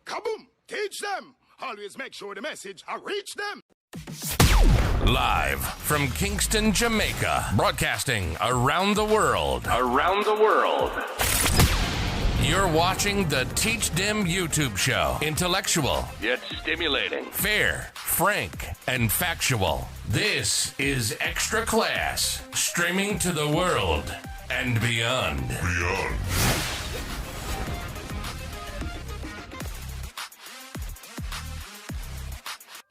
Kaboom! Teach them! Always make sure the message I reach them. Live from Kingston, Jamaica, broadcasting around the world. You're watching the Teach Them YouTube show. Intellectual, yet stimulating. Fair, frank, and factual. This is Extra Class, streaming to the world and beyond.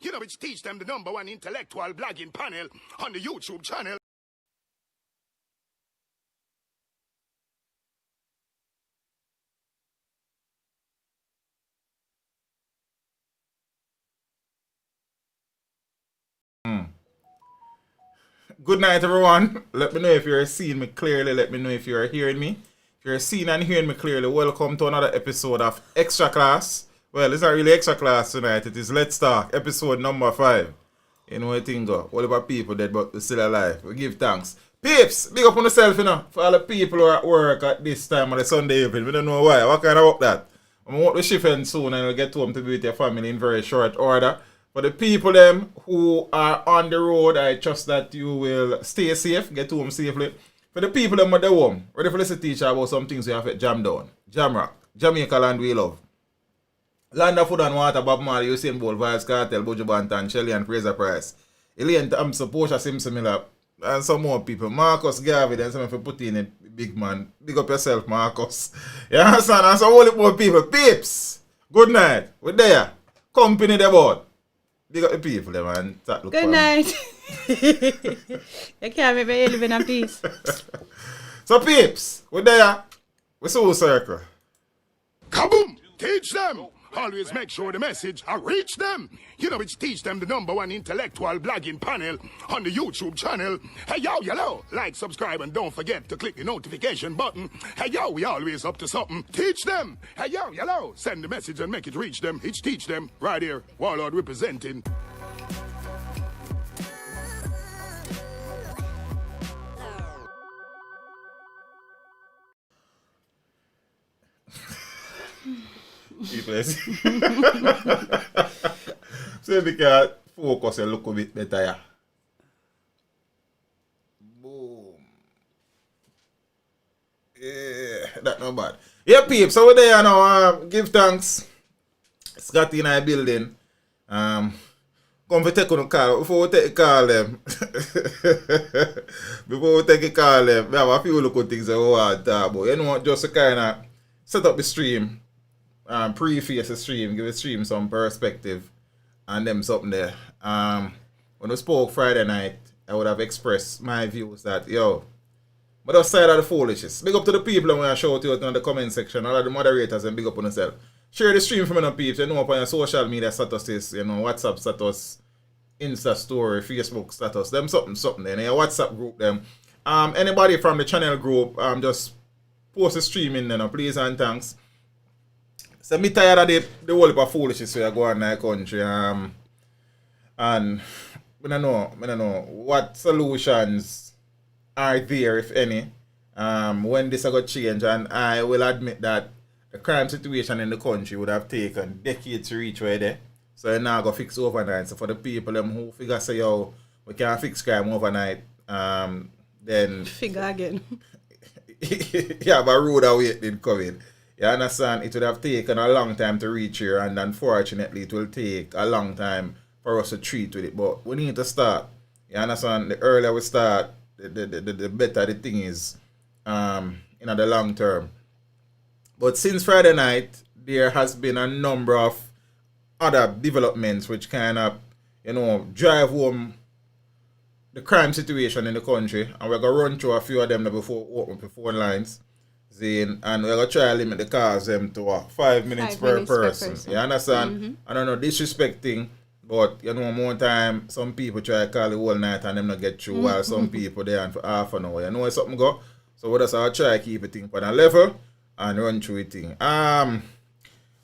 You know, it's Teach Them, the #1 intellectual blogging panel on the YouTube channel. Good night, everyone. Let me know if you're seeing me clearly. Let me know if you're hearing me. If you're seeing and hearing me clearly, welcome to another episode of Extra Class. Well, it's not really Extra Class tonight. It is Let's Talk, episode number 5. You know what I think of? All about people dead, but we're still alive. We give thanks. Peeps, big up on yourself, you know. For all the people who are at work at this time on the Sunday evening. We don't know why. What kind of work that? I'm going to work the shift end soon and you'll get home to be with your family in very short order. For the people them who are on the road, I trust that you will stay safe, get home safely. For the people them at the home, ready for listen teacher about some things we have to jam down. Jam rock. Jamaica land we love. Land of Food and Water, Bob Marley, Usain Bolt, Vibes Cartel, Buju Banton, Shelly and Fraser Price. Elaine Thompson, Portia Simpson Miller, and some more people. Marcus Garvey, then some of you put in it, big man. Big up yourself, Marcus. You understand? And some whole more people. Peeps, good night. We're there. Company the board. Big up the people, them, man. Good night. You can't make me live in peace. So, peeps, we're there. We're so circle. Kaboom! Teach them! Always make sure the message I reach them. You know, it's Teach Them, the #1 intellectual blogging panel on the YouTube channel. Hey, yo, like, subscribe, and don't forget to click the notification button. Hey, yo, we always up to something. Teach them. Hey, yo, send the message and make it reach them. It's Teach Them right here. Warlord representing. People so we can focus and look a bit better, yeah. Boom. Yeah, that not bad. Yeah, peeps, so we're there now. Give thanks. Scotty in our building. Come for take on a call. Before we take a call them. We have a few little things that we want to talk about. You know what, just to kind of set up the stream. Preface the stream, give the stream some perspective and them something there. When we spoke Friday night, I would have expressed my views that, but outside of the foolishness. Big up to the people when I show to you in the comment section, all of the moderators, and big up on yourself. Share the stream from the people, you know, upon your social media statuses, you know, WhatsApp status, Insta story, Facebook status, them something there. Your WhatsApp group, them. Anybody from the channel group, just post the stream in there, please and thanks. So me tired of the whole of foolishness we are going in the country. And I don't know what solutions are there, if any, when this got change. And I will admit that the crime situation in the country would have taken decades to reach where they. So now I go fix overnight. So for the people them who figure say, we can't fix crime overnight, then figure again. Yeah, but road away did COVID. You understand? It would have taken a long time to reach here, and unfortunately it will take a long time for us to treat with it. But we need to start. You understand? The earlier we start, the better the thing is in the long term. But since Friday night, there has been a number of other developments which kind of, drive home the crime situation in the country. And we're going to run through a few of them before we open the phone lines. And we're going to try to limit the cars them to 5 minutes per person. You understand? Mm-hmm. I don't know, disrespecting, but more time, some people try to call the whole night and them not get through, while some people there and for half an hour. You know where something go? So we just try to keep it thing on a level and run through it thing.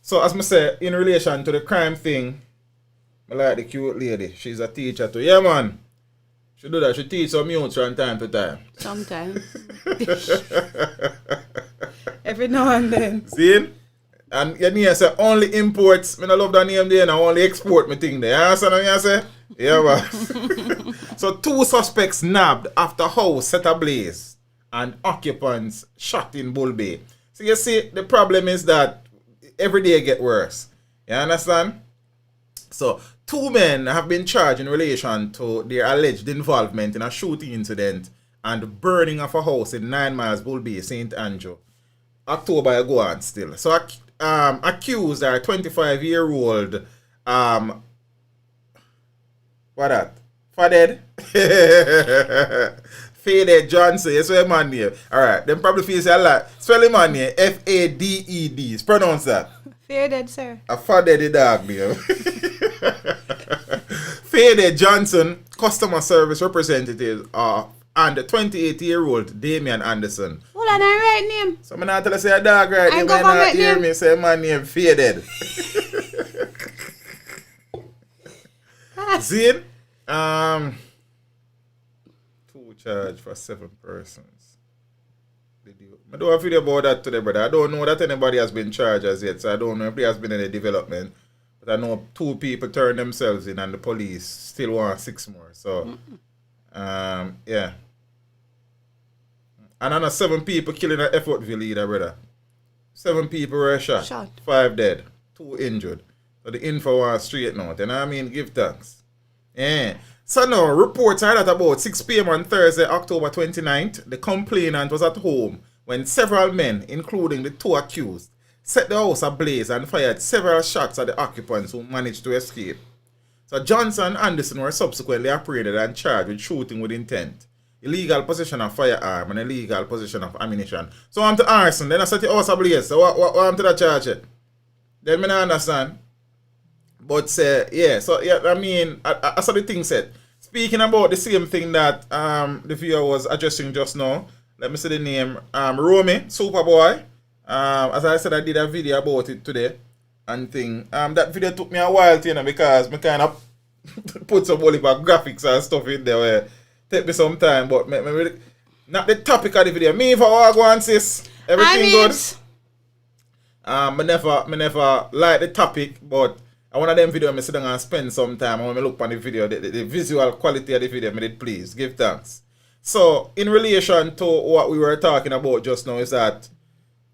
So as I say, in relation to the crime thing, I like the cute lady. She's a teacher too. Yeah, man. She do that. She teach some youths from time to time. Sometimes. Every now and then. See? And your name say only imports. Me no love that name there and I only export me thing there. You understand what I say? Yeah, man. So 2 suspects nabbed after house set ablaze and occupants shot in Bull Bay. So you see, the problem is that every day get worse. You understand? So 2 men have been charged in relation to their alleged involvement in a shooting incident and burning of a house in 9 Miles, Bull Bay, St. Andrew. October ago on still. So accused are 25-year-old what that? Faded? Faded Johnson. Yes, what man name. Alright, them probably feel say a lot. Spell him man name. Faded. Pronounce that. Faded, sir. A faded dog name. Faded Johnson, customer service representative and the 28-year-old Damian Anderson. Hold on, I right name. So I'm not tell you say a dog right name. I not hear me say man name Faded. Zane, 2 charged for 7 persons. I don't have a video about that today, brother. I don't know that anybody has been charged as yet, so I don't know if there has been any development. But I know 2 people turned themselves in and the police still want 6 more. So, yeah. And I know 7 people killing an Effortville leader, brother. 7 people were shot. 5 dead. 2 injured. So the info was straight now. You know what I mean? Give thanks. Yeah. So now, reports are that about 6 p.m. on Thursday, October 29th, the complainant was at home when several men, including the 2 accused, set the house ablaze and fired several shots at the occupants who managed to escape. So Johnson and Anderson were subsequently apprehended and charged with shooting with intent, illegal possession of firearm, and illegal possession of ammunition. So I'm to arson, then I set the house ablaze. So what am to that charge it? Then I don't understand. But yeah, so yeah, I mean, I saw the thing said. Speaking about the same thing that the viewer was addressing just now, let me see the name. Romy, Superboy. As I said, I did a video about it today. And thing. That video took me a while, you know, because I kind of put some whole heap of graphics and stuff in there where take me some time, but not the topic of the video. Me if I go and sis, everything good. I never like the topic, but I one of them video I sit down and spend some time. And when I look on the video, the visual quality of the video, I did please give thanks. So in relation to what we were talking about just now is that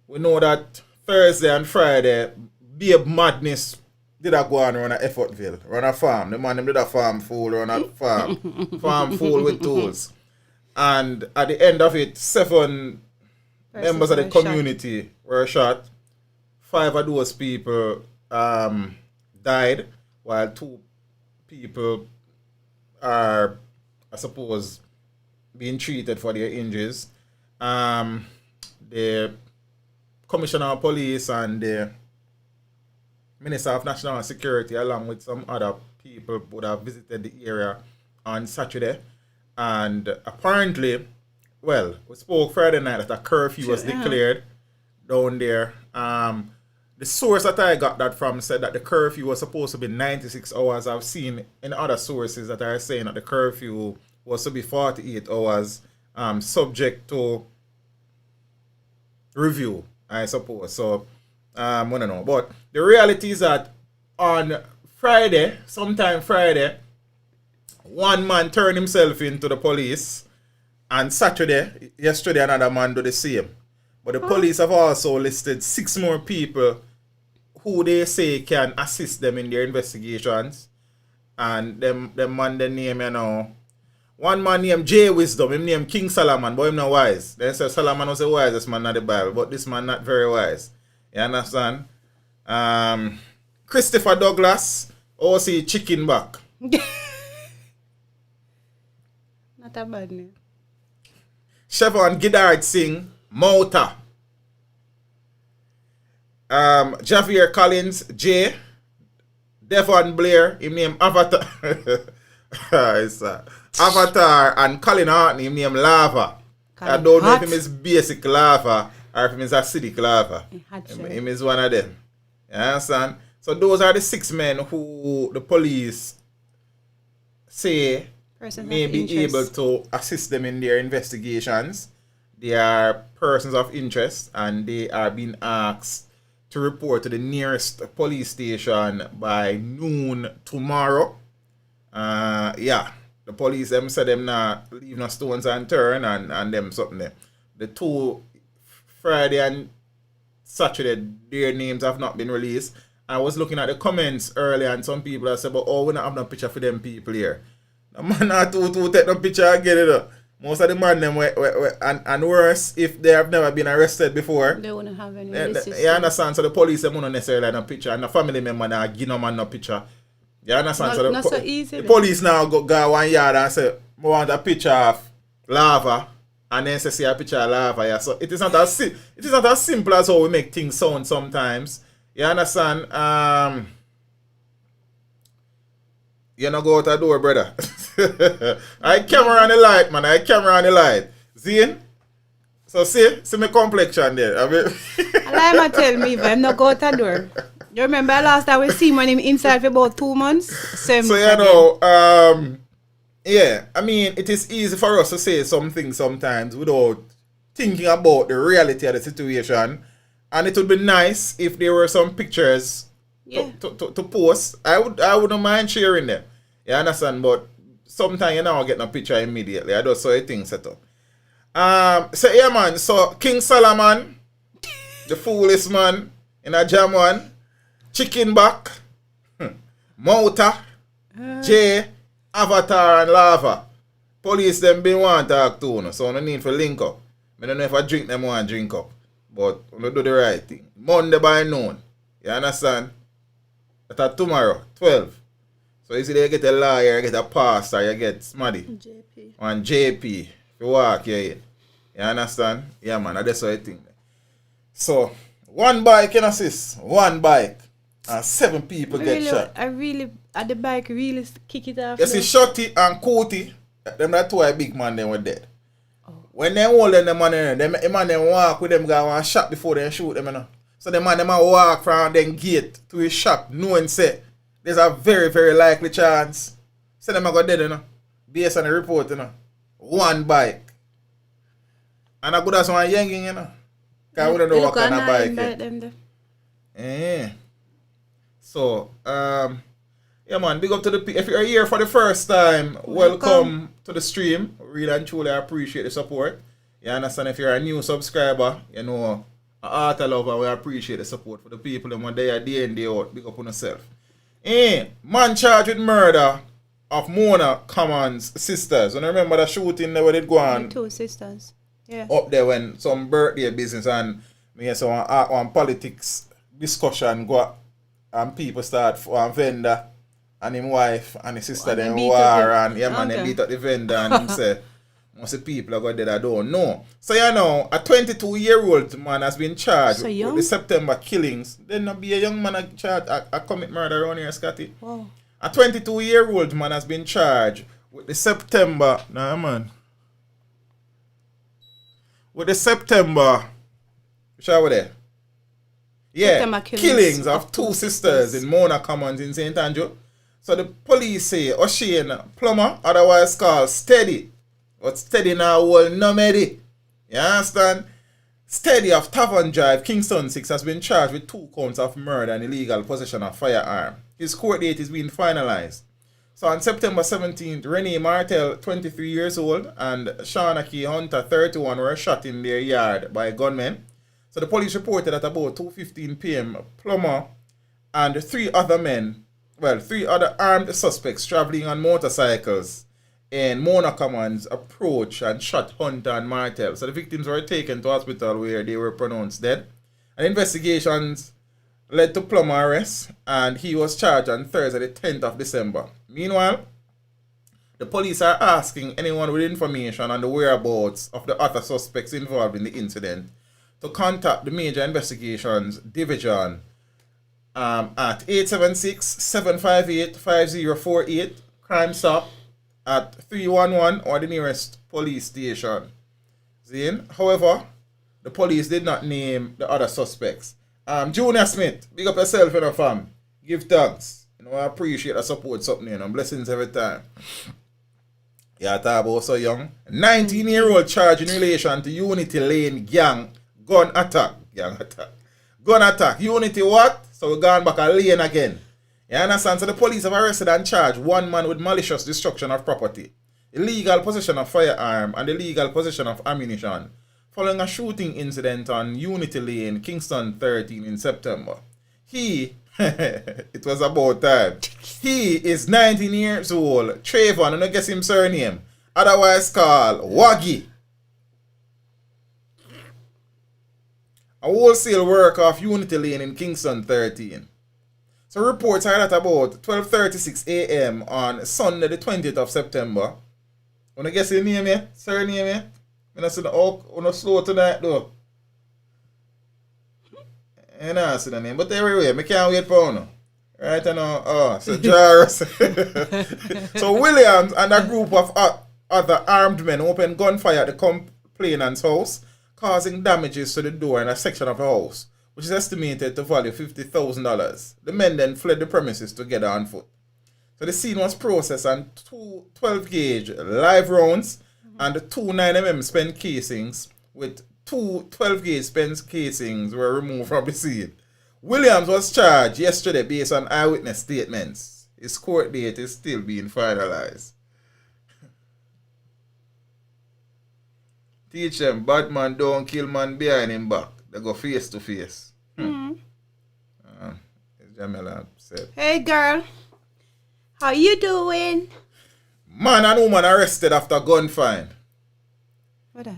we know that Thursday and Friday, babe madness did I go on run a Effortville, run a farm. The man them did a farm fool, run a farm fool with tools. And at the end of it, 7 members of the community were shot. 5 of those people died, while 2 people are, I suppose, being treated for their injuries. The Commissioner of Police and the Minister of National Security, along with some other people, would have visited the area on Saturday. And apparently, well, we spoke Friday night that a curfew was declared down there. The source that I got that from said that the curfew was supposed to be 96 hours. I've seen in other sources that are saying that the curfew was to be 48 hours, subject to review, I suppose. So, I don't know. But the reality is that on Friday, sometime Friday, 1 man turned himself into the police, and yesterday, another man do the same. But the police have also listed 6 more people who they say can assist them in their investigations. And them man they name, you know. One man named J Wisdom, him named King Solomon, but him not wise. They say Solomon was the wisest man in the Bible, but this man not very wise. You understand? Christopher Douglas, OC Chicken Back. Not a bad name. Chevron Giddard Singh, Mouta. Javier Collins, J. Devon Blair, him name Avatar. Avatar, and Colin Hart, him name Lava. I don't know if him is basic lava or if him is acidic lava. Him is one of them. You understand? So those are the 6 men who the police say may be able to assist them in their investigations. They are persons of interest and they are being asked to report to the nearest police station by noon tomorrow. The police them said them not leave no stones unturned and them something there. The two Friday and Saturday, their names have not been released. I was looking at the comments earlier and some people have said, but we don't have no picture for them people here. The man not to take no picture and get it. Most of the man them and worse, if they have never been arrested before, they wouldn't have any you understand? So the police them won't necessarily have no picture and the family member now give no man no picture. You understand? Not so easy. The police now go 1 yard and say, I want a picture of lava, and then say see a picture of lava. Yeah. So it is not as simple as how we make things sound sometimes. You understand? You not go out the door, brother. I camera on the light, man. I camera on the light. Zine? So see my complexion there. I mean, I tell me if I'm not go out the door. You remember last time we see when him inside for about 2 months? So you know, yeah, I mean, it is easy for us to say something sometimes without thinking about the reality of the situation. And it would be nice if there were some pictures to post. I wouldn't mind sharing them. You understand? But sometimes you don't get no picture immediately. I just saw a thing set up. So yeah, man. So King Solomon, the foolish man in a jam one. Chicken back, Mouta, J, Avatar and Lava. Police them been want to talk to, so no need for link up. I don't know if I drink them want drink up. But we do the right thing. Monday by noon. You understand? That's tomorrow, 12. So you see they get a lawyer, you get a pastor, you get Smaddy. JP. And JP. You walk here. You understand? Yeah man, that's what I think. So, one bike can assist. One bike. And 7 people get shot. The bike really kick it off. You see, Shotty and Cootie, them that two big man, they were dead. Oh. When they hold them man, them walk with them guy and shot before they shoot them, you know. So the man walk from them gate to his shop, knowing say there's a very, very likely chance. So them go dead, you know. Based on the report, you know. One bike. And I good as one youngin, you know. Because we don't know what kind of bike. Yeah. So, yeah man, big up to the if you're here for the first time, welcome to the stream. Really and truly appreciate the support. You understand? If you're a new subscriber, you know, an art lover, we appreciate the support for the people and when they are day in, day out. Big up on yourself. Man charged with murder of Mona Commons' sisters. And I remember the shooting there where it go on. 2 sisters. Yeah. Up there when some birthday business and one politics discussion go. And people start for a vendor and his wife and his sister then war and they beat up the vendor and him say most of the people are going there that don't know. So you know, a 22-year-old man has been charged with the September killings. There not be a young man charged a commit murder around here, Scotty. Wow. A 22-year-old man has been charged with the September which are there? Yeah, killings of 2 sisters in Mona Commons in St. Andrew. So the police say O'Shane Plummer, otherwise called Steady. But Steady now will no medi. You understand? Steady of Tavern Drive, Kingston 6 has been charged with 2 counts of murder and illegal possession of firearm. His court date is being finalized. So on September 17th, Renee Martel, 23 years old, and Shauna Key Hunter, 31, were shot in their yard by gunmen. So the police reported at about 2:15 p.m. Plummer and 3 other armed suspects traveling on motorcycles in Mona Commons approached and shot Hunter and Martel. So the victims were taken to hospital where they were pronounced dead. And investigations led to Plummer arrest and he was charged on Thursday the 10th of December. Meanwhile, the police are asking anyone with information on the whereabouts of the other suspects involved in the incident to contact the Major Investigations Division at 876-758-5048, Crime Stop at 311 or the nearest police station. However, the police did not name the other suspects. Junior Smith, big up yourself and fam. Give thanks. You know, I appreciate the support, something, you know, blessings every time. Yeah, talk about so young. 19-year-old charged in relation to Unity Lane gang gun attack. Gun attack. Unity what? So we're going back a lane again. You understand? So the police have arrested and charged one man with malicious destruction of property, illegal possession of firearm, and illegal possession of ammunition following a shooting incident on Unity Lane, Kingston 13 in September. He, it was about time. He is 19 years old. Trayvon, and I guess him surname, otherwise called Waggy. A wholesale worker of Unity Lane in Kingston 13. So reports are that about 12:36 a.m. on Sunday the 20th of September. Wanna guess your name, eh? Surname, eh? I'm not saying, oh, no slow tonight, though. I don't see the name, but anyway, I can't wait for you. Right now, so Jarvis. So Williams and a group of other armed men opened gunfire at the complainant's house, causing damages to the door and a section of the house, which is estimated to value $50,000. The men then fled the premises together on foot. So the scene was processed and two 12-gauge live rounds and two 9mm spent casings with two 12-gauge spent casings were removed from the scene. Williams was charged yesterday based on eyewitness statements. His court date is still being finalized. Teach them, bad man don't kill man behind him back. They go face to face. As Jamila said. Hey girl, how you doing? Man and woman arrested after gunfight. What that?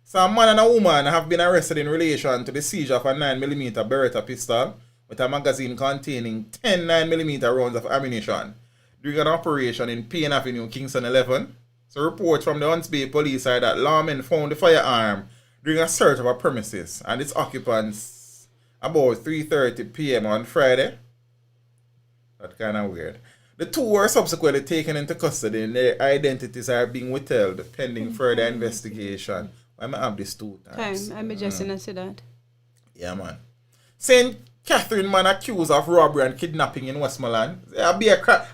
So a man and a woman have been arrested in relation to the seizure of a 9mm Beretta pistol with a magazine containing 10 9mm rounds of ammunition during an operation in Payne Avenue, Kingston 11. So reports from the Hunts Bay police are that lawmen found the firearm during a search of a premises and its occupants about 3:30 p.m. on Friday. That's kind of weird. The two were subsequently taken into custody and their identities are being withheld pending further investigation. I might have this two times. I'm just gonna say that. Yeah, man. St. Catherine man accused of robbery and kidnapping in Westmoreland. I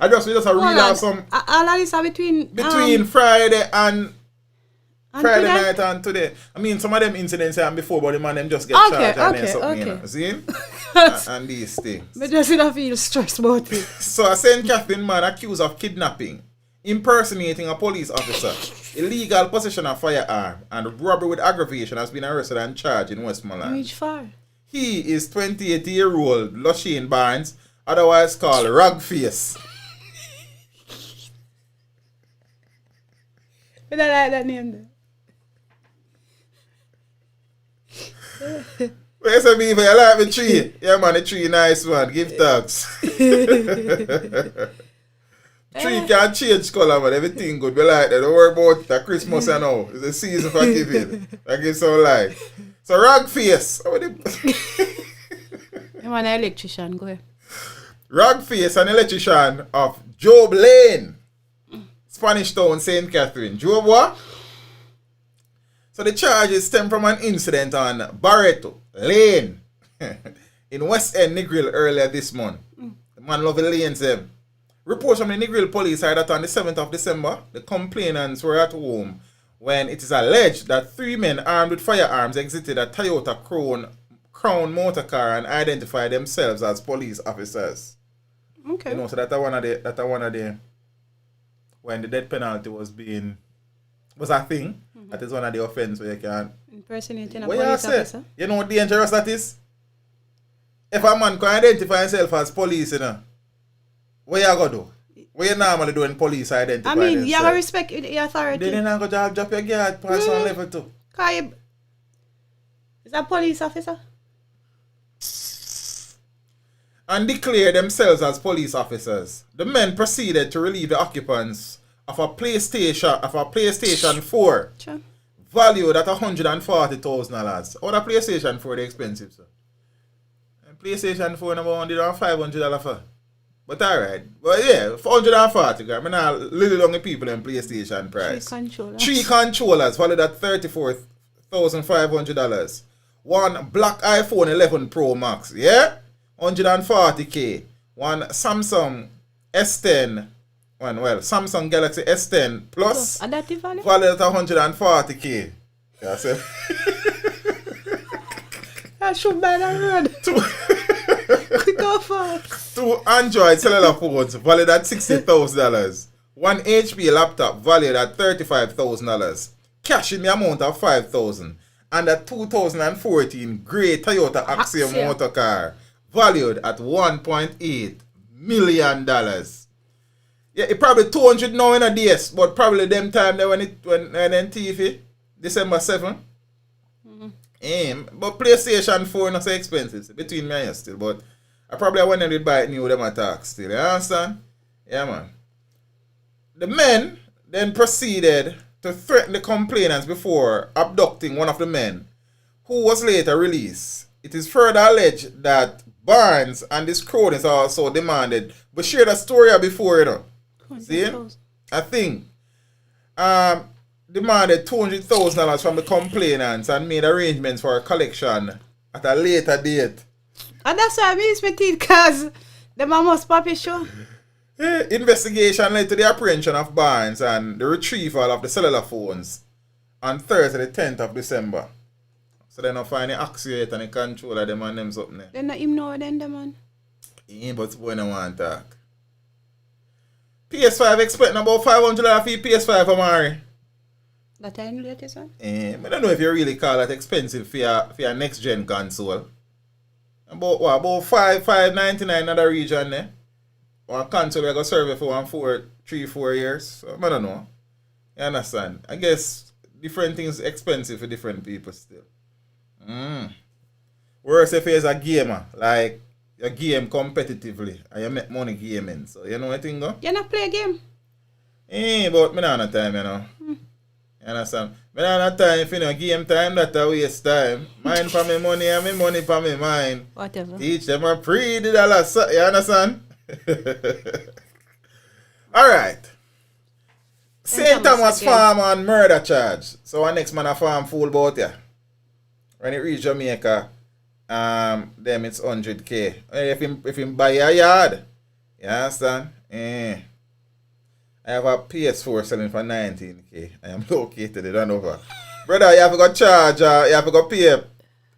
just read out some all of this are between Friday and Friday today? night and today. I mean, some of them incidents happened before, but the man them just get charged and then something, you know. See? and these things. But just don't feel stressed about it. So a St. Catherine man accused of kidnapping, impersonating a police officer, illegal possession of firearm, and robbery with aggravation has been arrested and charged in Westmoreland. Which far? He is 28-year-old Lushane Barnes, otherwise called Rugface. I don't like that name though. Where's the beaver? You like the tree? Yeah, man, the tree nice one. Give thanks. Tree can change colour, man. Everything good. We like that. Don't worry about it. At Christmas and all. It's the season for giving. I give some life. So, Rugface. I'm an electrician. Go ahead. Rugface, an electrician of Job Lane, Spanish Town, St. Catherine. Job what? So the charges stem from an incident on Barreto Lane in West End, Negril earlier this month. The man loved the lanes them. Reports from the Negril police are that on the 7th of December, the complainants were at home when it is alleged that 3 men armed with firearms exited a Toyota Crown motor car and identified themselves as police officers. Okay. You know, so that's one of the when the death penalty was a thing. That is one of the offense where you can impersonating a what police you say? officer. You know how dangerous that is? If a man can identify himself as police, you know, what you gonna do? What you normally do when police identify themselves? You have to respect the authority. Then you not go drop your guard past on level 2. Is that police officer? And declare themselves as police officers. The men proceeded to relieve the occupants of a PlayStation 4 Sure. valued at $140,000. Oh, the PlayStation 4 is expensive, sir. And PlayStation 4 number one did on $500 for. But alright. But yeah, $440. I mean, little long people in PlayStation price. 3 controllers valued at $34,500. One black iPhone 11 Pro Max, yeah? $140K. One Samsung S10. Samsung Galaxy S10 Plus valued at $140K. Yeah, I said. man shoot by the road. Quick off. 2 Android cellular phones valued at $60,000. 1 HP laptop valued at $35,000. Cash in the amount of $5,000. And a 2014 grey Toyota Axia motor car valued at $1.8 million. Yeah, it probably 200 now in a DS, but probably them time there when TV, December 7. But PlayStation 4 not so expensive between me and you still, but I probably went and buy it new them attack still. You understand? Yeah, man. The men then proceeded to threaten the complainants before abducting one of the men, who was later released. It is further alleged that Barnes and his cronies also demanded, but share the story before, you know. See? I think demanded $200,000 from the complainants and made arrangements for a collection at a later date. And that's why I miss my teeth, because the must puppy show. Investigation led to the apprehension of Barnes and the retrieval of the cellular phones on Thursday, the 10th of December. So they don't find the actuator and the controller, them and them something there. They not even know then, man. Yeah, but when I want to talk. PS5 expecting about $500 for PS5 for Mari. That time the latest one? I don't know if you really call that expensive for your next gen console. About what? About $599 in the region there. Or a console I got serve for 3-4 years. So I don't know. You understand? I guess different things expensive for different people still. Whereas if you're a gamer, like you game competitively and you make money gaming. So you know what I think go? You not play a game? But me not have time, you know. You understand? Me not have time for game time, that a waste time. Mine for me money and me money for me mine. Whatever. Teach them a pretty dollar, you understand? Alright. St. Thomas farm on murder charge. So our next man a farm fool about ya. When it reach Jamaica, them it's 100K. If him buy a yard, you understand? I have a PS4 selling for 19K. I am located in Hanover. Brother, you have to go charge, you have to go pay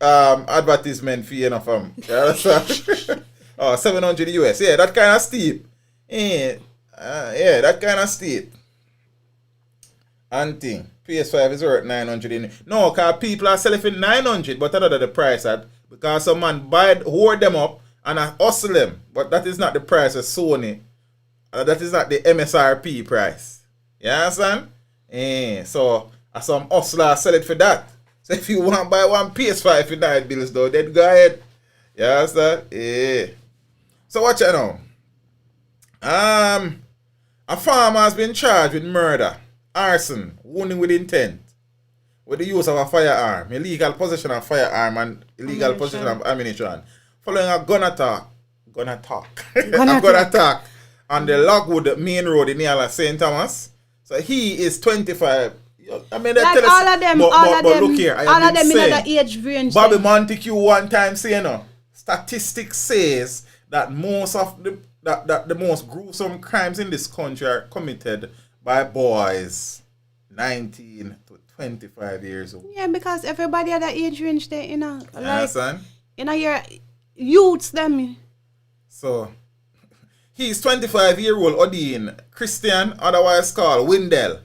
advertisement fee enough from. You understand? Oh, 700 US. Yeah, that kind of steep. Yeah, that kind of steep. And thing. PS5 is worth 900 in it. No, because people are selling for 900, but another the price at because some man hoard them up and hustle them. But that is not the price of Sony. That is not the MSRP price. You understand? So some hustler sell it for that. So if you want to buy one PS5 for 9 bills though, then go ahead. You understand? Yeah. So watch it now. A farmer has been charged with murder, arson, wounding with intent, with the use of a firearm, illegal possession of firearm and illegal possession of ammunition, following a gun attack on the Lockwood main road in near St. Thomas. So he is 25. I mean, like all of them, but look here, all of them in the age range. Bobby Montague one time say, you know, statistics says that most of the most gruesome crimes in this country are committed by boys 19 to 25 years old. Yeah, because everybody at that age range there, you know, like, understand? You know, your youths them. So he's 25-year-old Odin Christian, otherwise called Windell,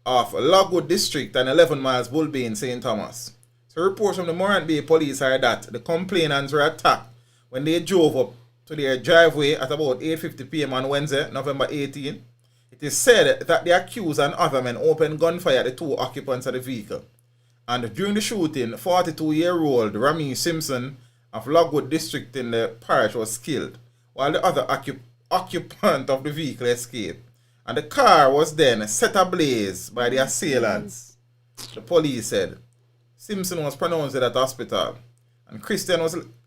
of Lockwood District and 11 miles Bullby in St. Thomas. So reports from the Morant Bay police are that the complainants were attacked when they drove up to their driveway at about 8:50 p.m. on Wednesday, November 18. It is said that the accused and other men opened gunfire at the 2 occupants of the vehicle. And during the shooting, 42-year-old Rami Simpson of Lockwood District in the parish was killed, while the other occupant of the vehicle escaped. And the car was then set ablaze by the assailants, the police said. Simpson was pronounced at hospital, and Christian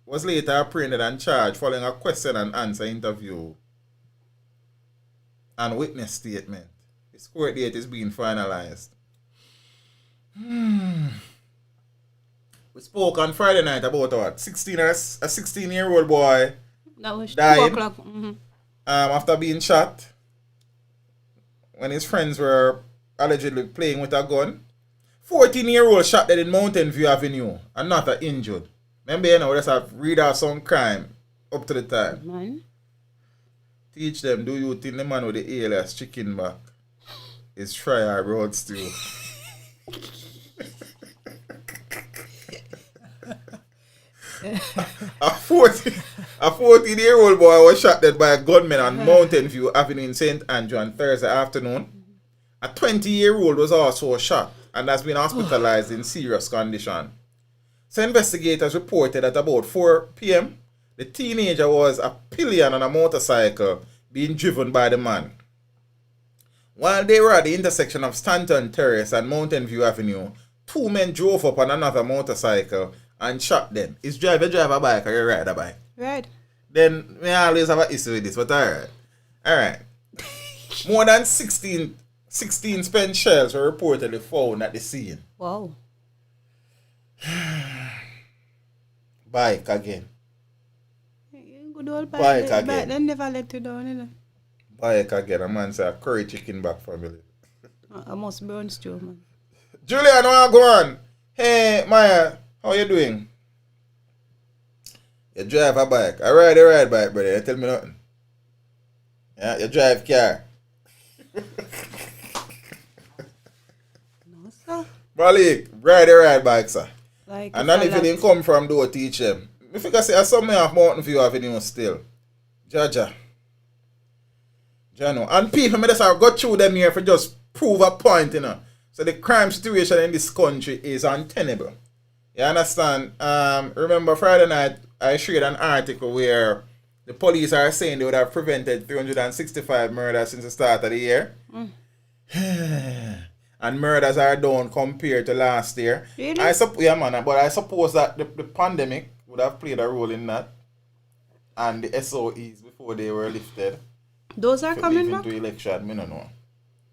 was later apprehended and charged following a question and answer interview and witness statement. His court date is being finalized. We spoke on Friday night about what? A 16-year-old boy That was died 2 o'clock. after being shot when his friends were allegedly playing with a gun. 14-year-old shot dead in Mountain View Avenue and not injured. Remember, you know, just have read out some crime up to the time. Man. Teach them, do you think the man with the alias chicken back is try our road stew? A 14-year-old boy was shot dead by a gunman on Mountain View Avenue in St. Andrew on Thursday afternoon. A 20-year-old was also shot and has been hospitalized in serious condition. So investigators reported at about 4 p.m. the teenager was a pillion on a motorcycle being driven by the man. While they were at the intersection of Stanton Terrace and Mountain View Avenue, 2 men drove up on another motorcycle and shot them. Is you drive a bike or you ride a bike? Right. Then we always have an issue with this, but alright. Alright. More than 16 spent shells were reportedly found at the scene. Wow. Bike again. Good old Bike bike. again. They never let you down, you know. Bike again. A man say a curry chicken back family. I must burn stew, man. Julian, want go on? Hey, Maya, how you doing? You drive a bike. I ride a bike, brother. You tell me nothing. Yeah, you drive car. No, sir. Malik, ride bike, sir. Like And then if you didn't come from, do teach them. If you can say, something off Mountain View Avenue still. Jaja. Jano. And people, I just have got through them here for just prove a point, you know. So the crime situation in this country is untenable. You understand? Remember Friday night, I shared an article where the police are saying they would have prevented 365 murders since the start of the year. And murders are down compared to last year. Really? But I suppose that the pandemic would have played a role in that. And the SOEs before they were lifted. Those are coming back? Into election, I don't know.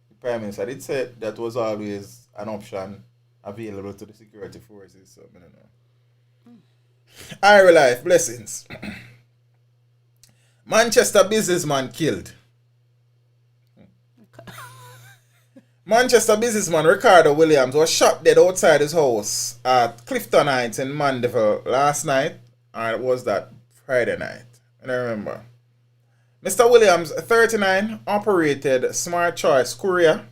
The Prime Minister did say that was always an option available to the security forces, so I don't know. Ira life, blessings. Manchester businessman killed. Manchester businessman Ricardo Williams was shot dead outside his house at Clifton Heights in Mandeville last night, or it was that Friday night. I don't remember. Mr. Williams, 39, operated Smart Choice Courier.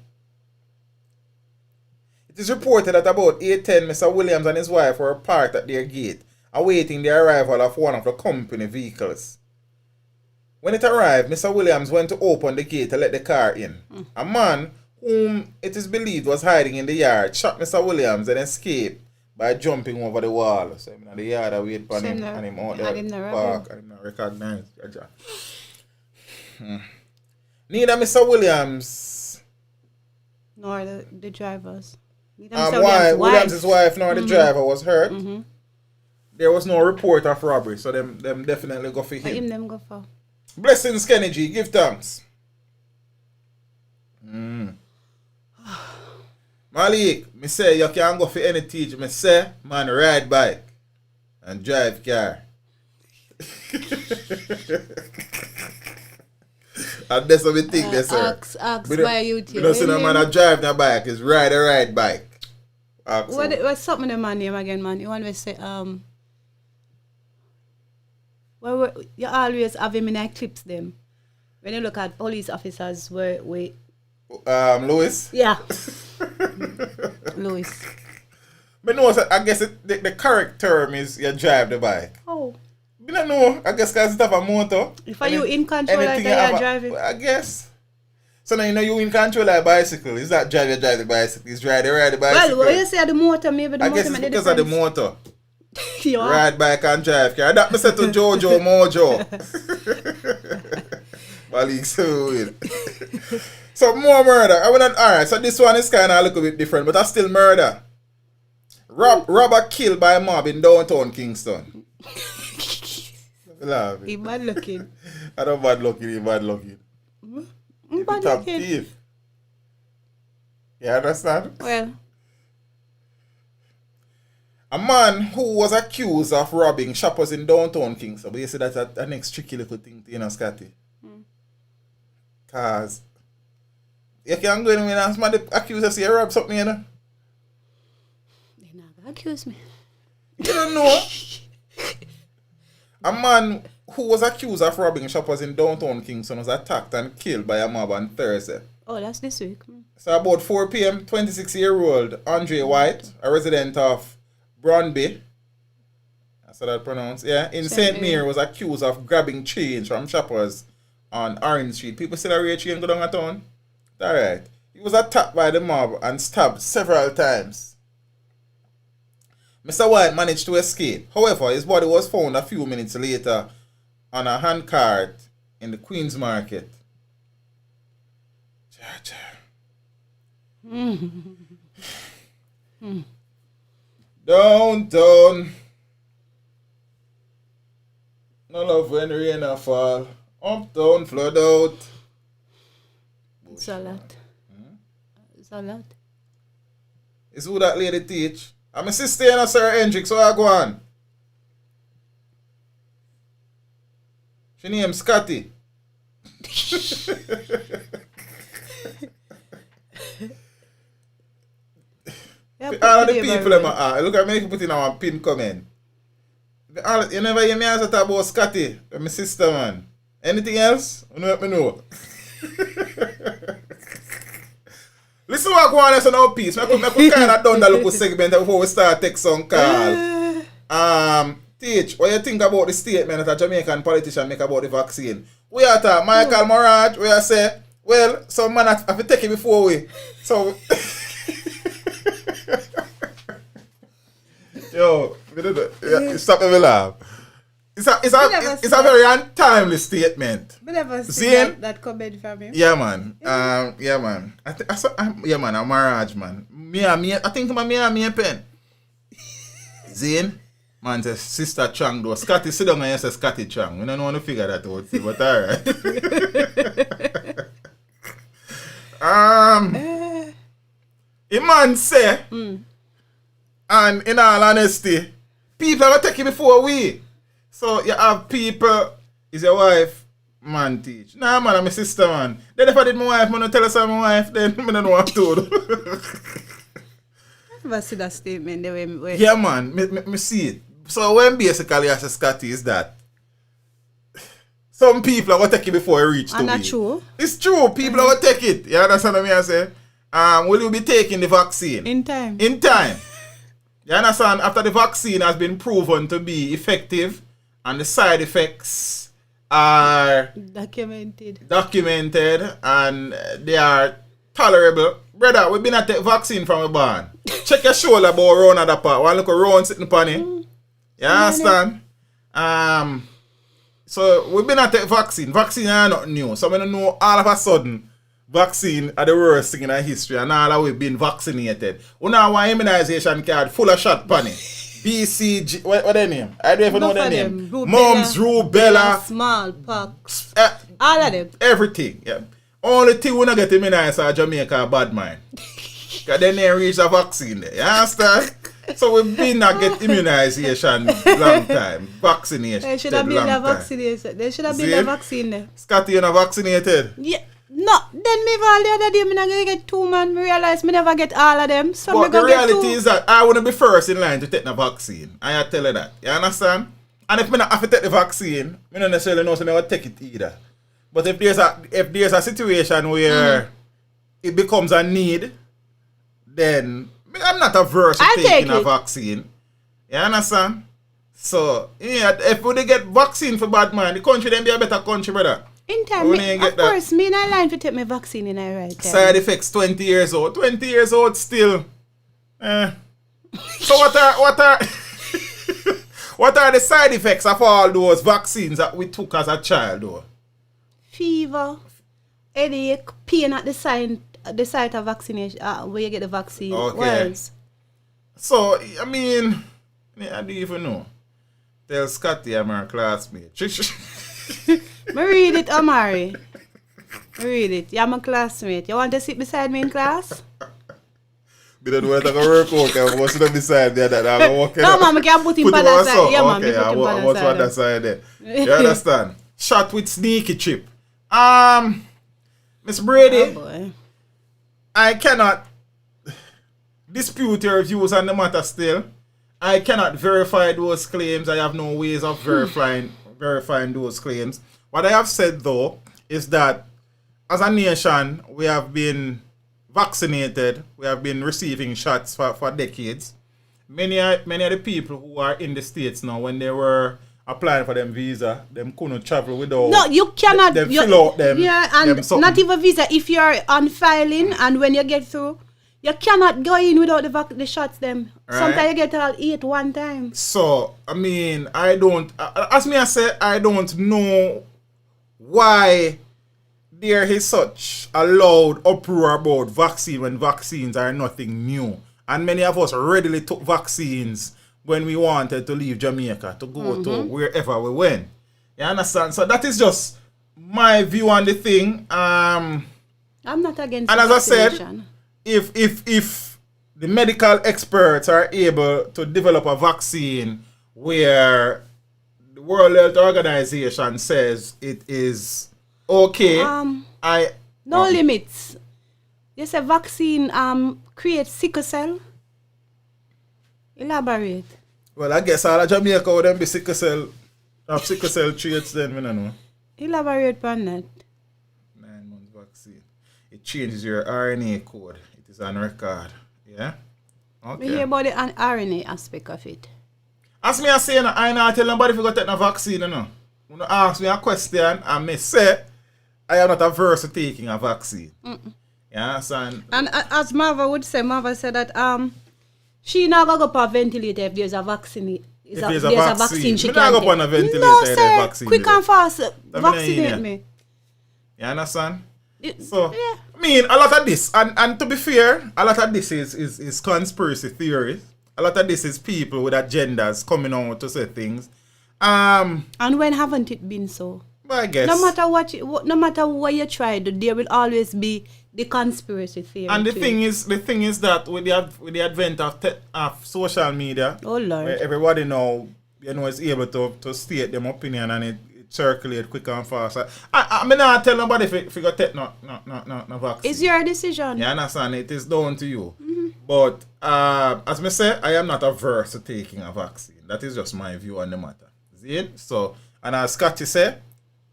It is reported that about 8:10, Mr. Williams and his wife were parked at their gate, awaiting the arrival of one of the company vehicles. When it arrived, Mr. Williams went to open the gate to let the car in. A man, whom it is believed was hiding in the yard, shot Mr. Williams and escaped by jumping over the wall. So him in the yard, I wait for him and him out there park and him not recognize. Neither Mr. Williams nor the drivers. Williams' wife nor the driver was hurt. There was no report of robbery, so them definitely go for him. Them go for. Blessings, Kennedy, give thanks. Malik, me say you can't go for any teach. Me say, man, ride bike and drive car. And that's what we think, sir. Ask by YouTube. You don't see no man that drive the bike, is ride a ride bike. What's something the man name again, man? You want to say, you always have him in the clips, them. When you look at police officers, Louis? Yeah. Louis. But no, I guess the correct term is you drive the bike. Oh. I don't know. I guess because it have a motor. If are you in control like that, you're driving? I guess. So now you know you in control like bicycle. It's not drive the bicycle. It's ride the bicycle. Well, you say the motor, maybe the I motor. guess it's because of the motor. Yeah. Ride bike and drive car. That me say to Jojo Mojo. Malik, so weird. So more murder. Alright, so this one is kind of a little bit different, but that's still murder. Robber killed by a mob in downtown Kingston. He bad looking. I don't bad looking, he bad looking. Bad top looking. thief. You understand? Well. A man who was accused of robbing shoppers in downtown Kingston. But you see that's a next tricky little thing, you know, Scotty. Cause you can't go in and somebody accuse us you rob something, you know. They're not gonna accuse me. You don't know. A man who was accused of robbing shoppers in downtown Kingston was attacked and killed by a mob on Thursday. Oh, that's this week. So about 4 p.m., 26-year-old Andre White, a resident of Brøndby, that's how that pronounced, yeah, in St. Mary, was accused of grabbing change from shoppers on Orange Street. People still are chain go down a town? Alright. He was attacked by the mob and stabbed several times. Mr. White managed to escape. However, his body was found a few minutes later on a handcart in the Queen's Market. Downtown. No love when rain a fall. Uptown flood out. It's a lot. It's a lot. Is who that lady teach? I'm a sister and a Sir Hendrick, so I go on. She named Scotty. All of the people in my look at me put in our pin comment. You never hear me answer about Scotty, my sister, man. Anything else? You know what me know. Listen what go on now, peace. I could kind of done that little segment before we start take some call. Teach, what you think about the statement that a Jamaican politician make about the vaccine? We are talking Michael Morage, we are say, well, some man have to take it before we. So yo, stop me laugh. It's a very untimely statement. We never see that comment from him. Yeah, man. Yeah, man. Yeah, man. I'm Maraj, man. I think me a pen. Zane, man, says Sister Chang though. Scotty, sit down and you say Scotty Chang. We don't want to figure that out, but alright. A man say, and in all honesty, people are taking before we. So you have people, is your wife, man teach. Nah man, I'm my sister man. Then if I did my wife, man, tell us I'm my wife, then I don't want to. I never see that statement the way. Yeah man, me see it. So when basically I say Scotty is that some people are going to take it before it reach to me. And that's true. It's true, people are going to take it. You understand what I say? Will you be taking the vaccine? In time. In time. You understand? After the vaccine has been proven to be effective, and the side effects are documented and they are tolerable. Brother, we've been at the vaccine from a barn. Check your shoulder about round at the part. One look around sitting upon it. You understand? So we've been at the vaccine. Vaccine are not new. So I don't know all of a sudden vaccine are the worst thing in our history and all of we've been vaccinated. We now want immunization card full of shot pan it. BCG, what their name? I don't even know their name. Mumps, rubella, smallpox, all of them. Everything. Yeah. Only thing we not get immunized are Jamaica bad mind. Because then they reach the vaccine there. You understand? So we've been not get immunization long time. Vaccination. They should have been a vaccination. They should have been a vaccine there. Scotty, you're not vaccinated? Yeah. No, then me all the other day, I'm not going to get 2 man. I realize me never get all of them. So but the reality is that I want to be first in line to take the vaccine. I tell you that. You understand? And if I not have to take the vaccine, I don't necessarily know so I will take it either. But if there's a situation where it becomes a need, then I'm not averse to taking a vaccine. You understand? So, yeah, if we get vaccine for bad man, the country then be a better country, brother. In time, of course, me in a line to take my vaccine in a right time. Side effects 20 years old. 20 years old still. So what are what are the side effects of all those vaccines that we took as a child though? Fever, headache, pain at the site of vaccination where you get the vaccine. Okay. Words. So I mean, I don't even know. Tell Scotty I'm her classmate. Me read it, Amari. Read it. You're my classmate. You want to sit beside me in class? We don't know what I'm going to work out. I'm going to sit beside me. No, man, I can put him on that side. Yeah, man, okay, put him on that side there. You understand? Shot with sneaky chip. Miss Brady, boy. I cannot dispute your views on the matter still. I cannot verify those claims. I have no ways of verifying those claims. What I have said though is that as a nation, we have been vaccinated. We have been receiving shots for decades. Many of the people who are in the States now, when they were applying for them visa, them couldn't travel without. No, you cannot. Them fill out them. Yeah, and them not even visa. If you're on filing and when you get through, you cannot go in without the shots. Them. Right. Sometimes you get all 8 one time. So I mean, I don't. As me I said, I don't know why there is such a loud uproar about vaccine when vaccines are nothing new. And many of us readily took vaccines when we wanted to leave Jamaica to go to wherever we went. You understand? So that is just my view on the thing. I'm not against and as I vaccination. said, if the medical experts are able to develop a vaccine where the World Health Organization says it is okay, no limits. You say vaccine creates sickle cell. Elaborate. Well, I guess all of Jamaica would then be sickle cell traits then, we don't know. Elaborate on that. 9 months vaccine. It changes your RNA code. It is on record. Yeah? Okay. We hear about the RNA aspect of it. As me I say, I not tell nobody if you go take a vaccine, you know. When you ask me a question, I may say, I am not averse to taking a vaccine. You understand? And as Marva would say, Marva said that she not gonna go up a ventilator if there's a vaccine. If there's a vaccine she can not go take. up on a ventilator No, if there's sir. vaccine. Quick and fast, mean, vaccinate me. You understand? Yeah. I mean, a lot of this, and to be fair, a lot of this is conspiracy theories. A lot of this is people with agendas coming out to say things. And when haven't it been so? I guess. No matter what you try to, there will always be the conspiracy theory. And the thing is that with the advent of social media, oh Lord, where everybody now is able to state their opinion and it circulate quick and fast. I mean, not tell nobody if you go take no vaccine. It's your decision. You understand? It is down to you. But as I say, I am not averse to taking a vaccine. That is just my view on the matter. See it? So, and as Scotty say,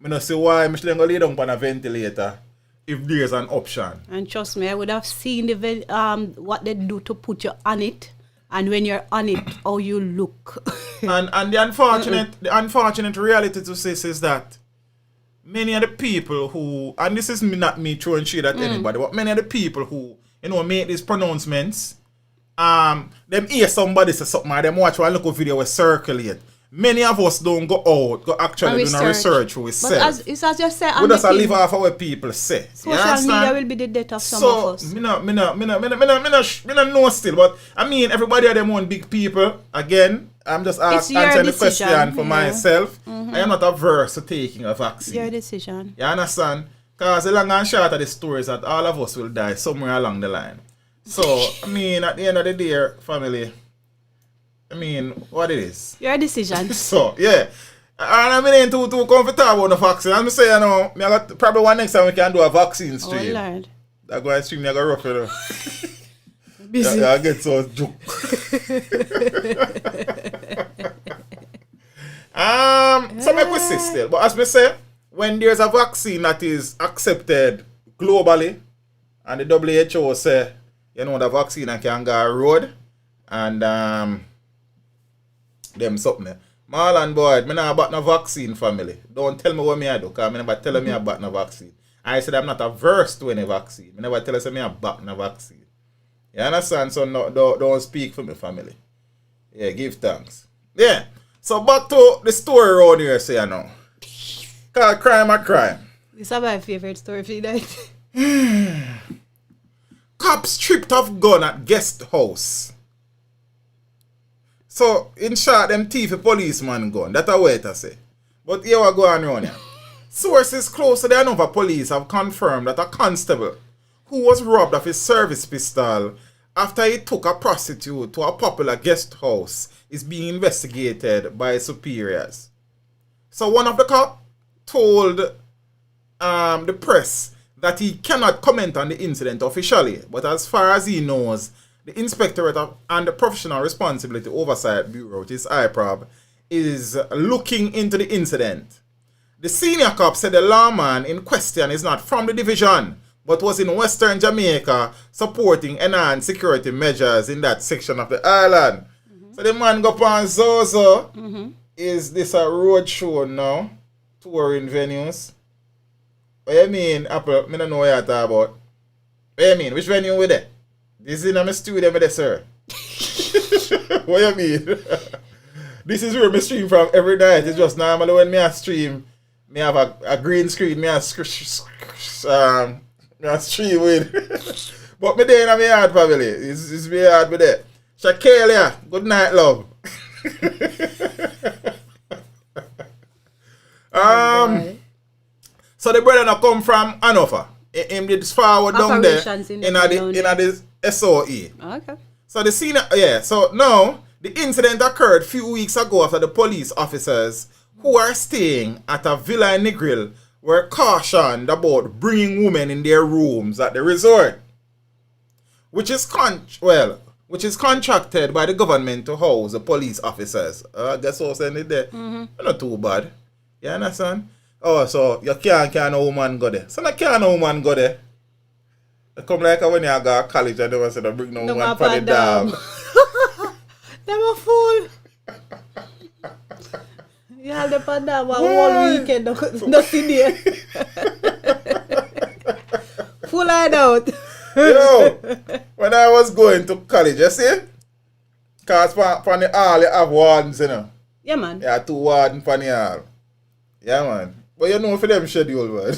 I don't see why I'm going to lay down on a ventilator if there's an option. And trust me, I would have seen what they do to put you on it, and when you're on it, how you look. and the unfortunate reality to this is that many of the people who, and this is not me throwing shade at anybody, but many of the people who make these pronouncements, them hear somebody say something, or them watch one local video will circulate. Many of us don't go out, go actually do research for ourselves. But as you say, we just live off of what people say. Social media will be the death of some of us. Me no know still, but I mean everybody are them own big people. Again, I'm just answering the question for myself. I am not averse to taking a vaccine. Your decision. You understand? Because the long and short of the story is that all of us will die somewhere along the line. So, I mean, at the end of the day, family, I mean, what it is. Your decision. So, yeah. And I'm ain't too comfortable with the vaccine. I'm saying, I got probably one next time we can do a vaccine stream. Oh, Lord. That going stream, I got rough, you know. Busy. I get so joke. So make we see still. But as we say, when there's a vaccine that is accepted globally, and the WHO say, the vaccine can go road, and them something. Marlon boy, me not about no vaccine family. Don't tell me what me I do, because I never tell me about no vaccine. I said I'm not averse to any vaccine. I never tell us me about no vaccine. You understand? So no, don't speak for me family. Yeah, give thanks. Yeah. So back to the story around here, say I know. Cause crime or crime. This is my favorite story for that. Cops stripped off gun at guest house. So, in short, them thief a policeman gun. That's a way to say. But here we go on around here. Sources close to the Hanover police have confirmed that a constable who was robbed of his service pistol after he took a prostitute to a popular guest house is being investigated by superiors. So one of the cops told the press that he cannot comment on the incident officially, but as far as he knows, the the Inspectorate and the Professional Responsibility Oversight Bureau, which is IPROB, is looking into the incident. The senior cop said the lawman in question is not from the division, but was in Western Jamaica supporting enhanced security measures in that section of the island. So the man go on Zozo. Is this a road show now? Touring venues? What you mean, Apple? I don't know what you're talking about. What you mean? Which venue with it? This is in my studio with it, sir. What you mean? This is where I stream from every night. It's just normally when I stream, I have a green screen, I stream with. But me there in my yard, family. It's me hard with it. Shakelia, good night, love. So the brother now come from Hanover. Him did forward down there in the SOE. Okay. So the scene, so now the incident occurred a few weeks ago after the police officers who are staying at a villa in Negril were cautioned about bringing women in their rooms at the resort, which is contracted by the government to house the police officers. I guess what's in it there. Not too bad. You understand? Oh, so you can't no woman go there. So no can't no woman go there. It come like when you go to college and they want to bring no woman for the dam. They were fool. You had the panda one whole weekend, nothing there. Full eye out. Yo, when I was going to college, you see? Because for the hall, you have wardens, you know. Yeah, man. Yeah, 2 wardens for the hall. Yeah, man. But you know for them schedule, man.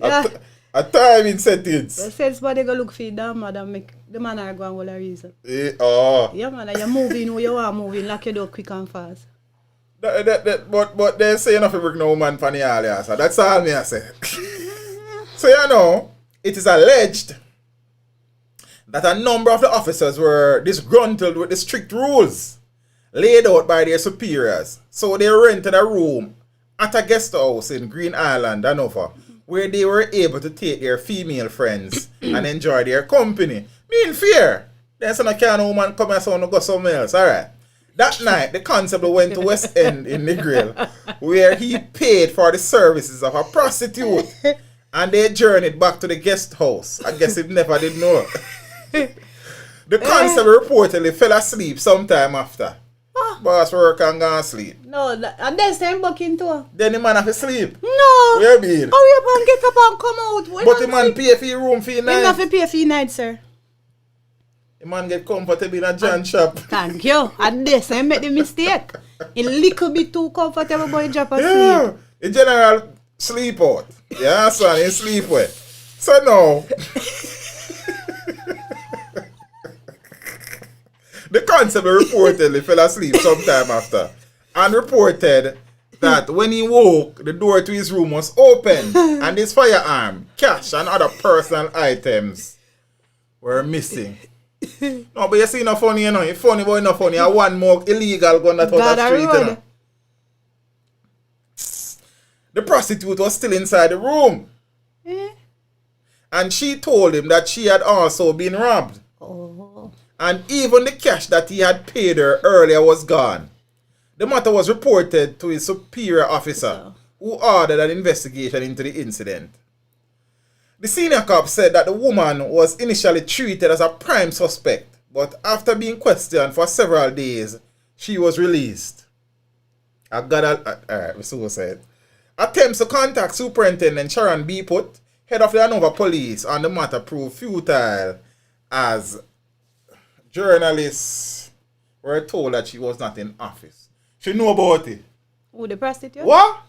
Yeah. A time in settings. The salesman go look for you, damn, madam, make the man are going with a reason. Yeah, man, you're moving where you are moving, lock your door quick and fast. But they say enough to bring no woman for the hall, yeah, so that's all me I say. So, you know, it is alleged that a number of the officers were disgruntled with the strict rules laid out by their superiors. So they rented a room at a guest house in Green Island, Hanover, where they were able to take their female friends and enjoy their company. Mean fair. Then some kind of woman come and go somewhere else. Alright. That night, the constable went to West End in Negril, where he paid for the services of a prostitute. And they journeyed back to the guest house. I guess he never did know. The constable reportedly fell asleep sometime after. Boss work and go and sleep. No, and then same back into her. Then the man have to sleep. No. Where you mean? Hurry up and get up and come out. But the man pay for your room for your night. You have to pay for your night, sir. The man get comfortable in a John shop. Thank you. And this, I made the mistake. A little bit too comfortable, boy, drop asleep. Yeah. In general, sleep out. Yeah, son, you sleep well. So now, the constable reportedly fell asleep sometime after and reported that when he woke, the door to his room was open and his firearm, cash, and other personal items were missing. No, but you see, no funny, you know. It's funny, but not funny. One more illegal gun that out the street, you know. The prostitute was still inside the room. And she told him that she had also been robbed. Oh. And even the cash that he had paid her earlier was gone. The matter was reported to his superior officer, who ordered an investigation into the incident. The senior cop said that the woman was initially treated as a prime suspect, but after being questioned for several days, she was released. Alright, so said. Attempts to contact Superintendent Sharon B. Put, head of the Hanover Police, on the matter proved futile, as journalists were told that she was not in office. She knew about it. Who, the prostitute? What?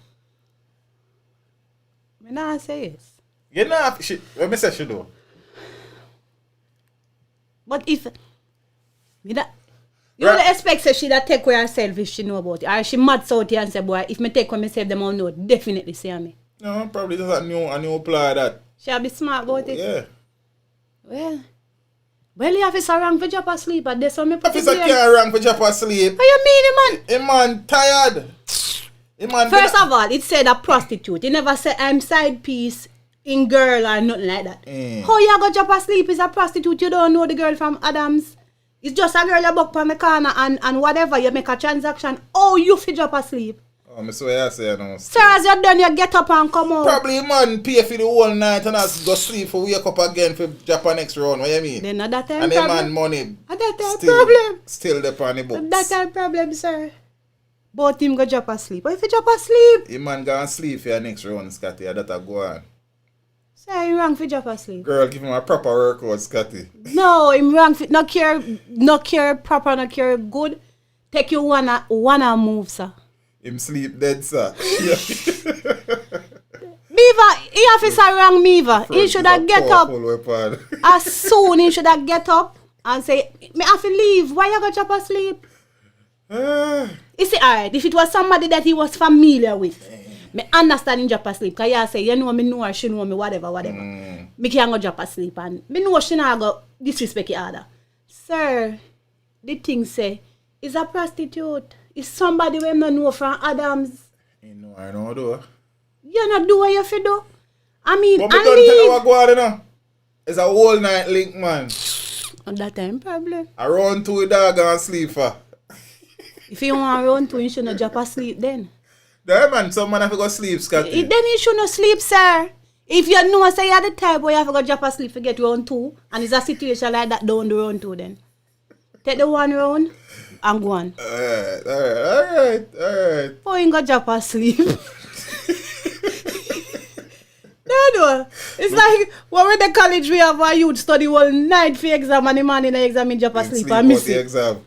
I not say yes. You know, what me say she do? But if you don't expect say she that take care of herself if she know about it. Or she mad out here and say, boy, if me take care of myself, them all know. Definitely say me. No, probably just a new ply that. She'll be smart about it. Yeah. Well, the officer rang for drop asleep, but there's some me put officer can't rang for drop asleep. What you mean, man? The man tired. First of all, it said a prostitute. It never said I'm side piece in girl or nothing like that. How you go drop asleep is a prostitute, you don't know the girl from Adams. It's just a girl you buck on the corner and whatever, you make a transaction. Oh, you fi drop asleep. Oh, I swear I say no. Sir, as you're done, you get up and come out. Probably man pay for the whole night and has go sleep for wake up again for Japan next round. What you mean? Then that time and the problem. man money. That time still, problem. Still the on the books. That time problem, sir. Both him go drop asleep. But if you drop asleep, the man go and sleep for your next round, Scotty. That a go on. Sir, you wrong for drop asleep. Girl, give him a proper workout, Scotty. No, him wrong for no care proper, no care good. Take you wanna move, sir. Him sleep dead, sir. Beaver, he officer wrong, Beaver. He should have get up. As soon he should have get up and say, me have to leave. Why you go drop asleep? You see, alright, if it was somebody that he was familiar with, me understand him drop asleep. Because you say, you know me know her, she know me, whatever. Me can't go drop asleep. And me know she not go disrespect the other. Sir, the thing say, is a prostitute. It's somebody we don't know from Adams. You know, I know do. You not do what you fi do. I mean, but me don't tell you what go on, you know. It's a whole night link, man. On that time, problem. I run to a dog and sleep for. If you want to run to, you should not drop asleep then. There, man, some man have to go sleep, Scotty. Then you should not sleep, sir. If you know, say you're the type where you have to go drop asleep to get round 2, and it's a situation like that, don't do round 2 then. Take the one round and go on. Alright. Oh, you go drop asleep. No. It's like when we're in the college, we have our youth study all night for exam, and the man in the exam in drop asleep and miss it. Exam.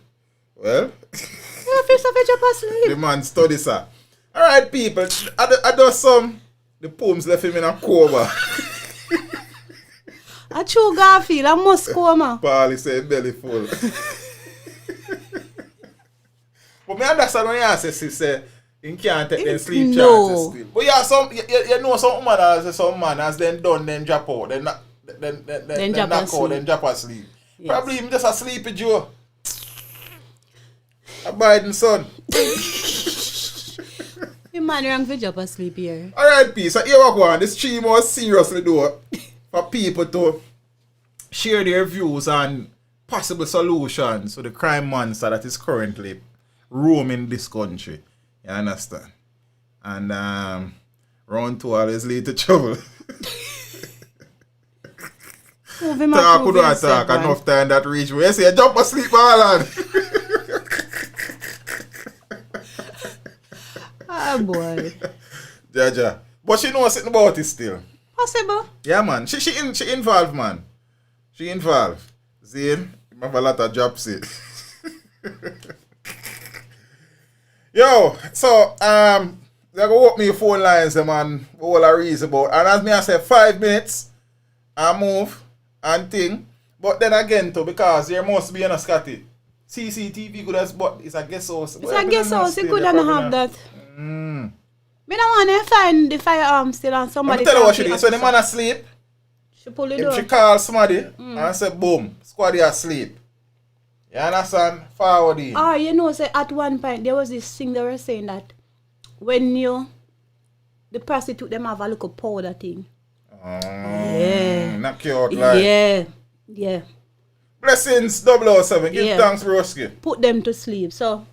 Well, yeah, first of all, drop asleep. The man study, sir. Alright, people. I do some. The poems left him in a coma. I chew Garfield, I must coma. Paulie said belly full. But me understand when you say you can't take them sleep chances still. But yeah, you know some woman as some man as then done then drop out, then knock out, then drop asleep. Yes. Probably him just a sleepy Joe. A Biden son. You man wrong for drop asleep here. Alright, peace. So here we go on. This 3 more seriously do for people to share their views on possible solutions to the crime monster that is currently roaming this country. You understand? And round 2 always lead to trouble. Talk could not talk enough time that reach where you say jump asleep Marlon. Ah boy. Jaja. But she knows something about it still. Possible. Yeah man. She involved, man. She involved. Zane, you have a lot of jobs here. Yo, so they're gonna open me phone lines, man. All I reason about. And as me I say 5 minutes, I move and thing. But then again too, because there must be a Scotty. CCTV could have, but it's a guest house. It's a guest house, you couldn't have that. Me don't want to find the firearm still on somebody. I'm tell you what she did. So the man asleep. She pull it door. She call somebody and say boom, squad asleep. You understand? Forward in. Ah, you know, say at one point there was this thing they were saying that when the prostitute them have a little powder thing. Yeah. Knock you out like. Yeah. Blessings 007. Give thanks, Roski. Put them to sleep. So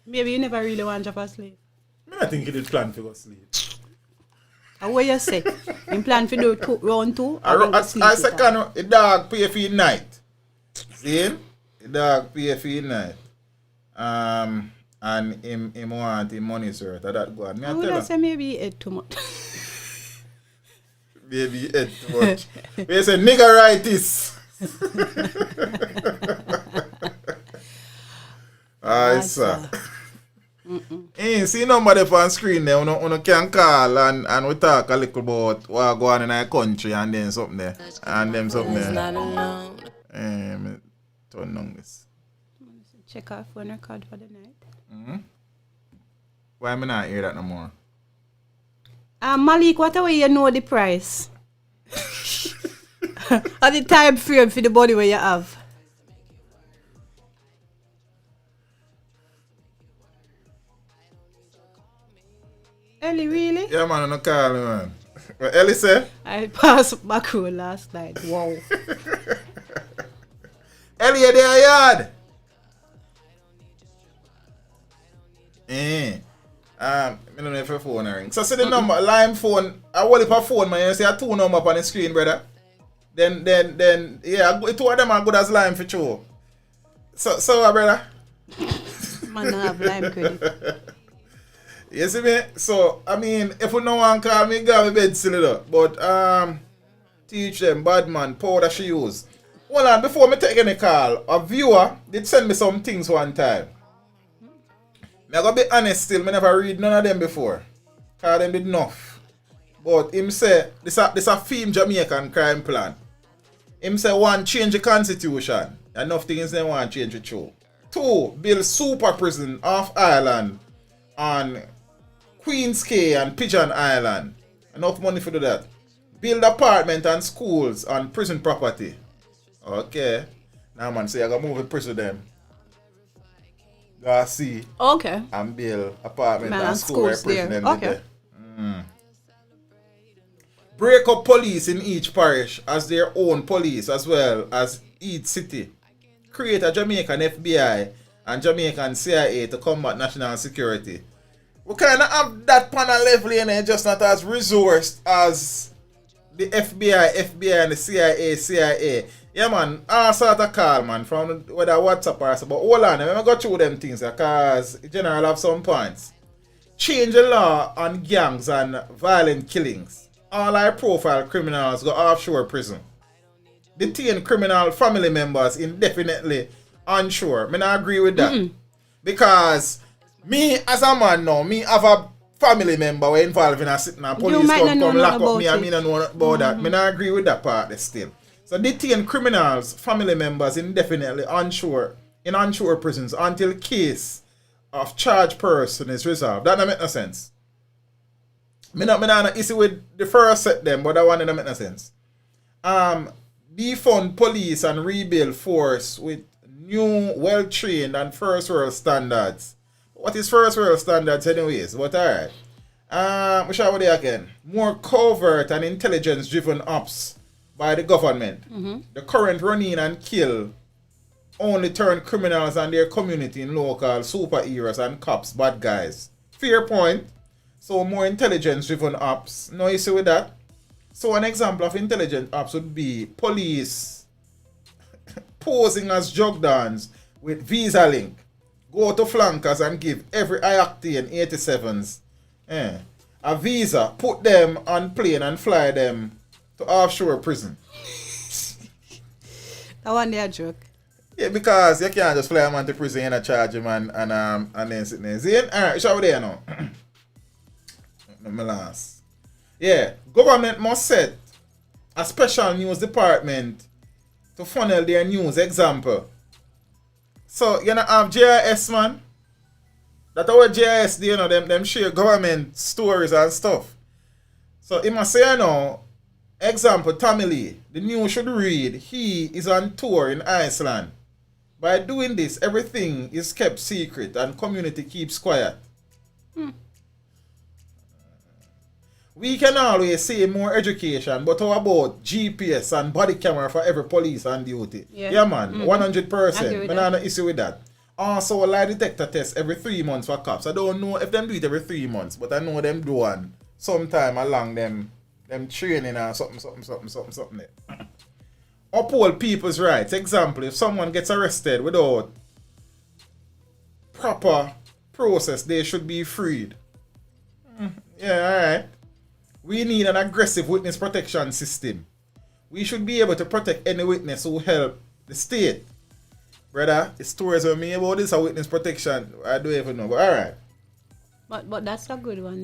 maybe you never really want to drop asleep. I think he did plan to go sleep. What you say? You plan to do round 2? I second the dog pay for the night. See? The dog pay for the night. And him want him money, sir. That go on. I would say maybe he ate too much. Maybe he ate too much. We say niggeritis. Alright, sir. See nobody on screen there. You can call and we talk a little about what go on in our country and then something there. And then something there. Turn on this. Check our phone record for the night. Why am I not hear that no more? Malik, what way you know the price? Or the time frame for the body where you have? Ellie, really? Yeah, man, I don't call me, man. What Ellie say? I passed back road last night. Wow. Ellie, you there, yard? I don't know if your phone ring. So see the number, line phone. I will if a phone, man. You see a 2 number up on the screen, brother. Then, yeah, two of them are good as line for sure. So, brother. Man, I have lime credit. You see me? So, I mean, if you no one call me, go to bed silly though. But, teach them, bad man, powder she use. Hold on, before me take any call, a viewer did send me some things one time. I gotta be honest still, I never read none of them before. Cause them did enough. But him say, this a theme Jamaican crime plan. Him say, one, change the constitution. Enough things they want to change it through. 2, build super prison off island on Queen's Cay and Pigeon Island. Enough money for do that. Build apartment and schools on prison property. Okay. Now man, say I gotta move the prison them. Go see. Okay. And build apartment Man, and school where schools prison there. them Okay. did there. Break up police in each parish as their own police as well as each city. Create a Jamaican FBI and Jamaican CIA to combat national security. We kind of have that panel level in just not as resourced as the FBI and the CIA. Yeah man, all sort of call man from whether WhatsApp or so. But hold on, let me go through them things because general have some points. Change the law on gangs and violent killings. All high profile criminals go offshore prison. Detain criminal family members indefinitely onshore. Me not agree with that. Because me as a man now, me have a family member who involved in a sitting and police come lock up me and me don't know about that. Me not agree with that part still. So detain criminals, family members indefinitely onshore, in onshore prisons until case of charged person is resolved. That don't make no sense. Me not issue with the first set them, but that one don't make no sense. Defund police and rebuild force with new, well-trained and first world standards. What is first world standards anyways? But alright. We shall go there again. More covert and intelligence-driven ops by the government. The current run in and kill only turn criminals and their community in local superheroes and cops, bad guys. Fair point. So more intelligence-driven ops. No issue with that. So an example of intelligent ops would be police posing as drug dons with Visa Link. Go to flankers and give every I-Octane 87s a visa, put them on plane and fly them to offshore prison. That one there a joke. Yeah, because you can't just fly them to prison and charge them and then sit there. See? Alright, shall we there now? My last. Yeah, government must set a special news department to funnel their news. Example. So, you know, have JIS, man. That's what JIS do, you know, them share government stories and stuff. So, he must say, you know, example, Tommy Lee, the news should read, he is on tour in Iceland. By doing this, everything is kept secret and community keeps quiet. We can always say more education, but how about GPS and body camera for every police on duty? Yeah man, 100%. I no issue with that. Also, a lie detector test every 3 months for cops. I don't know if them do it every 3 months, but I know them do one sometime along them training or something there. Uphold people's rights. Example, if someone gets arrested without proper process, they should be freed. Yeah, alright. We need an aggressive witness protection system. We should be able to protect any witness who help the state. Brother, the stories with me about this witness protection, I don't even know, but alright. But that's a good one.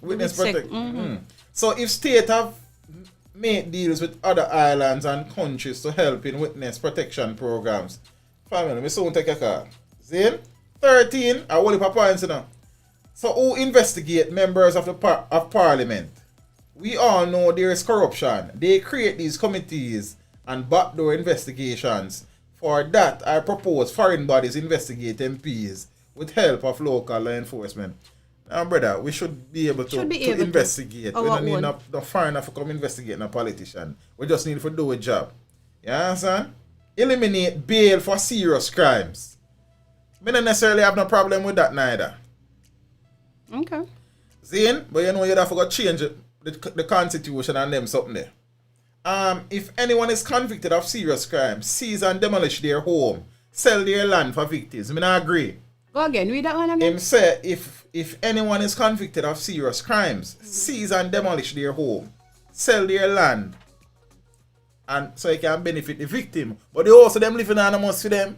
Witness protection. So if state have made deals with other islands and countries to help in witness protection programs, family, me soon take a call. See? 13, I will put points now. So who investigate members of the of parliament? We all know there is corruption. They create these committees and backdoor investigations. For that, I propose foreign bodies investigate MPs with help of local law enforcement. Brother, we should be able to investigate. We don't need no foreigner to come investigate a politician. We just need to do a job. You understand? Eliminate bail for serious crimes. We don't necessarily have no problem with that neither. Okay. Zane, but you know you'd have to go change the constitution and them something there. If anyone is convicted of serious crimes, seize and demolish their home, sell their land for victims. I mean, I agree. Go again, read that one again. Him say if anyone is convicted of serious crimes, seize and demolish their home, sell their land, and so it can benefit the victim. But they also them living anonymous for them.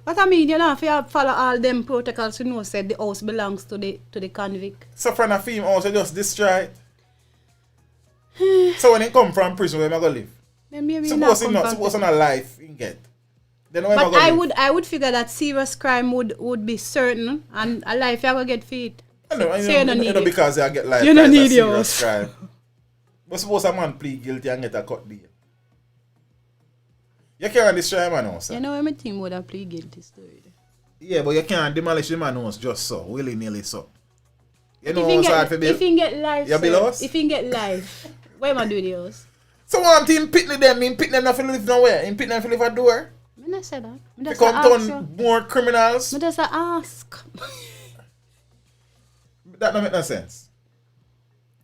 But I mean, you know, if you follow all them protocols, you know, said the house belongs to the convict. So from a film also just destroy it. So when he come from prison, where am I gonna live? Suppose on a life in get. Then where but I would figure that serious crime would be certain, and a life you gonna get feet. I know because I get life. You don't need serious crime. But suppose a man plead guilty and get a cut deal. You can't destroy a man house. You know my team would have plead guilty story. Yeah, but you can't demolish the man house just so, willy-nilly so. You know what's hard for bill? If he get life, you bill house? If he get life, why am I doing the house? So one thing, pitney them not to live nowhere. Him pitney them to live at door. I not say that. Become done more criminals. I just ask. That don't make no sense.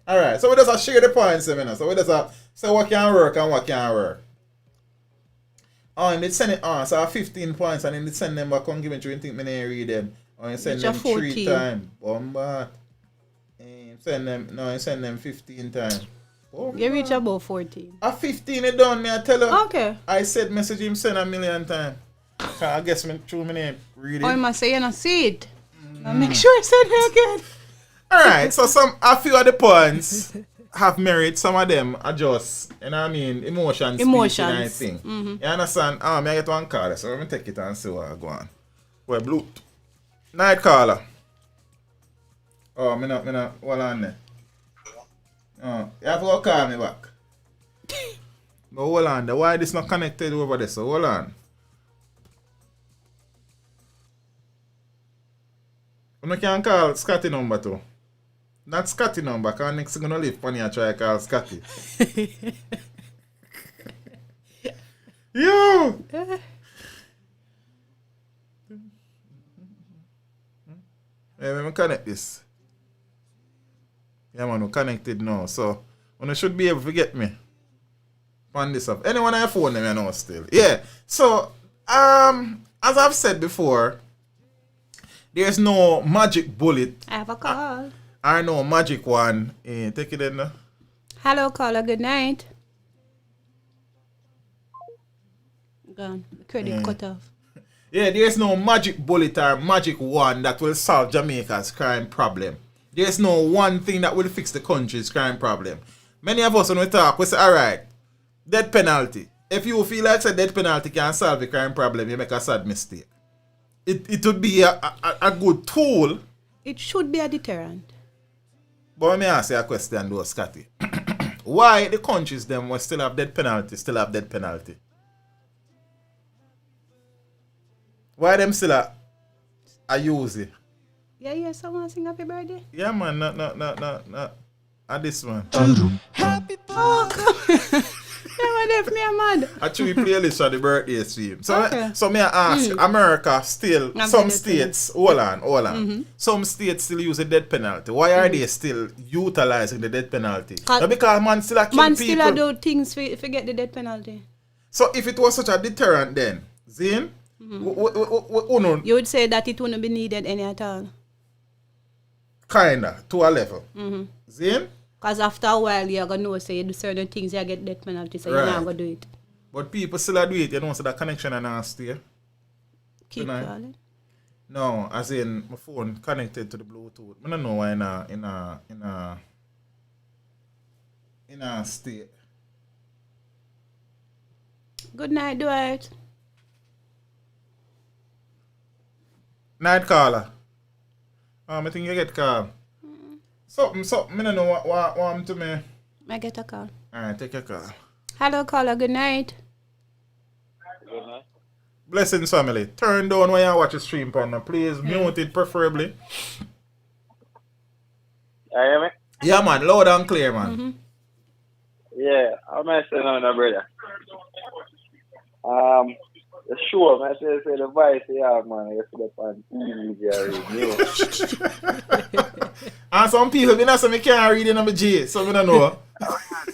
Alright, so we just share the points, so we just say what can work and what can't work. Oh, and they send it on, so I have 15 points, and then they send them back on give me you think me didn't read them. Or you send them 3 times. Bomba. Send them 15 times. Bomba. You reach about 14. At 15 it done, me I tell her. Okay. I said message him send 1,000,000 times. I guess me through my name read it. Oh, you must say you don't see it. I'll make sure I send it again. Alright, so a few of the points have merit, some of them are just, you know what I mean, emotions. I think. Mm-hmm. You understand? I get one caller, so let me take it and see what I go on. Well, blue. Night caller. Oh, me not, hold on there. Oh, you have to go call me back. But hold on there, why this not connected over there, so hold on. You can call Scotty number too. Not Scotty number, because next thing gonna leave funny and try to call Scotty. Yo! Yeah, let me connect this. Yeah man, we're connected now. So, you should be able to get me. On this up. Anyone on your phone, you know still. Yeah. So, as I've said before, there's no magic bullet. I have a call. I know magic one. Take it in now. Hello, caller. Good night. Gone. Credit cut off. Yeah, there's no magic bullet or magic one that will solve Jamaica's crime problem. There's no one thing that will fix the country's crime problem. Many of us when we talk, we say, alright, death penalty. If you feel like a death penalty can solve the crime problem, you make a sad mistake. It would be a good tool. It should be a deterrent. But let me ask you a question though, Scotty. Why the countries them will still have death penalty? Why them still are use it? Yeah, someone sing happy birthday? Yeah man, not this one. Happy birthday! Never left me a mad. Actually, play a list of the birthday stream. So may I ask, America still, some states, hold on. Mm-hmm. Some states still use the death penalty. Why are they still utilizing the death penalty? Because man still kill people. Man still do things to get the death penalty. So if it was such a deterrent then, Zane, you would say that it wouldn't be needed any at all. Kinda, to a level. Mm-hmm. Zane? Because after a while, you're going to know, say, you do certain things, you get death penalty, so you're not going to do it. But people still do it, you know, so that connection and not stay. Keep calling? No, as in, my phone connected to the Bluetooth. I don't know why in a state. Good night, Dwight. Night caller. I think you get call. Something, I don't know what to me. I get a call. Alright, take your call. Hello, caller, good night. Good night. Blessings, family. Turn down when you watch the stream, partner. Please mute it, preferably. hear me? Yeah, man, loud and clear, man. Yeah, I'm saying on the brother. Sure, man. Say the voice, yeah, man. You see the on TV, And some people, me not say me can't read in my G, so me don't know.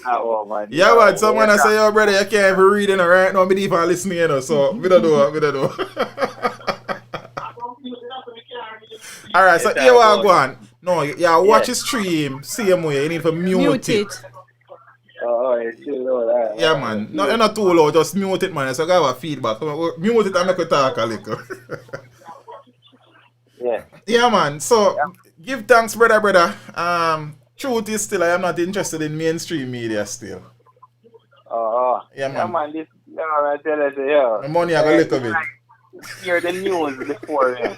Oh, man. Yeah, man, someone I say, yo, brother, you can't even read in right now, me even listening, you know, so me don't know, me don't know. Alright, so here we go on. No, yeah, watch the stream, same way, you need to mute it. Oh, it's too low. Yeah, man. No, you're not too low, just mute it, man. So I got feedback. So mute it and make it talk a little. Yeah. Yeah, man. So give thanks, brother. Truth is still, I am not interested in mainstream media still. Yeah, man. man. This, I tell you, yeah. The money I got a little bit. Hear the news before, yeah.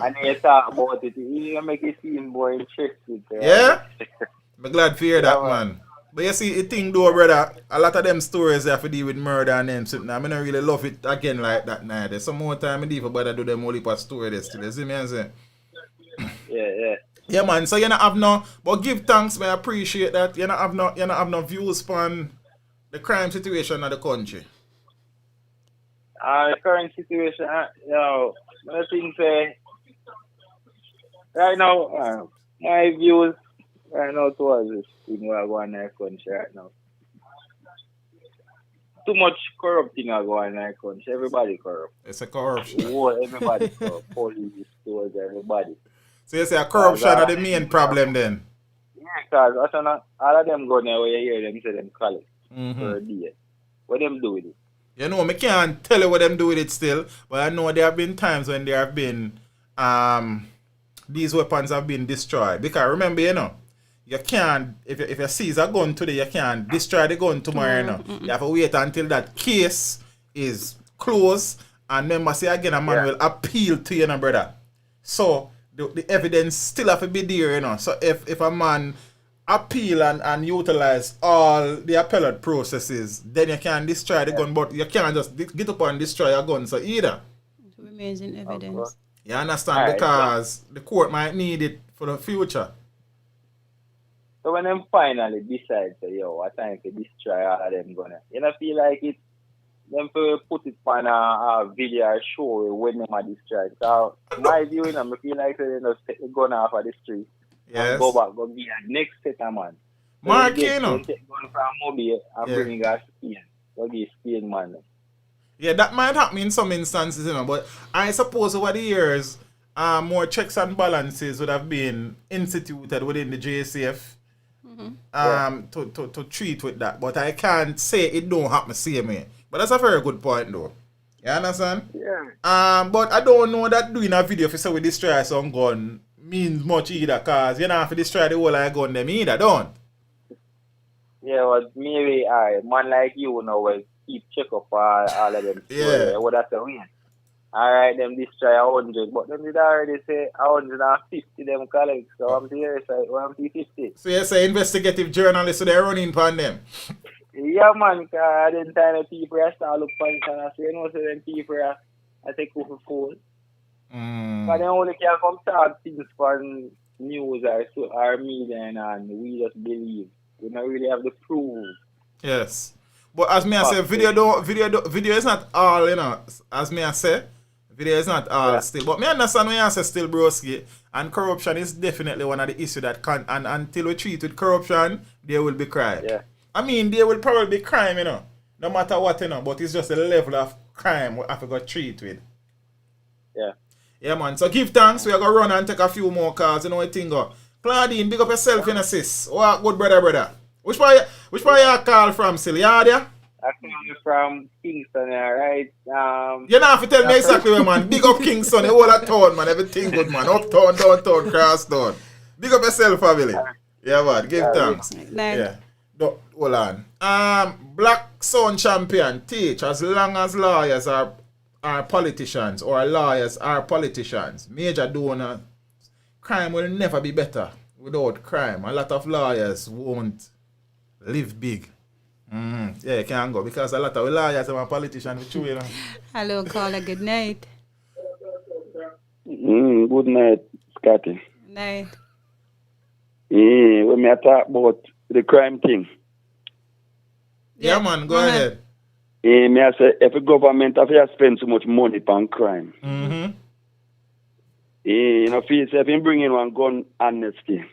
And then you talk about it. You make it seem more interesting. Yeah? I'm glad to hear that, man. But you see, the thing though, brother, a lot of them stories have to deal with murder and them something. I don't really love it again like that now. There's some more time I do for brother do them only for story there still. You see me and say? Yeah. Yeah, man. So you not have no, but give thanks, man. I appreciate that. You not have no views on the crime situation of the country. The current situation, I think right now, my views right now towards this thing we're going in our country right now. Too much corrupting are going in our country. Everybody corrupt. It's a corruption. Everybody corrupt. Police, towards everybody. So you say a corruption are the main problem then? Yeah, because all of them go there where you hear them say them collect for a day. What them do with it? You know, I can't tell you what them do with it still, but I know there have been times when there have been these weapons have been destroyed. Because remember, you know, you can't, if you seize a gun today, you can't destroy the gun tomorrow, you know. You have to wait until that case is closed, and remember, say again, a man will appeal to you, you know, brother. So, the evidence still have to be there, you know. So, if a man appeal and utilize all the appellate processes, then you can destroy the gun, but you can't just get up and destroy a gun, so either. It remains in evidence. You understand? Because the court might need it for the future. So when them finally decide, say, yo, what time to destroy all of them gonna, you know, feel like it, them to put it on a video or show when them are destroyed. So my view, you know, I feel like they just take the gun off of the street. Yes. And go back, go be a next set of man. So Mark, take you know. gun from Mobile and bring it to Spain. Go be Spain man. Yeah, that might happen in some instances, you know, but I suppose over the years, more checks and balances would have been instituted within the JCF to treat with that. But I can't say it don't happen the same way. But that's a very good point, though. You understand? Yeah. But I don't know that doing a video if you say we destroy some gun means much either, because you don't have to destroy the whole of the gun them either, don't? Yeah, well, maybe a man like you know will keep check up all of them. Yeah. What that's the win. Alright, them destroy 100, but them did already say 150 them collect, so I'm here, so 150. So you say investigative journalists, so they're running upon them? Yeah, man, because then time the people start look for it and I say, you know, so then people I take off a phone. But they only can come talk things for news or media and we just believe. We don't really have the proof. Yes. But as me I say, video is not all, you know, as me I say, video is not all still. But me understand what you say still, broski. And corruption is definitely one of the issues that can, and until we treat with corruption, there will be crime. Yeah. I mean, there will probably be crime, you know, no matter what, you know, but it's just a level of crime we have to go treat with. Yeah. Yeah, man. So give thanks. We are going to run and take a few more calls. You know what thing go. Claudine, big up yourself, you know, sis. What good brother. Which part you call from, Silly? You are there? I come from Kingston, right? You don't have to tell me exactly where, man. Big up Kingston, the whole of town, man. Everything good, man. Uptown, downtown, crosstown. Big up yourself, family. Yeah, man. Give thanks. Yeah. Hold on. Black Sound Champion teach as long as lawyers are politicians or lawyers are politicians. Major donor. Crime will never be better without crime. A lot of lawyers won't live big. Yeah, you can't go because a lot of lawyers and politicians with you, you know. Hello, caller. Good night. Good night, Scotty. Night. When me talk about the crime thing. Yeah, man, go ahead. Me I say, if the government have to spend so much money on crime, you know, if you bring in one gun amnesty,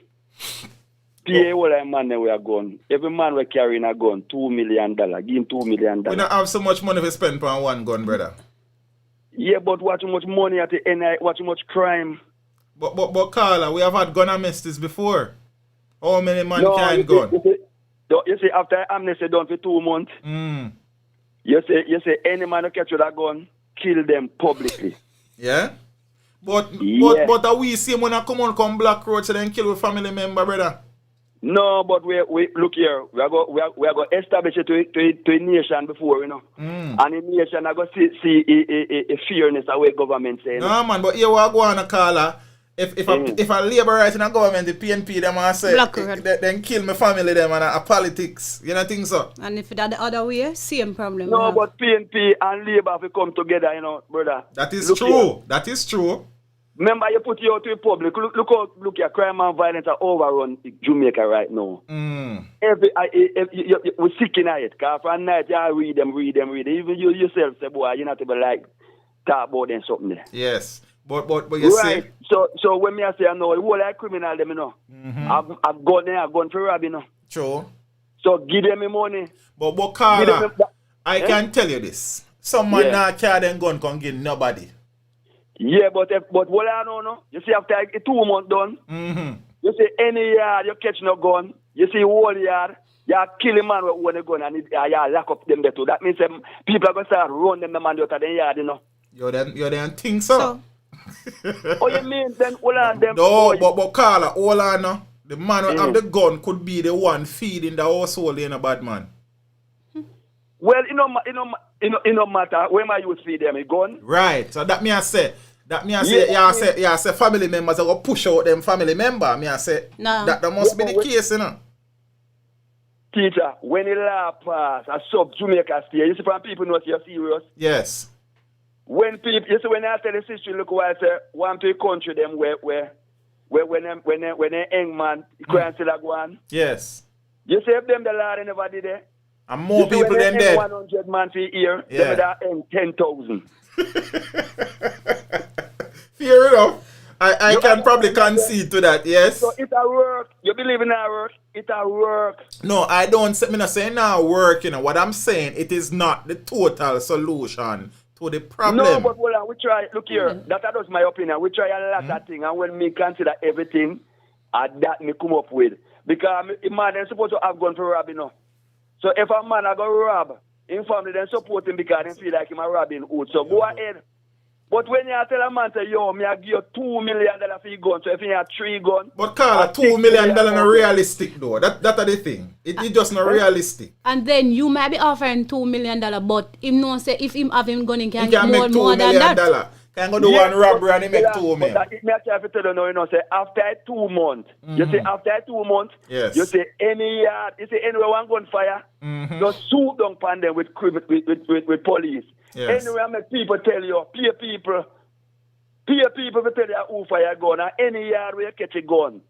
pay all that man that we are gun. Every man we carrying a gun, $2 million. Give him $2 million. We don't have so much money to spend on one gun, brother. Yeah, but watch how much money at the end, watch how much crime. But Carla, we have had gun amnesties before. How many man carrying gun? You see, after amnesty done for 2 months, you say any man who catch with a gun, kill them publicly. Yeah? But are we see when I come Black Road so then kill a family member, brother? No, but we look here. We are going to establish it to a nation before, you know. And a nation are going to see a fairness away government saying. No, man, but here we are going to call if a labor right in a government, the PNP, them I say, then kill my family, them and a politics. You know, think so? And if that the other way, same problem. No, but PNP and labor have come together, you know, brother. That is true. Here. That is true. Remember, you put you out to the public. Look here, crime and violence are overrun in Jamaica right now. We're sick in it. Because for a night, you read them. Even you yourself say, boy, you're not even like talk about them something there. Yes. But you right. see. So when me I say I know, the whole like criminal them, you know. I've gone for rob, you know. True. So give them the money. But Carla, I can tell you this. Some man now carry them gun can give nobody. Yeah, but what I don't know, you see after 2 months done, you see any yard you catch no gun, you see whole yard, you kill a man with one gun and you lock up them there too. That means people are going to start run them the man out of the yard, you know. You then think so? Oh, you mean then all on them? No, but Carla, all on no. The man who have the gun could be the one feeding the household in a bad man. Well, it no matter where my youth feed them a gun. Right. So that me I say. Yeah, say family members are gonna push out them family member. Me I say that must be the case, you know. Teacher, when the law pass, a sub Jamaica state, you see from people know you're serious. Yes. When people, you see when I tell the sister, look why I say want to country them where when they young man can't still go on. Yes. You see if them the law they never did it. And more people than dead. 100 man for a year, them that end 10,000. Fair enough. I can probably concede to that, yes. So it a work. You believe in our work? It a work. No, I don't say, I'm not saying now work, you know. What I'm saying, it is not the total solution to the problem. No, but hold on, we try, look here, that was my opinion. We try a lot of things, and when me consider everything, that me come up with. Because a man is supposed to have gone for robbing, you know. So if a man a go rob, in family then support him because they feel like him a robbing hood. So go ahead. But when you tell a man, say, yo, me I give you $2 million for your gun, so if you have 3 guns... But Carla, $2 million not realistic though. That are the thing. It's just not realistic. And then you might be offering $2 million, but him no say if him have him gun, he can get make more than that. Can go do one robbery and he make 2 million. But me I try to tell you now, say after 2 months, you say after 2 months, yes. You say any yard, you say anywhere one gun fire, just shoot down upon them with police. Yes. Anyway, I make people tell you, peer people to tell you who fire gun, and any yard where you catch a gun.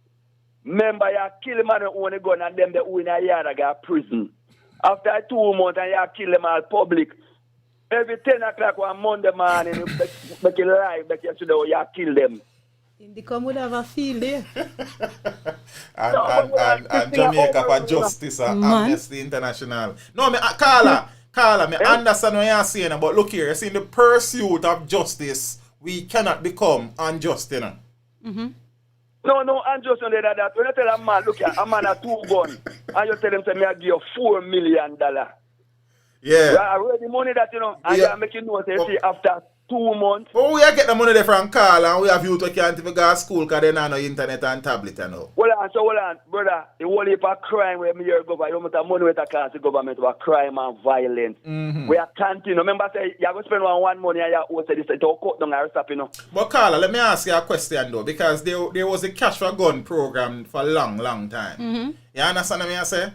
Remember, you kill a man who own a gun, and them that own a yard I got prison. After 2 months, and you kill them all public. Every 10 o'clock on Monday morning, you make it live, make you know you kill them. They come would have a field there. and Jamaica for Justice and Amnesty International. No, Carla, me understand what you're saying, but look here, you see, in the pursuit of justice, we cannot become unjust, you know. No, unjust on that. When you tell a man, look here, a man has 2 guns, and you tell him, say, me I give you $4 million. Yeah. I read the money that, you know, and you make you know, say, see, after 2 months. Oh, we get the money there from Carla, and we have youth who can't even go to school because they don't have no internet and tablet, you know. Hold on, brother. The whole heap of crime where me hear government, you have money with the cost the government about crime and violence. We are continue. Remember, say, you're going to spend one money and you're say this, to cut down and stop, you know. But Carla, let me ask you a question, though, because there was a cash for gun program for a long time. You understand what I say?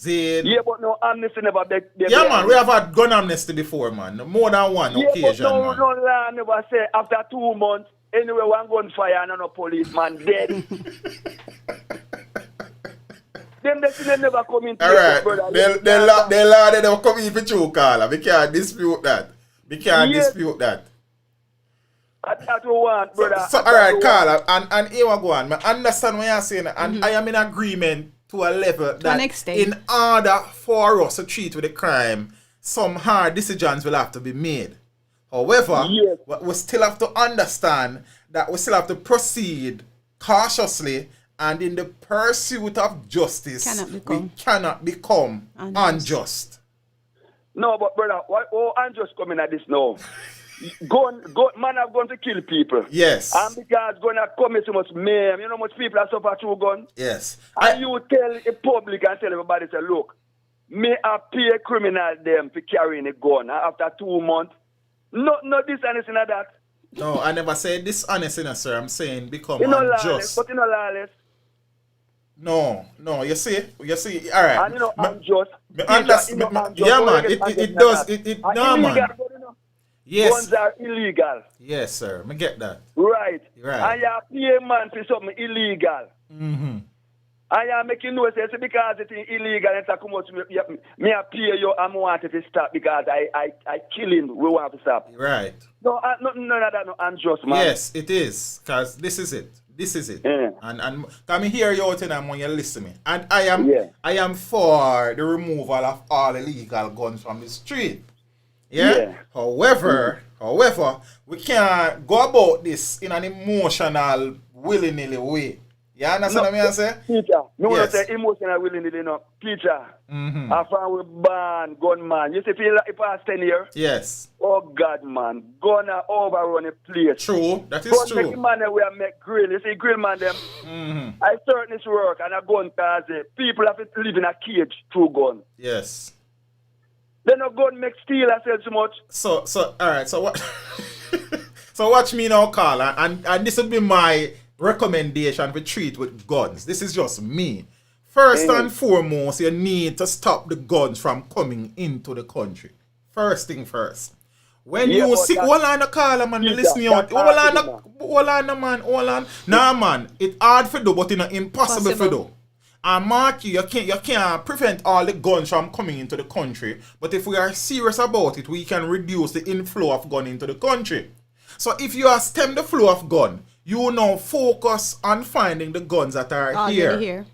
Yeah, but no amnesty never beg. Yeah, man, we have had gun amnesty before, man. More than one occasion, but no, man. No law never say after 2 months, anyway, one gun fire and no policeman dead. Them they never come into All right. brother. They law they don't come in for true, Carla. We can't dispute that. Dispute that. That's what we want, brother. So all right, Carla, and here we go on. I understand what you're saying, and I am in agreement to a level that in order for us to treat with the crime, some hard decisions will have to be made. However, we still have to understand that we still have to proceed cautiously, and in the pursuit of justice, we cannot become unjust. No, but brother, why unjust coming at this now? Man have gone to kill people. Yes. And because gonna commit so much mayhem. You know how much people are suffer through gun? Yes. And you tell the public and tell everybody, say, look, me I pay a criminal them for carrying a gun after 2 months. No dishonest in that. No, I never said dishonest, sir. I'm saying become unjust. Lawless, but lawless. No, you see, all right. And unjust. Yeah, man, it does, no, man. Yes. Guns are illegal. Yes, sir. I get that. Right. And you pay man for something illegal. Mm-hmm. And you make you know, say, because it's illegal, and it's come out to me, I pay you, I want it to stop because I kill him, we want to stop. Right. No, none of that, no, unjust, man. Yes, it is, because this is it. Yeah. And come hear you out and when you listen to me. And I am for the removal of all illegal guns from the street. Yeah. However, we can't go about this in an emotional, willy-nilly way. You understand what I say? Peter, want to say emotional willy-nilly, no. Peter, after we ban gunman, you see, if I stand here, yes. Oh God, man, gonna overrun a place. True, that is true. Make man we make grill. You see, grill man them. I start this work and a gun cause people have to live in a cage through gun. Yes. Then a gun make steel and sell so much. So all right. So what? So watch me now, Carl, and this would be my recommendation for treat with guns. This is just me. First and foremost, you need to stop the guns from coming into the country. First thing first. When you see, hold on, Carla, man, listen to you. Hold on. Nah, man, it's hard for do, but it's not impossible for do. And mark you can't prevent all the guns from coming into the country. But if we are serious about it, we can reduce the inflow of gun into the country. So if you stem the flow of gun, you now focus on finding the guns that are here.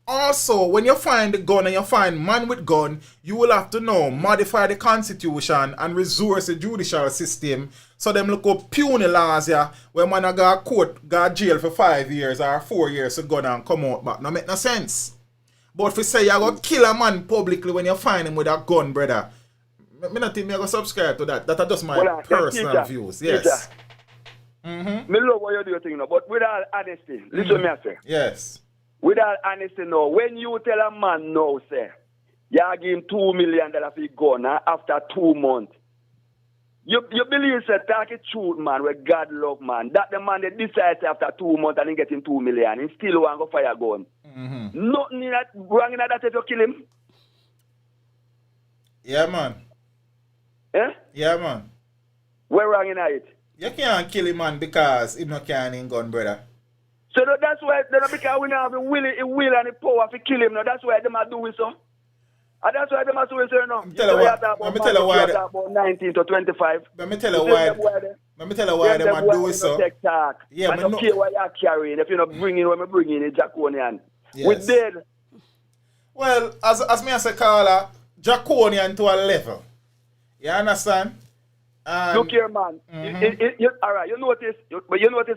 Also, when you find the gun and you find man with gun, you will have to now modify the constitution and resource the judicial system. So them look up puny laws here, where man got court, got jail for 5 years or 4 years to gun and come out back. No make no sense. But if you say you're going to kill a man publicly when you find him with a gun, brother, I don't think I'm going to subscribe to that. That are just my personal views. Yes. Me love what you do, thing, but with all honesty, listen to me, I say. Yes. With all honesty, no. When you tell a man no, say, you give him $2 million for his gun after 2 months. You believe, say, talk it truth, man, where God love, man. That the man that decides after 2 months and he getting $2 million, he still want to fire gun. Nothing in that, wrong in that if you kill him. Yeah, man. Eh? Yeah, man. Where wrong in it? You can't kill him, man, because he not carrying gun, brother. So that's why, because we don't have the will and the power to kill him, no, that's why they might do it, so. And that's why they must do it, so, no. Let me tell you why. About 19 to 25. Let me tell you why. Let me tell you why they might do it, so. Yeah, I don't care what you're carrying. If you're not bringing what I'm bringing, it's Draconian. Yes. We're dead. Well, as me I say, Carla, Draconian to a level. You understand? Look here, man. All right, you notice the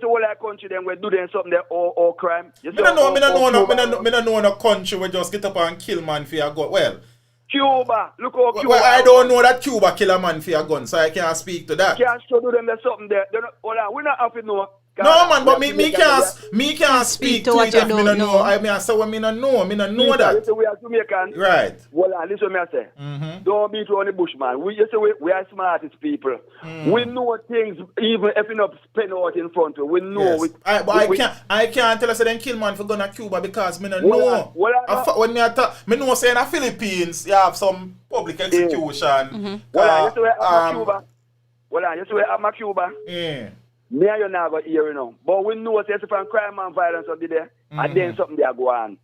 whole country then we do them something there or crime. Me don't know no country where just get up and kill man for your gun. Well, Cuba, look how Cuba. Well, I don't know that Cuba kill a man for your gun, so I can't speak to that. Can't show them there's something there. Hold on, we not have to know. No, man, but me can't speak to it if me don't know. I mean, I say when me don't know that. You say we are Jamaican. Right. Well, listen what me say. Don't beat on the bush, man. We are smartest people. We know things even if you not spend out in front of. We know. Yes. I can't tell us that then kill man for going to Cuba because me don't know. When me know say in the Philippines you have some public execution. Well, you say we have Cuba. Well, you say we have Cuba. Yeah. Me and you never hear, you know. But we know there's from crime and violence will be there. And then something there go on.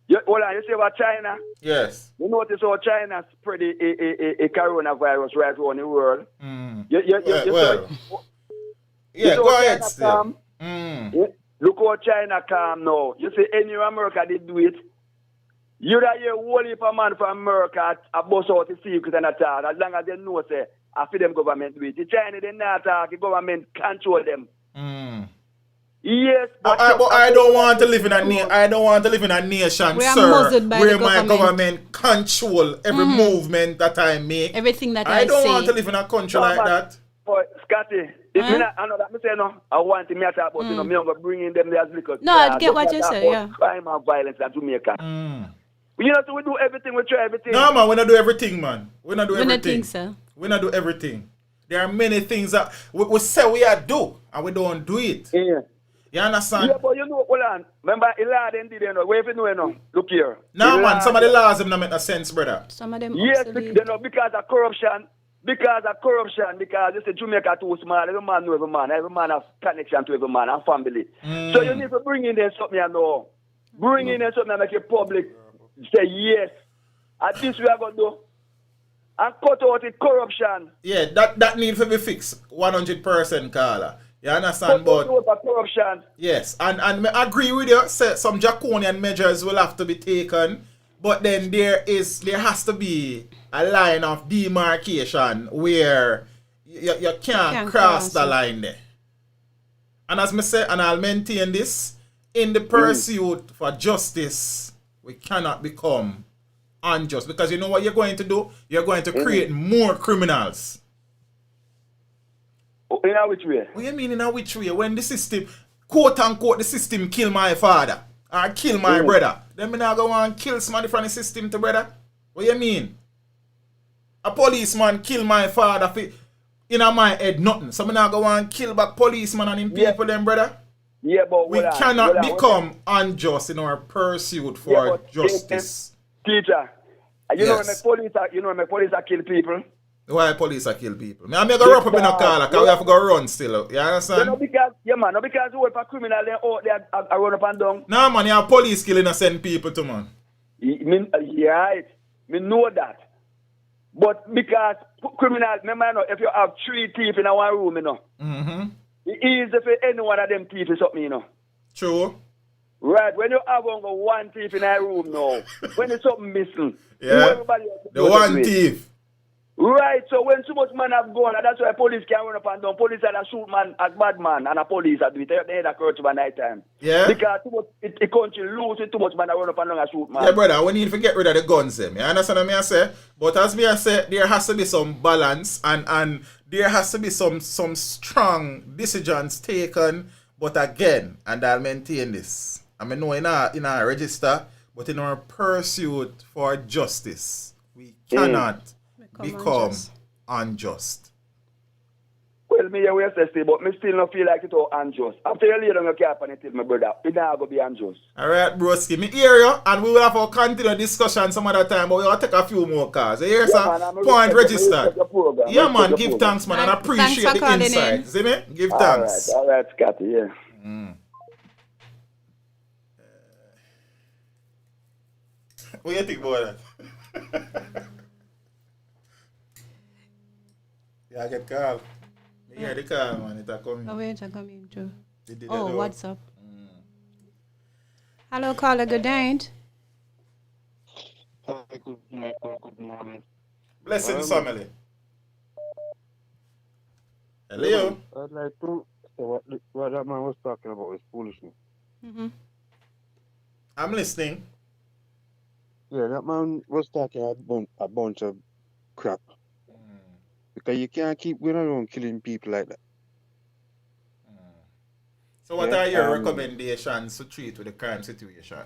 Hold on, you say about China? Yes. You notice how China spread a coronavirus right around the world? Yeah, go ahead China still. calm? Look how China calm now. You see, any America did do it. You that hear whole heap of man from America a bust out the secret and attack. As long as they know, say, after them government do it. The China, they not attack, the government control them. Yes, but I don't want to live in a nation, we are sir, muzzled by where the my government control every movement that I make. Everything that I don't want to live in a country like that. But Scotty, I know that me say no. I want to talk about me. I'm gonna bring in them there as little. No, I get what you say. Yeah. Crime and violence in Jamaica. You know, so we do everything. We try everything. No, man, we not do everything, man. We not do everything. I think so. We not do everything. There are many things that we say we are do, and we don't do it. Yeah. You understand? Yeah, but you know, hold on. Remember, Ila them did, you know. Where if you know, you know. Look here. No, man, some of the laws them not make no sense, brother. Some of them yes, you know, because of corruption. Because you say Jamaica too small. Every man know every man. Every man has connection to every man and family. So you need to bring in there something you know. Bring in there something and make it public. Say yes. At this we are going to do. And cut out the corruption. Yeah, that needs to be fixed. 100%, Carla. You understand? Cut out corruption. Yes, and I agree with you. Say some draconian measures will have to be taken. But then there has to be a line of demarcation where you can't cross the line there. And as I say, and I'll maintain this, in the pursuit for justice, we cannot become unjust. Because you know what you're going to do? You're going to create more criminals. In a which way? What do you mean in a which way? When the system, quote unquote, the system kill my father or kill my brother, then me not go and kill somebody from the system to brother? What do you mean? A policeman kill my father for, in my head, nothing. So me not go and kill back policeman and him people them, brother? Yeah, but we cannot become unjust in our pursuit for justice. Teacher, you know when my police are kill people? Why police are kill people? I'm going to run up in a car because we have to go run still. You understand? No, because you work for criminal they run up and down. No, man, you have police killing and send people to, man. Yeah, me know that. But because criminals, remember, you know, if you have 3 thieves in one room, you know, it's easy for any one of them thieves to something, you know. True. Right, when you have only 1 thief in a room now, when there's something missing, yeah, the one thief. Right, so when so much man have gone, and that's why police can run up and down. Police are a shoot man as bad man, and a police are do it. They had a courage by night time. Yeah. Because too much, the country loses too much man that run up and down and shoot man. Yeah, brother, we need to get rid of the guns, them. You understand what I say? But as me I say, there has to be some balance, and there has to be some strong decisions taken. But again, and I'll maintain this. I mean, no, in our register, but in our pursuit for justice, we cannot become unjust. Well, me we say, but me still not feel like it all unjust. After you lay down your cap and it my brother, it not going to be unjust. Alright, broski, me hear you, and we will have a continue discussion some other time, but we will take a few more calls. You hear, sir? Point registered. Yeah, man, give thanks, man, and appreciate the insight. See me? Give thanks. All right, Scotty, yeah. What do you think about that? Yeah, I get call. Yeah, the call, man. It's coming. Oh, wait, it's coming too. Oh, what's up? Hello, caller. Good day. Hi, good morning. Blessings, family. Hello. I'd like to say what that man was talking about is foolishness. I'm listening. Yeah, that man was talking about a bunch of crap. Because you can't keep going around killing people like that. So what are your recommendations to treat with the current situation?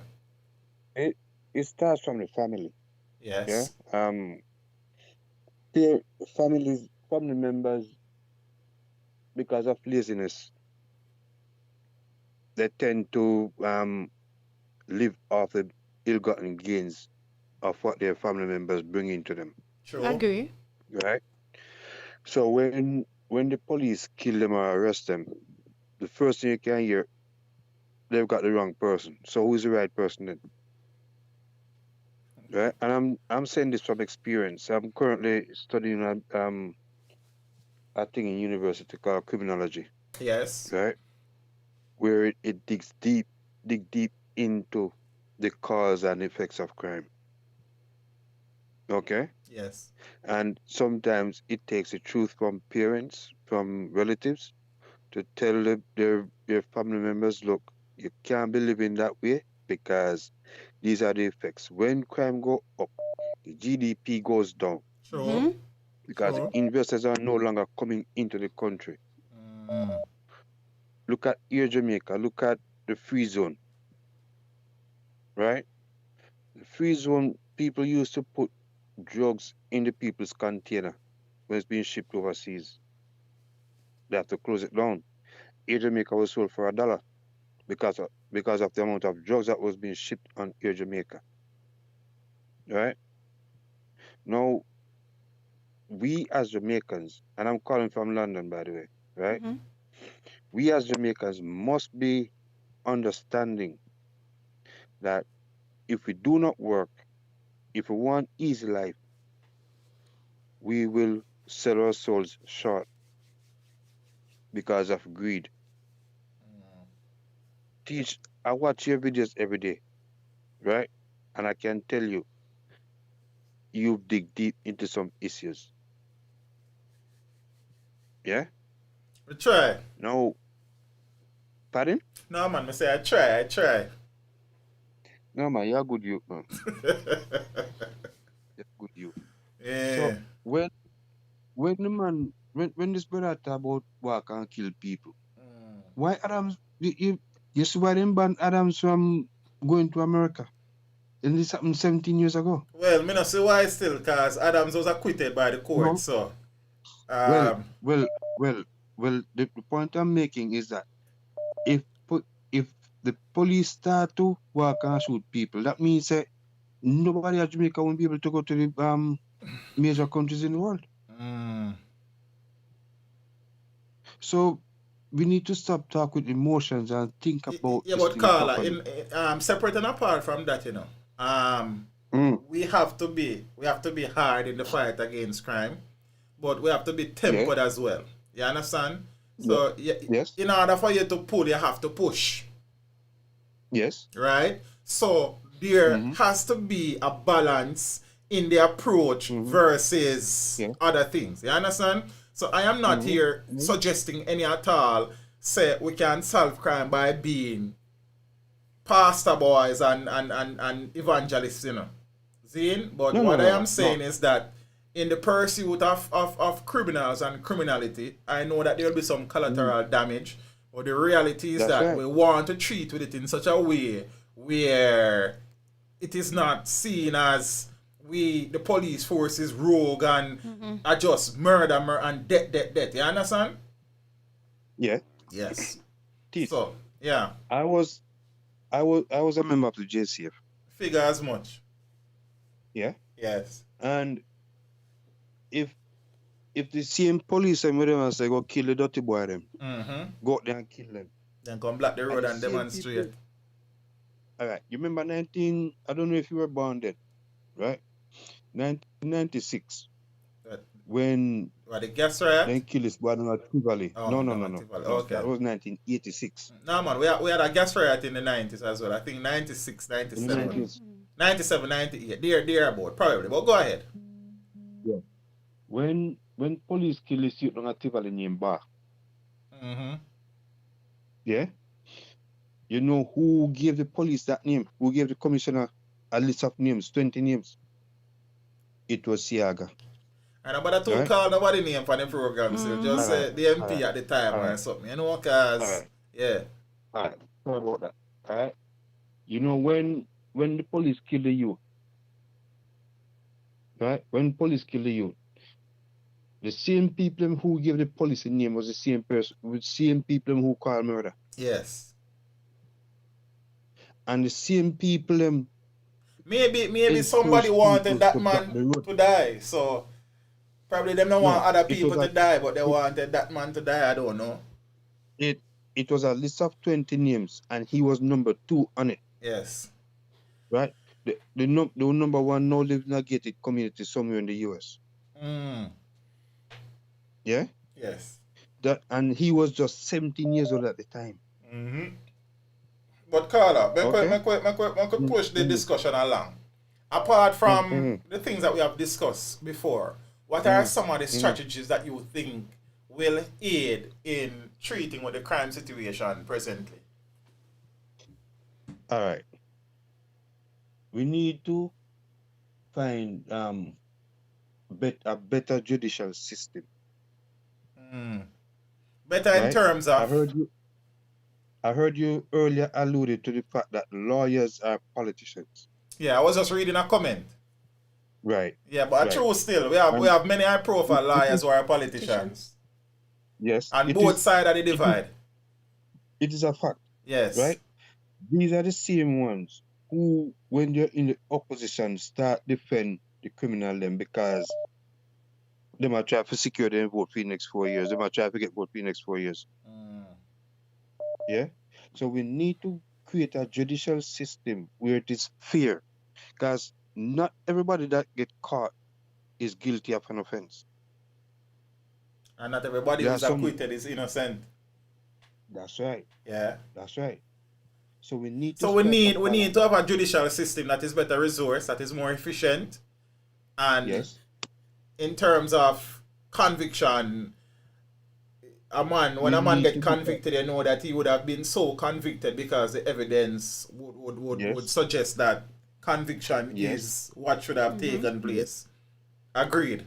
It starts from the family. Yes. Yeah. Their family members, because of laziness, they tend to live off the ill-gotten gains of what their family members bring into them. True. I agree. Right? So when the police kill them or arrest them, the first thing you can hear, they've got the wrong person. So who's the right person then? right? And I'm saying this from experience. I'm currently studying a thing in university called criminology, Yes. right? Where it dig deep into the cause and effects of crime. Okay? Yes. And sometimes it takes the truth from parents, from relatives, to tell their family members, look, you can't be living that way because these are the effects. When crime go up, the GDP goes down True. because True. investors are no longer coming into the country. Mm. Look at Air Jamaica, look at the free zone, right? The free zone, people used to put drugs in the people's container when it's being shipped overseas. They have to close it down. Air Jamaica was sold for $1 because of the amount of drugs that was being shipped on Air Jamaica. Right? Now, we as Jamaicans, and I'm calling from London, by the way, right? Mhm. We as Jamaicans must be understanding that if we do not work, if we want easy life, we will sell our souls short because of greed. I watch your videos every day, right? And I can tell you, you dig deep into some issues. Yeah? We try. Now, pardon? No man, I say I try. No, man, you're a good youth, man. You're a good youth. Yeah. So, when the man, when this brother talk about walk and kill people, why Adams, you see why them ban Adams from going to America? And this happened 17 years ago. Well, me not see why still, cause Adams was acquitted by the court, No. so Well, the point I'm making is that if the police start to walk and shoot people, that means that nobody at Jamaica won't be able to go to the major countries in the world. So we need to stop talking with emotions and think about yeah, this but thing Carla, properly. separate and apart from that, we have to be hard in the fight against crime, but we have to be tempered as well. You understand? So Yes. in order for you to pull, you have to push. Yes. Right? So there has to be a balance in the approach versus other things. You understand? So I am not here suggesting any at all say we can solve crime by being pastor boys and evangelists, Zine? But what I am saying is that in the pursuit of criminals and criminality, I know that there will be some collateral damage, but the reality is that we want to treat with it in such a way where it is not seen as the police force is rogue and are just murder and death. You understand? Yeah. Yes. Teeth. So, yeah. I was a member of the JCF. Figure as much. Yeah. Yes. And if the same police and with them and say go kill the dirty boy them, go out there and kill them. Then come block the road and demonstrate. All right. You remember I don't know if you were born then, right? 1996. When the gas riot? Then kill this boy at Tivoli. No. Okay. That was 1986. No, man. We had a gas riot in the 90s as well. I think 96, 97. 97, 98. There about, probably. But go ahead. Yeah. When police kill this youth at Tivoli named Bar. Yeah? You know who gave the police that name? Who gave the commissioner a list of names, 20 names? It was Siaga. And nobody to call nobody name for the program, so just say the MP at the time or something, because, yeah. Alright, sorry about that. Alright? You know, when the police kill the youth, right? When police kill the youth, the same people who gave the police a name was the same person, with the same people who called murder. Yes. And the same people maybe somebody wanted that man to die, so probably them don't want other people to die, but they wanted that man to die. I don't know. It was a list of 20 names, and he was number 2 on it. Yes. Right? the number one now lives in a gated community somewhere in the US. Yeah? Yes. And he was just 17 years old at the time. But Carla, Okay. I could push the discussion along. Apart from the things that we have discussed before, what are some of the strategies that you think will aid in treating with the crime situation presently? All right. We need to find a better judicial system. Better in Right? terms of... I heard you earlier alluded to the fact that lawyers are politicians. Yeah, I was just reading a comment. Right. Yeah, but true still. We have many high-profile lawyers who are politicians. Yes. And both sides of the divide. It is a fact. Yes. Right? These are the same ones who, when they're in the opposition, start defend the criminal them because they might try to secure their vote for the next 4 years. They might try to get vote for the next 4 years. Yeah? So we need to create a judicial system where it is fair. Because not everybody that get caught is guilty of an offense. And not everybody who's acquitted is innocent. That's right. Yeah. That's right. So we need to... So we need to have a judicial system that is better resourced, that is more efficient. And in terms of conviction, when a man get convicted, you know that he would have been so convicted because the evidence would suggest that conviction is what should have taken place. Agreed.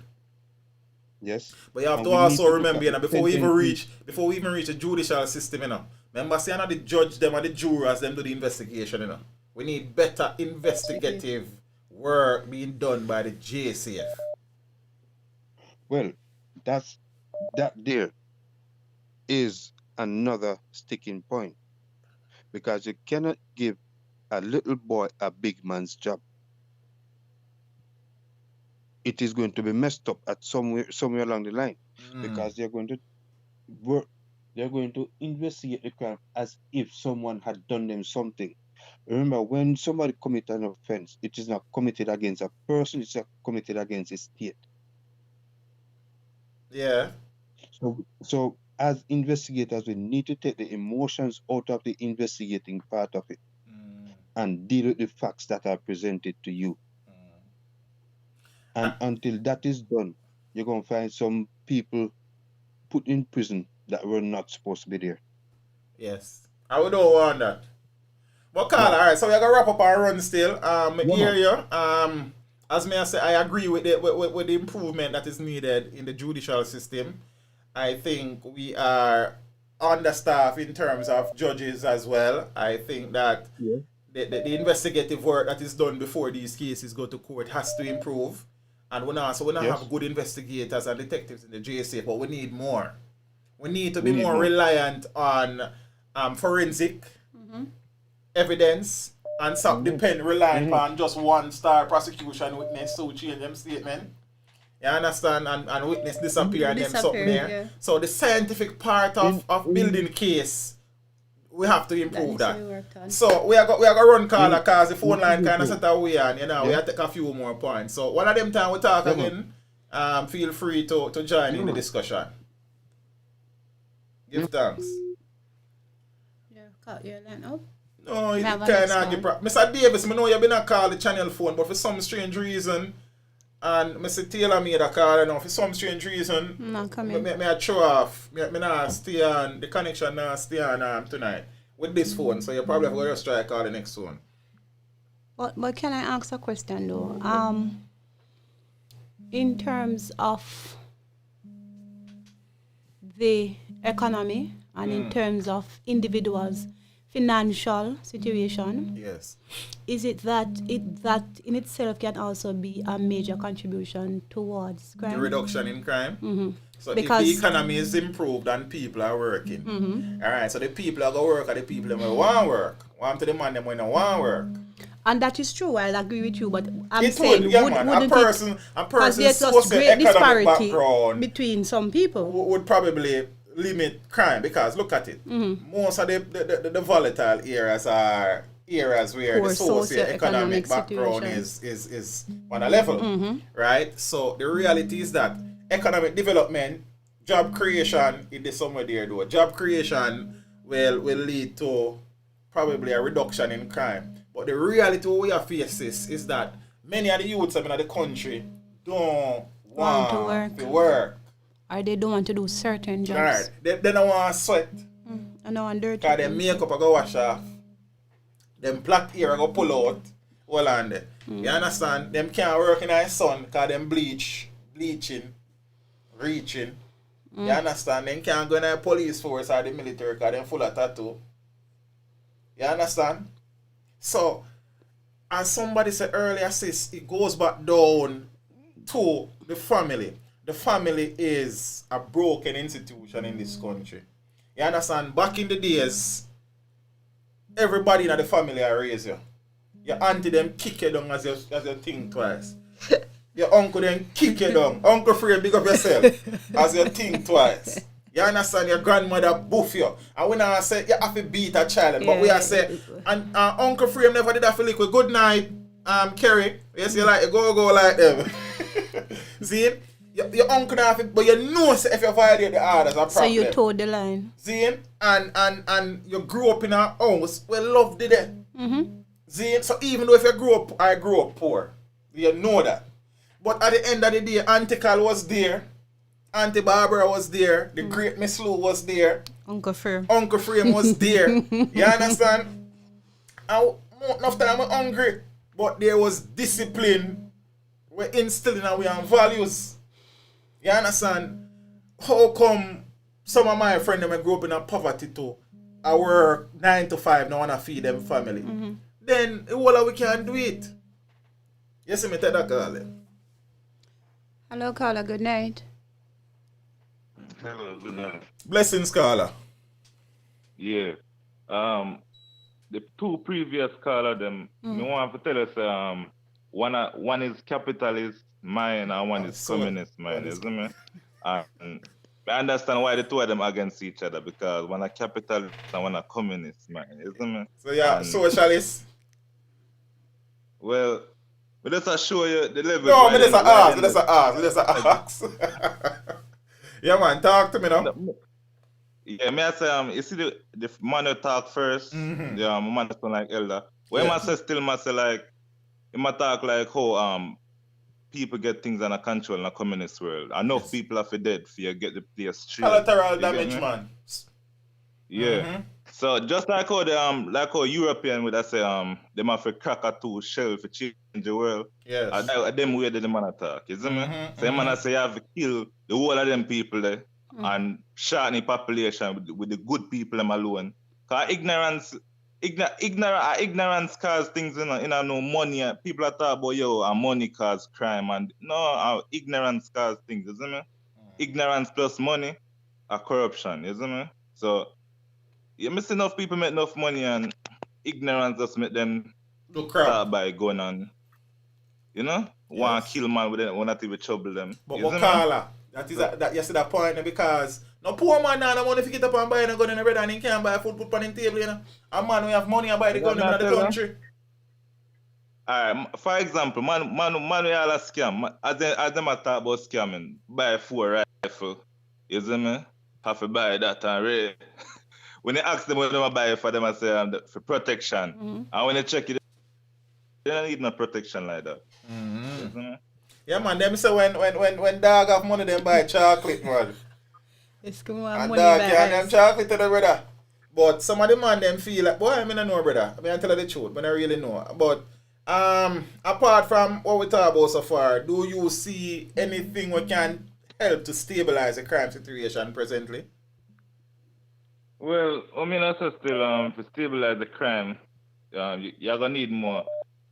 Yes. But you have to also remember, you know, before we even reach a judicial system, you know, remember, see, the judge them and the jurors them do the investigation, you know. We need better investigative work being done by the JCF. Well, that there is another sticking point, because you cannot give a little boy a big man's job. It is going to be messed up at somewhere along the line, because they're going to investigate the crime as if someone had done them something. Remember, when somebody commits an offense, it is not committed against a person, it's committed against a state. Yeah. So as investigators, we need to take the emotions out of the investigating part of it and deal with the facts that are presented to you. And until that is done, you're going to find some people put in prison that were not supposed to be there. Yes. I would don't want that. But Carl, all right, so we're going to wrap up our run still. Here you. As may I say, I agree with the improvement that is needed in the judicial system. I think we are understaffed in terms of judges as well. I think that the investigative work that is done before these cases go to court has to improve. And we now have good investigators and detectives in the JSA, but we need more. We need to be more reliant on forensic evidence and stop relying on just one star prosecution witness to change them statement. You understand? And witness disappear and them something there. Yeah. So the scientific part of building case, we have to improve that. So we are going to run caller because the phone line kind of set away and, you know, we have to take a few more points. So one of them time we talk again, feel free to join in the discussion. Give thanks. Yeah, cut your line up. No, you can't argue. Mr. Davis, I know you've been a call the channel phone, but for some strange reason, and Mr. Taylor made a call, you know, for some strange reason, me I throw off. Me not stay on, the connection not stay on tonight with this phone, so you probably have to just try to call the next one. But can I ask a question though? In terms of the economy and in terms of individuals' financial situation, yes, is it that in itself can also be a major contribution towards crime? The reduction in crime? Mm-hmm. So because if the economy is improved and people are working, all right, so the people are going to work and the people that want to work. Want to the man them when they want to work. And that is true, I'll agree with you, but I'm it saying would, yeah, man. A person there's just great disparity between some people would probably limit crime, because look at it. Most of the volatile areas are areas where Poor the socio-economic socioeconomic background situation. is on a level, right? So the reality is that economic development, job creation, it is somewhere there though. Job creation will lead to probably a reduction in crime. But the reality we are facing is that many of the youths in the country don't want to work. Or they don't want to do certain jobs. Right. They don't want to sweat. I know, and dirty. Because their makeup I go wash off. Them black hair I go pull out. Hold on there. You understand? Them can't work in the sun because them bleaching, reaching. You understand? Them can't go in the police force or the military because them full of tattoo. You understand? So, as somebody said earlier, sis, it goes back down to the family. The family is a broken institution in this country. You understand? Back in the days, everybody in the family are raised you. Your auntie them kick you down as you think twice. Your uncle then kick you down. Uncle Free, big up yourself as you think twice. You understand? Your grandmother boof you. And when I say you have to beat a child, but we are say, and Uncle Free never did that for liquid. Good night, Kerry. Yes, you like go like them. See? Your uncle have it, but you know if you violate the orders, a problem. So you toed the line. See? And you grew up in a house where love did it. See? So even though if I grew up poor, you know that. But at the end of the day, Auntie Cal was there, Auntie Barbara was there, the great Miss Lou was there, Uncle Frame was there. You understand? And enough time I'm hungry, but there was discipline. We're instilling and we have values. You understand? How come some of my friends that grew up in a poverty too, I work 9 to 5, now want to feed them family. Then all we can do it. You see me take that call. Hello, caller. Good night. Hello, good night. Blessings, caller. Yeah. The two previous caller them, me want to tell us one is capitalist mind and one is communist mind, isn't it? And I understand why the two of them against each other because one a capitalist and one a communist mind, isn't it? So yeah, socialist. Well, but let's show you the level. No, but let's ask. Yeah, man, talk to me now. Yeah, me I say you see the man who talk first. Yeah, my man sound like elder. When I say still, I say like, he might talk like how people get things under control in a communist world. Enough people are for dead for you get the place straight. Collateral damage, man. Yeah. So just like how the European would I say them have to crack a two shell for change the world. Yes. Them way the man attack, you see me? So man I say you have to kill the whole of them people there and shorten the population with the good people them alone. Cause ignorance cause things in no money. People are talking about money cause crime and no ignorance cause things, you see me? Ignorance plus money are corruption, you see me? So you miss enough people make enough money and ignorance just make them start by going on. You know? Want to kill man with them, want not even trouble them. But Carla, that is that you see that point because no poor man now no money to get up and buy a gun in the bread and he can't buy food put on the table, you know. A man we have money and buy the gun in the country. Alright, for example, man we all a scam. As them talk about scamming, buy 4 rifle. You see me? Have to buy that and ready. When they ask them what they buy for them, I say for protection. And when they check it, they don't need no protection like that. Yeah, man. Them say when dog have money, them buy chocolate, man. It's come on, and money dog back. can them chocolate to the brother. But some of the man them feel like, boy, I mean I know, brother. I mean I tell you the truth, but I really know. But apart from what we talk about so far, do you see anything we can help to stabilize the crime situation presently? Well, I mean, also still to stabilize the crime, you're gonna need more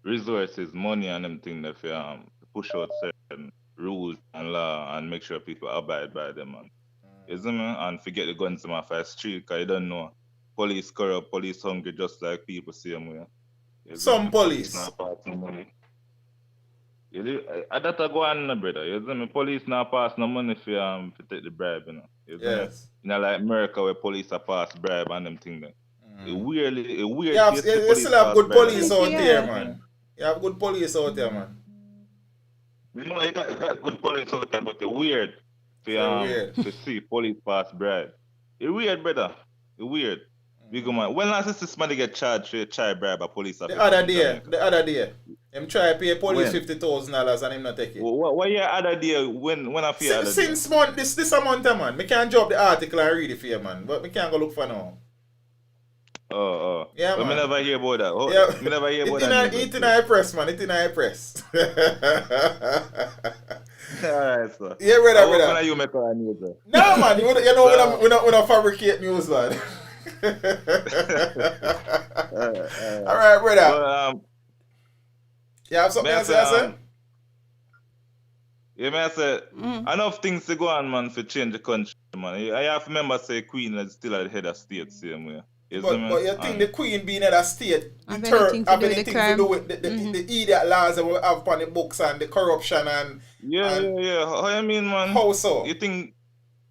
resources, money, and them things if to push out certain rules and law and make sure people abide by them. You see me? And forget the guns in my first street, because you don't know. Police corrupt, police hungry, just like people see them way. Some police. Not pass no money. That go on, brother. You see me? Police not pass no money for take the bribe, you know. You see me? Yes. You know, like America where police are pass bribe and them things there. A weird You still have good police out there, man. You have good police out there, man. You know, you got good police out there, but it's weird to see police pass bribe. It's weird, brother. It's weird. Big man. When last is this man get charged for child bribe a police officer? The other day. Him try to pay police $50,000 and him not take it. What year other day when I feel since month this a month, man. Me can't drop the article and read it for you, man. But me can't go look for now. Oh. Yeah, but man. me never hear about that. Yeah. Me never hear about that. It's in our press, man. It's in our press. Alright, sir. Yeah, brother. When are you make our news, sir? No, man. You know we don't fabricate news, man. Alright, brother. You have something else to say? Yeah, man, I said, enough things to go on, man, for change the country, man. I have to remember, say, Queen is still at the head of state, same way. But you think the Queen being head of state have anything to do with the idiot laws that we have upon the books and the corruption and... Yeah. How you mean, man? How so? You think...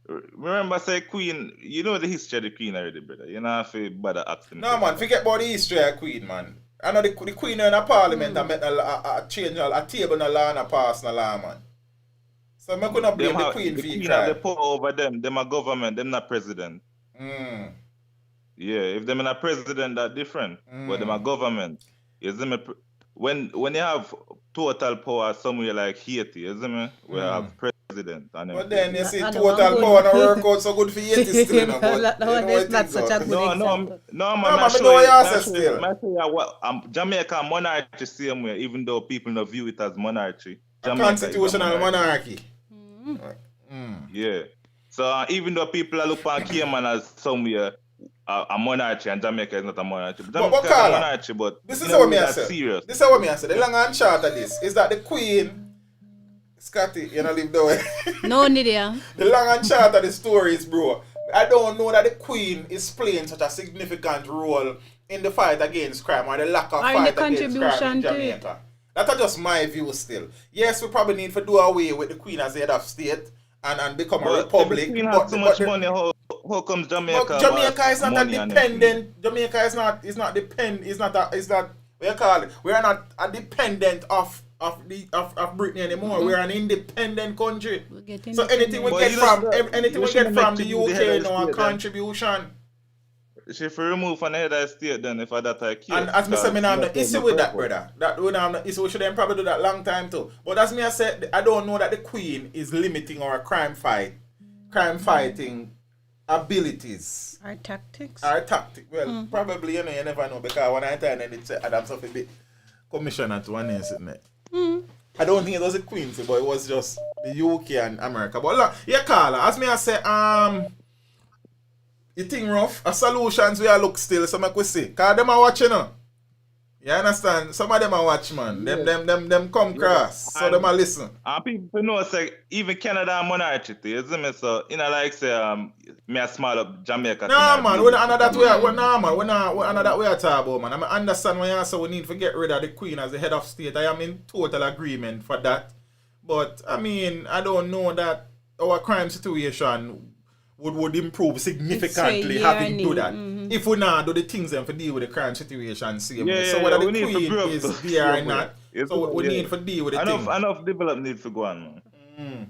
Remember, say, Queen, you know the history of the Queen already, brother. You know have to bother asking. No, man, forget about the history of the Queen, man. I know the Queen in a parliament and make a change, a table no law and a pass no law, man. So I'm going to blame the Queen for the Queen have the power over them. Them a government, them not president. Yeah, if them not president, that's different. But them a government. Is them when you have total power somewhere like Haiti, is them we have president. And but then you see total power not work out so good for Haiti still, you know. That's such a good example. No, man. I know you still. I say Jamaica monarchy same way, even though people don't view it as monarchy. A constitutional monarchy. Yeah. So even though people are looking at Cayman as somewhere a monarchy and Jamaica is not a monarchy. Jamaica is a monarchy, but this is what me I say. This is what me I say. The long and short of this is that the Queen, Scotty, you know, live the way. No, Nidia. The long and short of the story is, bro, I don't know that the Queen is playing such a significant role in the fight against crime or the lack of fight against crime in Jamaica. That's just my view still. Yes, we probably need to do away with the Queen as the head of state and become a republic. If the Queen has so much money, how comes Jamaica? But Jamaica is not a dependent. Jamaica is not what you call it? We are not a dependent of Britain anymore. We are an independent country. So anything we get from the UK no contribution. If you remove from the head of the state, then if that I care. And as me say, I have no issue with that, brother. That we have no issue. We should then probably do that long time too. But as me I said, I don't know that the Queen is limiting our crime fighting abilities. Our tactics. Well, probably, you never know, because when I turn and it's Adam Sophie bit commissioner to one incident. I don't think it was the Queen, but it was just the UK and America. But look, yeah, Carla, as me I say, you think rough? A solutions we are look still, so make we see. Cause them are watching, you know. You understand? Some of them are watch, man. Them come cross. So them are listen. And people know say even Canada and monarchy, you see me? So like say me a small up Jamaica. Nah man, we're not that way. We're not that way at all, man. I understand when you say we need to get rid of the Queen as the head of state. I am in total agreement for that. But I mean, I don't know that our crime situation would improve significantly having do that. If we not do the things then for deal with the crime situation same way. So whether the Queen is there or not, so we need to deal with the thing. Enough development need to go on, man.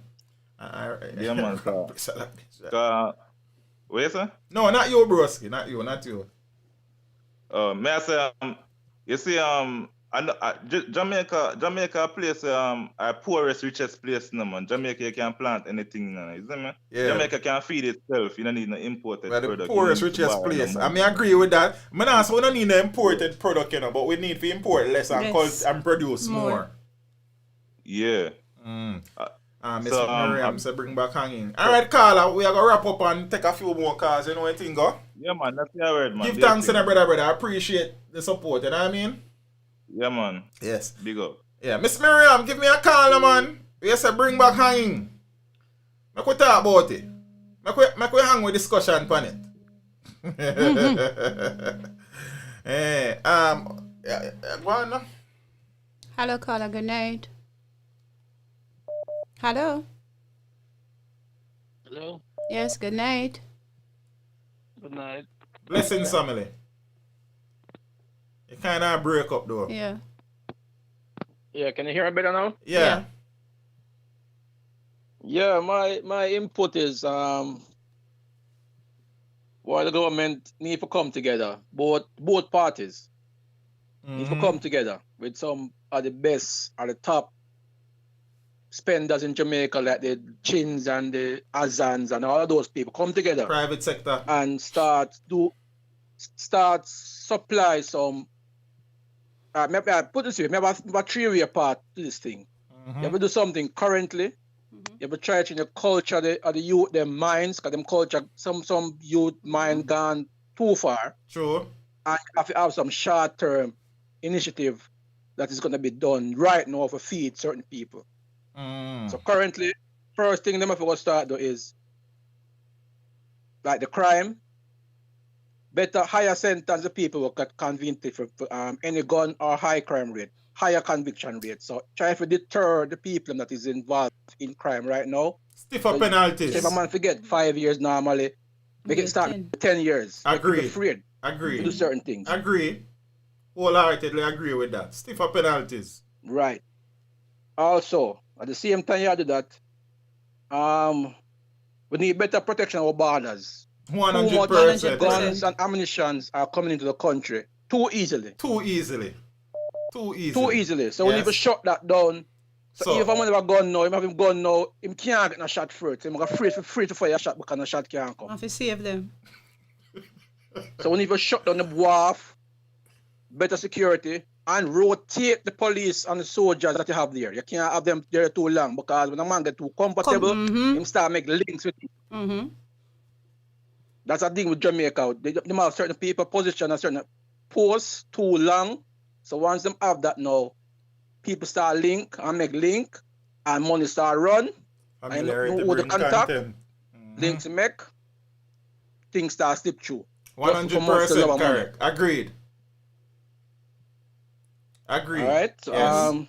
Yeah, man. Wait, sir? No, not you, broski. Not you. May I say, you see, Jamaica a place, a poorest, richest place, no man. Jamaica you can plant anything, you see me? Yeah. Jamaica can feed itself. You don't need no imported product. The poorest, richest place. I mean, I agree with that. We don't need no imported product, you know, but we need to import less and produce more. Yeah. Mr. Miriam said bring back hanging. Alright, Carla, we are going to wrap up and take a few more calls. You know what I think, go? Yeah, man. That's your word, man. Give thanks to the brother. I appreciate the support, you know what I mean? Yeah, man. Yes. Big up. Yeah, Miss Miriam, give me a call, man. You say bring back hanging. Make we talk about it. Make we hang with discussion on it. Go on now. Hello, caller. Good night. Hello. Hello. Yes, good night. Good night. Blessings, family. It kind of break up though. Yeah. Yeah, can you hear me better now? Yeah. Yeah, my input is why the government need to come together. Both parties need to come together with some of the best at the top spenders in Jamaica, like the Chins and the Azans and all of those people come together. Private sector. And start supply some maybe I put this way, maybe a 3-way part to this thing. You have to do something currently. You have to try to change the culture of the youth, their minds, because them culture, some youth mind gone too far. True. And you have to have some short-term initiative that is going to be done right now to feed certain people. So currently, first thing them have to start though is like the crime. Better higher sentence the people who get convicted for any gun or high crime rate, higher conviction rate. So try to deter the people that is involved in crime right now. Stiffer penalties. If a man forget 5 years normally, make it start 10 years. Agree. Afraid. Agree. To do certain things. Agree. Wholeheartedly agree with that. Stiffer penalties. Right. Also, at the same time you do that, we need better protection of our borders. 100%. Guns and ammunition are coming into the country too easily. Too easily. So we need to shut that down. So if I'm have a gun now, him have him gun now, him can't get no shot first. Him afraid to fire a shot because no shot can't come. I have to save them. So we need to shut down the wharf, better security, and rotate the police and the soldiers that you have there. You can't have them there too long because when a man get too comfortable, him start make links with you. That's a thing with Jamaica. They have certain people position a certain posts too long. So once them have that now, people start link and make link, and money start run. And with the contact, links make, things start slip through. 100% correct. Agreed. All right. So, yes.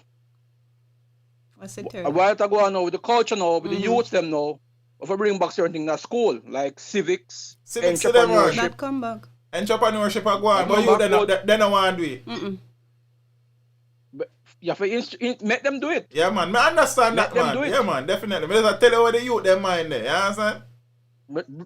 What's it? A while ago now with the culture now, with the youth them now, if I bring back certain things at school, like civics entrepreneurship. That come back. Entrepreneurship are going, but you they don't want to do it. But you have to make them do it. Yeah, man. I understand that, man. Yeah, man. Definitely. But I tell you what the youth them mind there. You understand?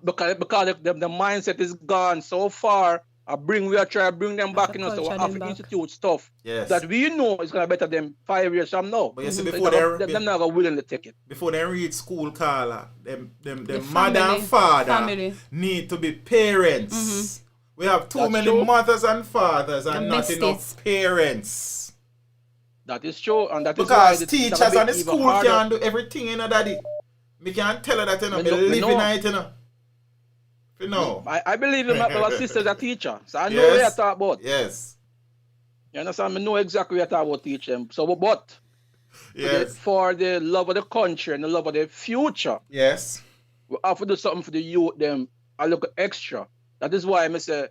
Because the mindset is gone so far. We are trying to bring them back, you know, so we have to institute stuff that we know is going to better them 5 years from now. But you see, before they're not willing to take it. Before they reach school, Carla, them mother and father need to be parents. We have too many mothers and fathers and not enough parents. That is true, and that is because teachers and the school can't do everything, you know, daddy. We can't tell her that, you know, we live in it, you know. You know. I believe in my sister's a teacher, so I know what you're talking about. Yes. You understand? I know exactly what you're talking about teaching. So, but for the love of the country and the love of the future, yes, we have to do something for the youth. Them a little extra. That is why I say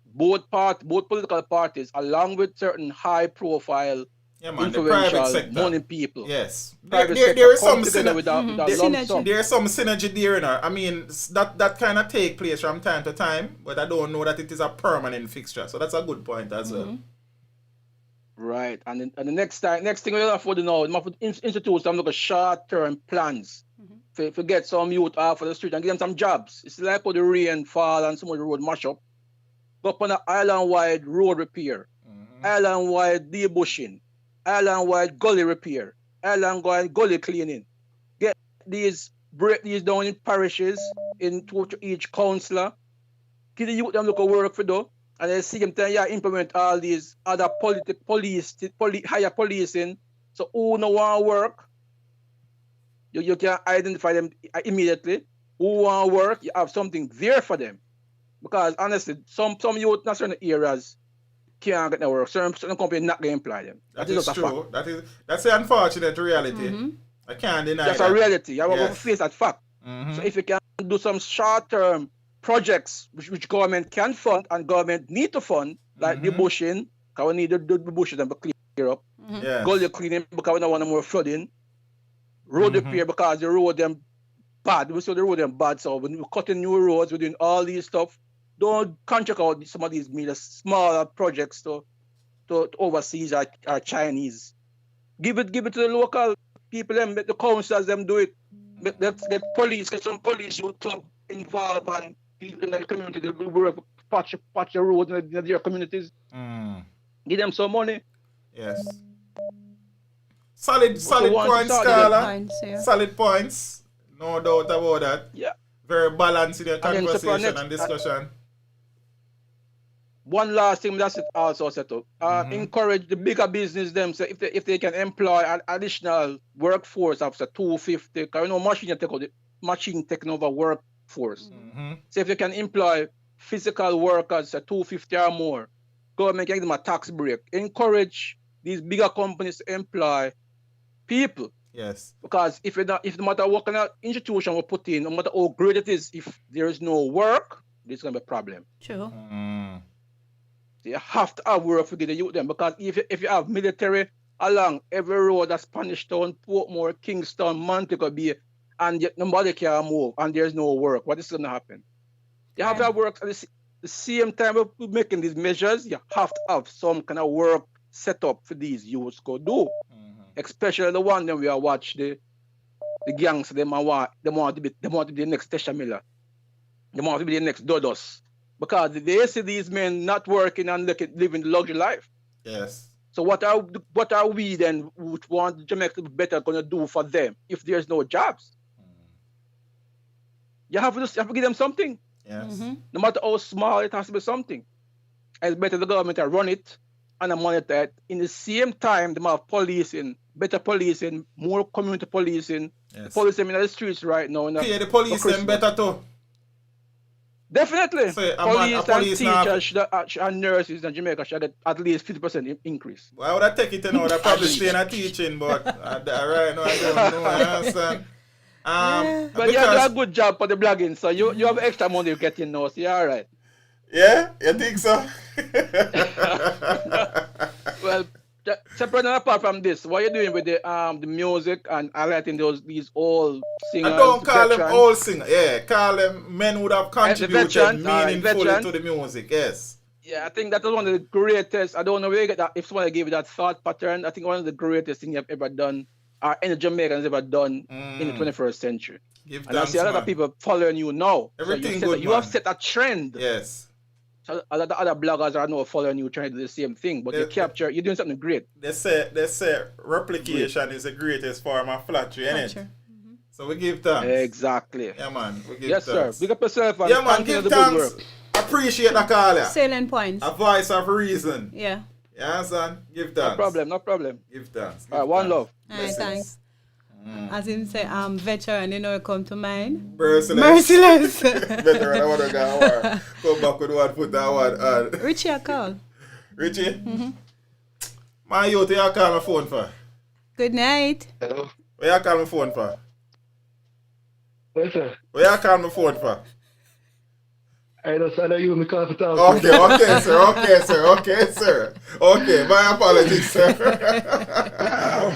both political parties, along with certain high-profile, influential, money people. Yes, there is some synergy. There is some synergy there, you know. I mean, that kind of take place from time to time, but I don't know that it is a permanent fixture. So that's a good point as well. Right, and the next thing we have to do now, we have to institute some short-term plans for get some youth off of the street and give them some jobs. It's like how the rain fall and some of the road mash up. Go up on an island-wide road repair, island-wide debushing, island-wide gully repair, island-wide gully cleaning. Break these down in parishes, to each councillor. Give the youth them look at work for though, and they see them implement all these other higher policing. So who no want work, you can identify them immediately. Who want work, you have something there for them. Because honestly, some youth in certain areas can't get no work. Certain companies not going to employ them. That is true. That's the unfortunate reality. I can't deny that. That's a reality. You have to face that fact. So if you can do some short-term projects which government can fund and government need to fund, like the bushing, because we need to do the bushes and clear up. Gully cleaning because we don't want more flooding. Road repair because the road them bad. We saw the road them bad. So when we're cutting new roads, we're doing all these stuff. Don't contract out some of these smaller projects to to overseas are Chinese. Give it to the local people, them, let the councils them do it. Let's get some police who to involve and people in the community, they will patch the road in their communities. Give them some money. Yes. Solid points, Carla. Solid points. No doubt about that. Yeah. Very balanced in your conversation and discussion. One last thing that's it also set up. Encourage the bigger business them. So if they can employ an additional workforce of 250, because machine taking over workforce. So if they can employ physical workers 250 or more, government can give them a tax break. Encourage these bigger companies to employ people. Yes. Because if no matter what kind of institution we put in, no matter how great it is, if there is no work, there's gonna be a problem. True. You have to have work to get the youth them, because if you have military along every road, that's Spanish Town, Portmore, Kingston, Montego Bay, and yet nobody can move and there's no work, what is going to happen? You have to have work at the same time of making these measures. You have to have some kind of work set up for these youths to do. Especially the one that we are watch the gangs. They want to be the next Tesha Miller. They want to be the next Dodos. Because they see these men not working and living the luxury life. Yes. So what are we then, which want Jamaica to be better, going to do for them if there's no jobs? You have to give them something. Yes. No matter how small, it has to be something. And it's better the government to run it and monitor it. In the same time, they have policing, better policing, more community policing. Yes. The police in the streets right now. Pay the police them better too. Definitely. So, police and teachers and nurses in Jamaica should get at least 50% increase. Well, I would have taken it now. I'd probably stay in a teaching, but right now I don't know. I understand. But you have to do a good job for the blogging, so you have extra money you get in now, so you're all right. Yeah? You think so? Well, separate and apart from this, what are you doing with the music and highlighting these old singers? I don't call them old singers. Yeah, call them men who have contributed meaningfully to the music. Yes. Yeah, I think that was one of the greatest. I don't know where you get that. If somebody gave you that thought pattern, I think one of the greatest things you've ever done, or any Jamaicans ever done in the 21st century. And I see a lot of people following you now. Everything so you have set a trend. Yes. So a lot of other bloggers are now following you, trying to do the same thing, but you're doing something great. They say replication is the greatest form of flattery, isn't it? So we give thanks. Exactly. Yeah, man. We give yes, thanks. sir. Big up yourself and yeah, man. Give thanks. Appreciate the call. Salient points. A voice of reason. Yeah. Yeah, son. Give thanks. No problem. Give thanks. All right, one love. All right, thanks. As him say, veteran, you know, come to mind. Merciless. Veteran, I want to go come back with one foot and one hand. Richie, I call. Richie? My youth, you call my phone for? Good night. Hello? Where you call my phone for? Yes, sir. Where you call my phone for? I don't know you me call for talk. Okay, sir. Okay, my apologies, sir.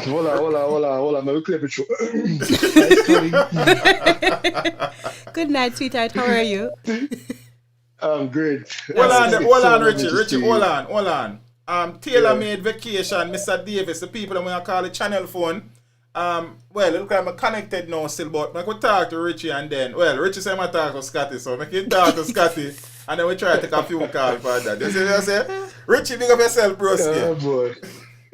Hold on. Let me clear it. Good night, sweetheart. How are you? I'm great. Hold on, Richie. Hold on. Tailor-made vacation, Mr. Davis, the people I'm gonna call the channel phone. Well, it look like I'm connected now still, but I could talk to Richie and then, Richie said I talk to Scotty, so I can talk to Scotty and then we try to take a few calls for that. You see what I say? Richie, big up yourself, bro. Oh boy.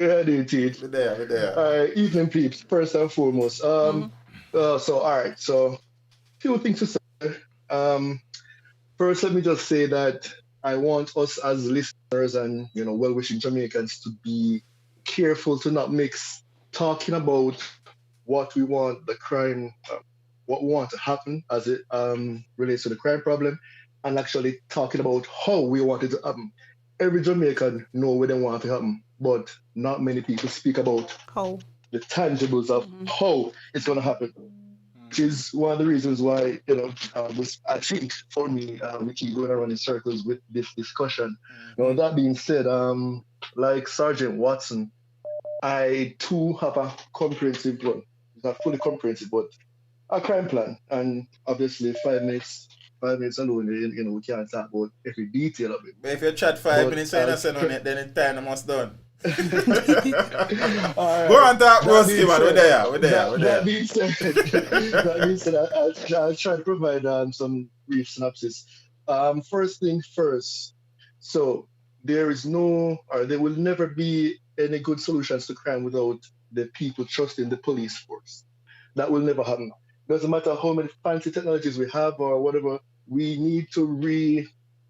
Yeah, they teach. We're there. Evening peeps, first and foremost. So few things to say. First, let me just say that I want us as listeners and well-wishing Jamaicans to be careful to not mix talking about what we want the crime, what we want to happen as it relates to the crime problem, and actually talking about how we want it to happen. Every Jamaican know what they want to happen, but not many people speak about how the tangibles of how it's going to happen, which is one of the reasons why I think for me we keep going around in circles with this discussion. That being said, like Sergeant Watson, I too have a comprehensive one. It's not fully comprehensive, but a crime plan. And obviously 5 minutes 5 minutes alone, we can't talk about every detail of it. But if you chat 5 minutes and you say on it, then it's time almost done. Right. Go on talk, Broski, man. We're there. That being said, I'll try to provide some brief synopsis. First thing first. So there will never be any good solutions to crime without the people trusting the police force. That will never happen. Doesn't matter how many fancy technologies we have or whatever, we need to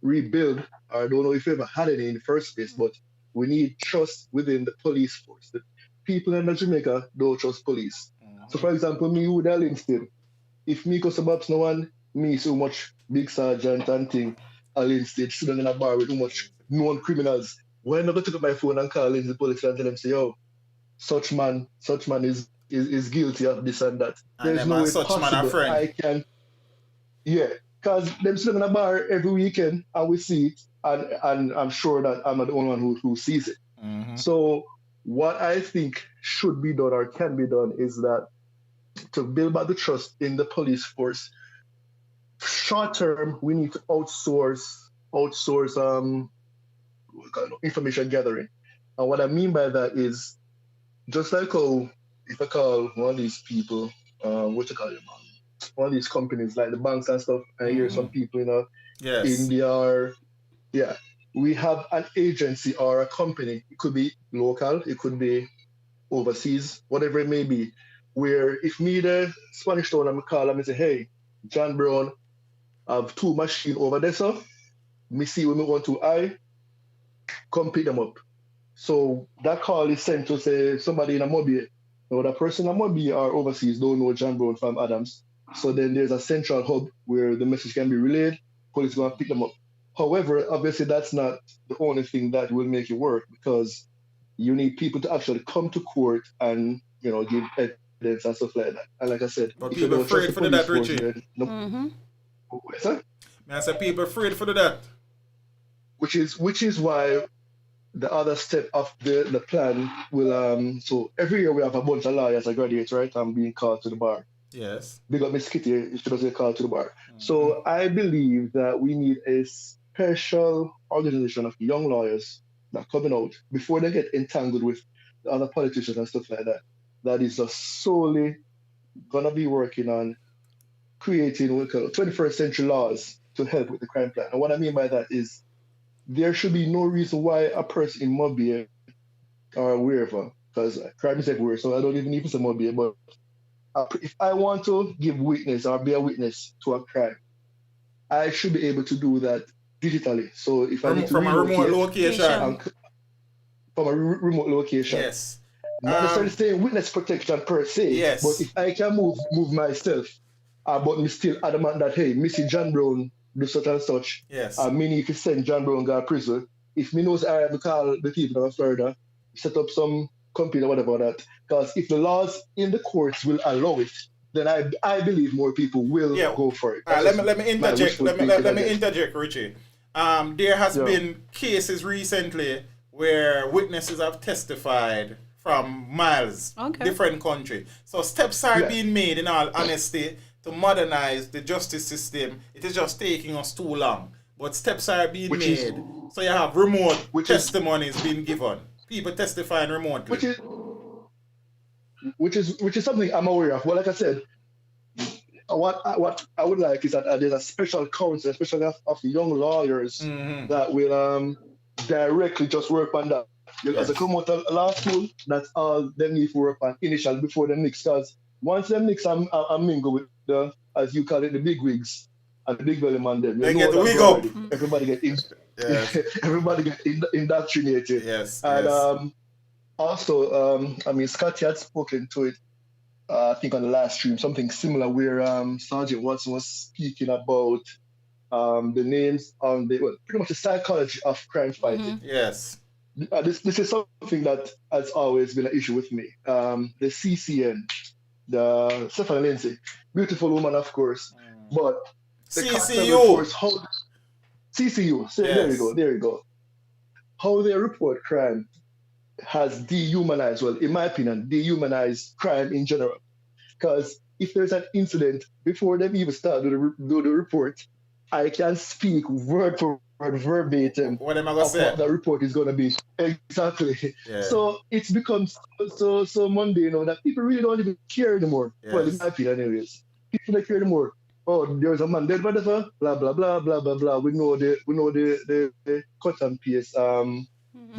rebuild. I don't know if we ever had any in the first place, but we need trust within the police force. The people in Jamaica don't trust police. So for example, me who are Livingston, if me go to Babs no one, me so much big sergeant and thing, Livingston sitting in a bar with too much known criminals. Why not go take up my phone and call in the police and tell them, say, yo, such man is guilty of this and that. And there's no way such man a friend. I can, because them sitting in a bar every weekend and we see it, and I'm sure that I'm not the only one who sees it. Mm-hmm. So what I think should be done or can be done is that to build back the trust in the police force, short term, we need to outsource information gathering. And what I mean by that is just like how if I call one of these people, one of these companies like the banks and stuff, and I hear some people in India or we have an agency or a company. It could be local, it could be overseas, whatever it may be, where if me the Spanish town, I'm call and I say, hey, John Brown, I have 2 machines over there, so me see when we want to come pick them up. So that call is sent to say somebody in a mobile. Now the person in a mobile or overseas don't know John Brown from Adams. So then there's a central hub where the message can be relayed, police go and pick them up. However, obviously that's not the only thing that will make it work, because you need people to actually come to court and give evidence and stuff like that. And like I said, but people afraid for that, Richie. Sir? I said people afraid for that. Which is why the other step of the plan will so every year we have a bunch of lawyers that graduate, right? I'm being called to the bar. Yes. Big up Miss Kitty if she doesn't get called to the bar. Mm-hmm. So I believe that we need a special organization of young lawyers that are coming out before they get entangled with the other politicians and stuff like that. That is just solely gonna be working on creating 21st century laws to help with the crime plan. And what I mean by that is there should be no reason why a person in Mobile or wherever, because crime is everywhere, so I don't even need to say Mobile, but if I want to give witness or be a witness to a crime, I should be able to do that digitally. So if I need to from a remote location. From a remote location. Yes. Not necessarily saying witness protection per se, yes. But if I can move myself, but me still adamant that, hey, Missy John Brown do such and such, yes. Me need to send John Brown to prison. If me knows I have to call the people of Florida, set up some company or whatever that, because if the laws in the courts will allow it, then I believe more people will go for it. Let me interject. Let me interject, Richie. There has been cases recently where witnesses have testified from miles, different country. So steps are being made, in all honesty, to modernize the justice system. It is just taking us too long. But steps are being made. So you have remote testimonies being given. People testifying remotely. Which is something I'm aware of. Well, like I said, what I would like is that there's a special council, especially of the young lawyers, that will directly just work on that. As they come out of law school, that's all they need to work on initially before they mix. Because once they mix and mingle with the, as you call it, the big wigs and the big belly man, they get the wig up. Everybody get everybody get indoctrinated. Yes. And also, Scotty had spoken to it, I think on the last stream, something similar where Sergeant Watson was speaking about the names on pretty much the psychology of crime fighting. Yes. This is something that has always been an issue with me. The CCN, the Stephanie Lindsay, beautiful woman, of course, but the CCU. CCU. So there you go. How they report crime has dehumanized, well, in my opinion, dehumanized crime in general. Because if there's an incident, before they even start do the report, I can speak word for word verbatim What am I gonna of say? what the report is gonna be. Exactly. Yeah. So it's become so mundane now that people really don't even care anymore. Well, in Yes. my opinion, anyways, people don't care anymore. Oh, there's a man dead, whatever, blah blah blah blah blah blah. We know the cut and paste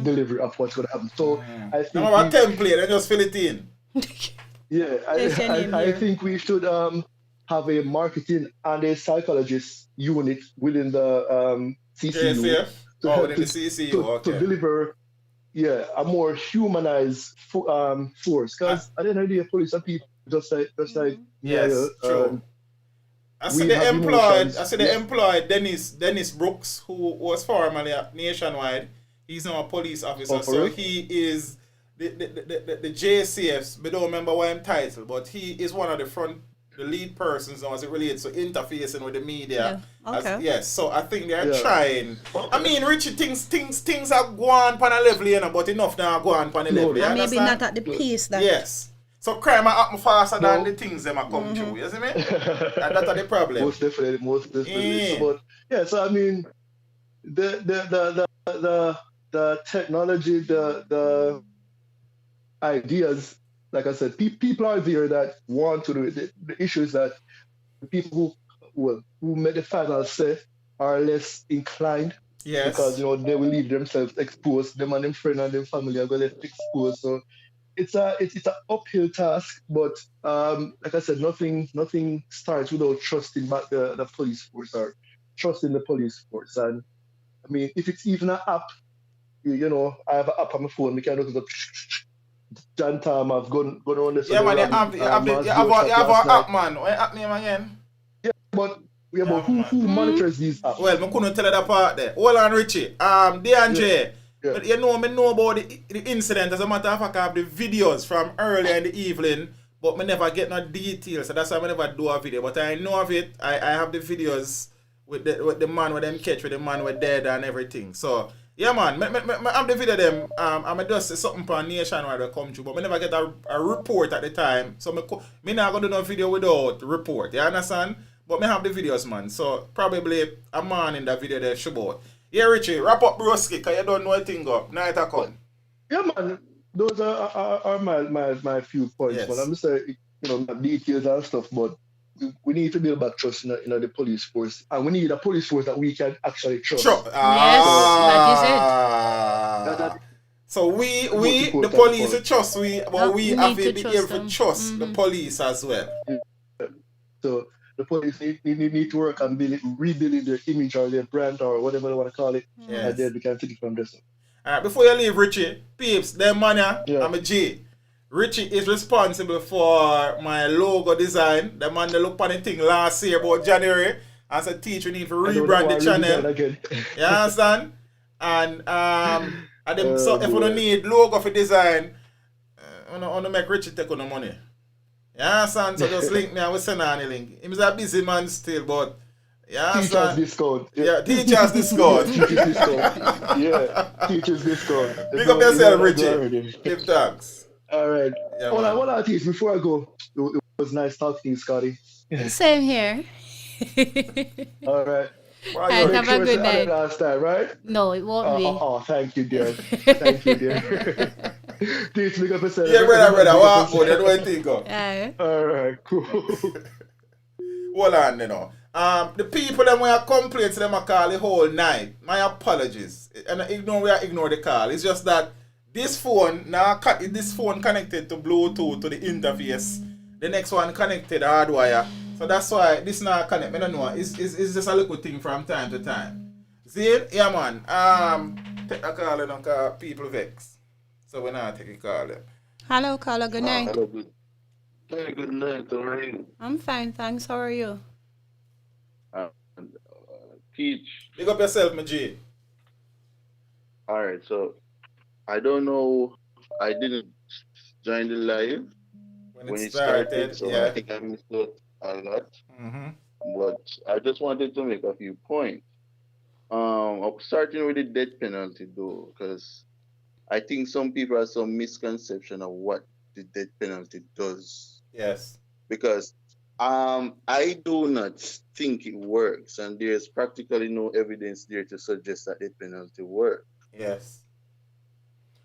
delivery of what's gonna happen. So I No think more template, and just fill it in. yeah, There's your name I here. think we should have a marketing and a psychologist unit within the CCU JCF? to Oh, help within the CCU, to okay. deliver a more humanized force. Because at the end of the day, police are people just like Yes, true. I see we they have employed. I emotions. see they employed Dennis Brooks, who was formerly at Nationwide. He's now a police officer, Oh, for so real? he is the JCFs. I don't remember what I'm titled, but he is one of the lead persons now as it relates to interfacing with the media. Yeah. Okay. Yes, so I think they are Yeah. trying. I mean, Richie, things are going on a level, you know, but enough now go on a level. Slowly. You And maybe understand? not at the pace that. Yes. So crime are happen faster than No. the things them are come through, you see me? And that's the problem. Most definitely. Yeah. So, but yeah, so I mean, the technology, the ideas, like I said, people are there that want to do it. The issue is that the people who made the final say are less inclined because Yes. they will leave themselves exposed. Them and them friend and them family are gonna get exposed. So it's an uphill task, but like I said, nothing starts without trusting back the police force or trusting the police force. And I mean, if it's even an app, I have an app on my phone. We can look up. John Tam, I've gone on this. Yeah, man, you have an app, man. What app name again? But who monitors these apps? Well, I couldn't tell you that part there. Hold on, Richie. DeAndre. Yeah. But you know about the incident. As a matter of fact, I have the videos from earlier in the evening, but I never get no details. So that's why I never do a video. But I know of it. I have the videos with the man with them catch, with the man with dead and everything. So yeah, man, I have the video them. I just say something for Nationwide will come through, but I never get a report at the time. So me not gonna do no video without report. You understand? But me have the videos, man. So probably a man in that video there should about. Yeah, Richie, wrap up broski, cause you don't know a thing up. Night I come. Yeah, man. Those are my few points. Yes. But I'm just saying, not details and stuff, but we need to build back trust in the police force. And we need a police force that we can actually trust. Sure. That is it. So we the police to trust we, but we have to be able to trust the police as well. Yeah. So the police need to work on rebuilding their image or their brand or whatever they want to call it. Yes. And then we can take it from there. Alright, before you leave, Richie, peeps, them money, Yeah. I'm a G. Richie is responsible for my logo design. The man that look on the thing last year about January. As a teacher, we need to rebrand the channel. You understand? And so if you don't need logo for design, I want to make Richie take on the money. You understand? So just link me and we send on the link. He's a busy man still, but you understand? Teachers discount. Yeah, teachers discount. Teachers discount. Yeah, teachers discount. Big up yourself, Richie. Give thanks. All right. Yeah, Hold on, teach before I go. It was nice talking to you, Scotty. Same here. All right. And have a good night. Last time, right? No, it won't be. Oh, thank you, dear. Thank you, dear. Teach me up a set. Yeah, brother. What happened? You don't think of. All right, cool. Hold on, the people that want to complain to them, I call the whole night. My apologies. And ignore the call. It's just that this phone connected to Bluetooth to the interface. The next one connected hardwire. So that's why this now connect. I don't know. It's just a little thing from time to time. See? Yeah, man. Take a call and call people vex. So we're not taking a call them. Hello, caller. Good night. Hello, good night. How are you? I'm fine, thanks. How are you? Teach. Big up yourself, my G. Alright, so I don't know. I didn't join the live when it started, so yeah. I think I missed out a lot. Mm-hmm. But I just wanted to make a few points. I'm starting with the death penalty though, because I think some people have some misconception of what the death penalty does. Yes. Because I do not think it works, and there's practically no evidence there to suggest that the penalty works. Yes.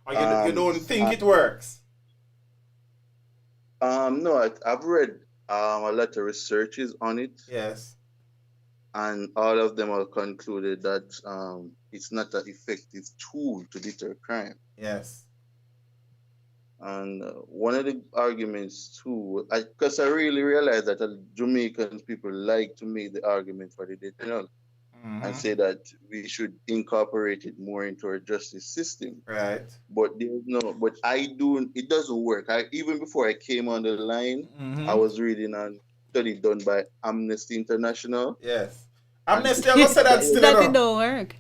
Or you don't think it works? No, I've read a lot of researches on it. Yes. And all of them have concluded that it's not an effective tool to deter crime. Yes. And one of the arguments too, because I really realize that Jamaican people like to make the argument for the death penalty and say that we should incorporate it more into our justice system. Right. But it doesn't work. Even before I came on the line, I was reading on study done by Amnesty International. Yes. Amnesty, I must say that still that it don't work.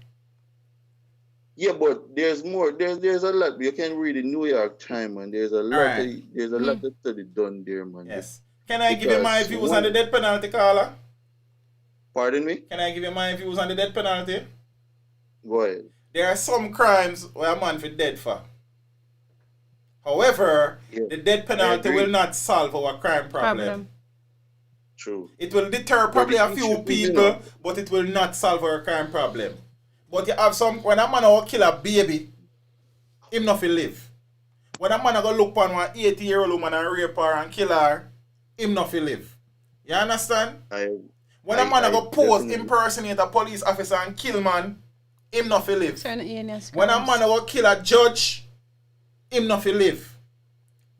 Yeah, but there's more. There's a lot. You can read the New York Times, and there's a lot. There's a lot of study done there, man. Yes. Can I give you my views on the death penalty, Carla? Pardon me? Can I give you my views on the death penalty? Go ahead. There are some crimes where a man for dead for. However, the death penalty will not solve our crime problem. True. It will deter probably a few people, but it will not solve our crime problem. But you have some, when a man will kill a baby, him not will live. When a man go look on one 80-year-old woman and rape her and kill her, him not will live. You understand? When a man go pose, impersonate a police officer and kill man, him not will live. When a man go kill a judge, him not will live.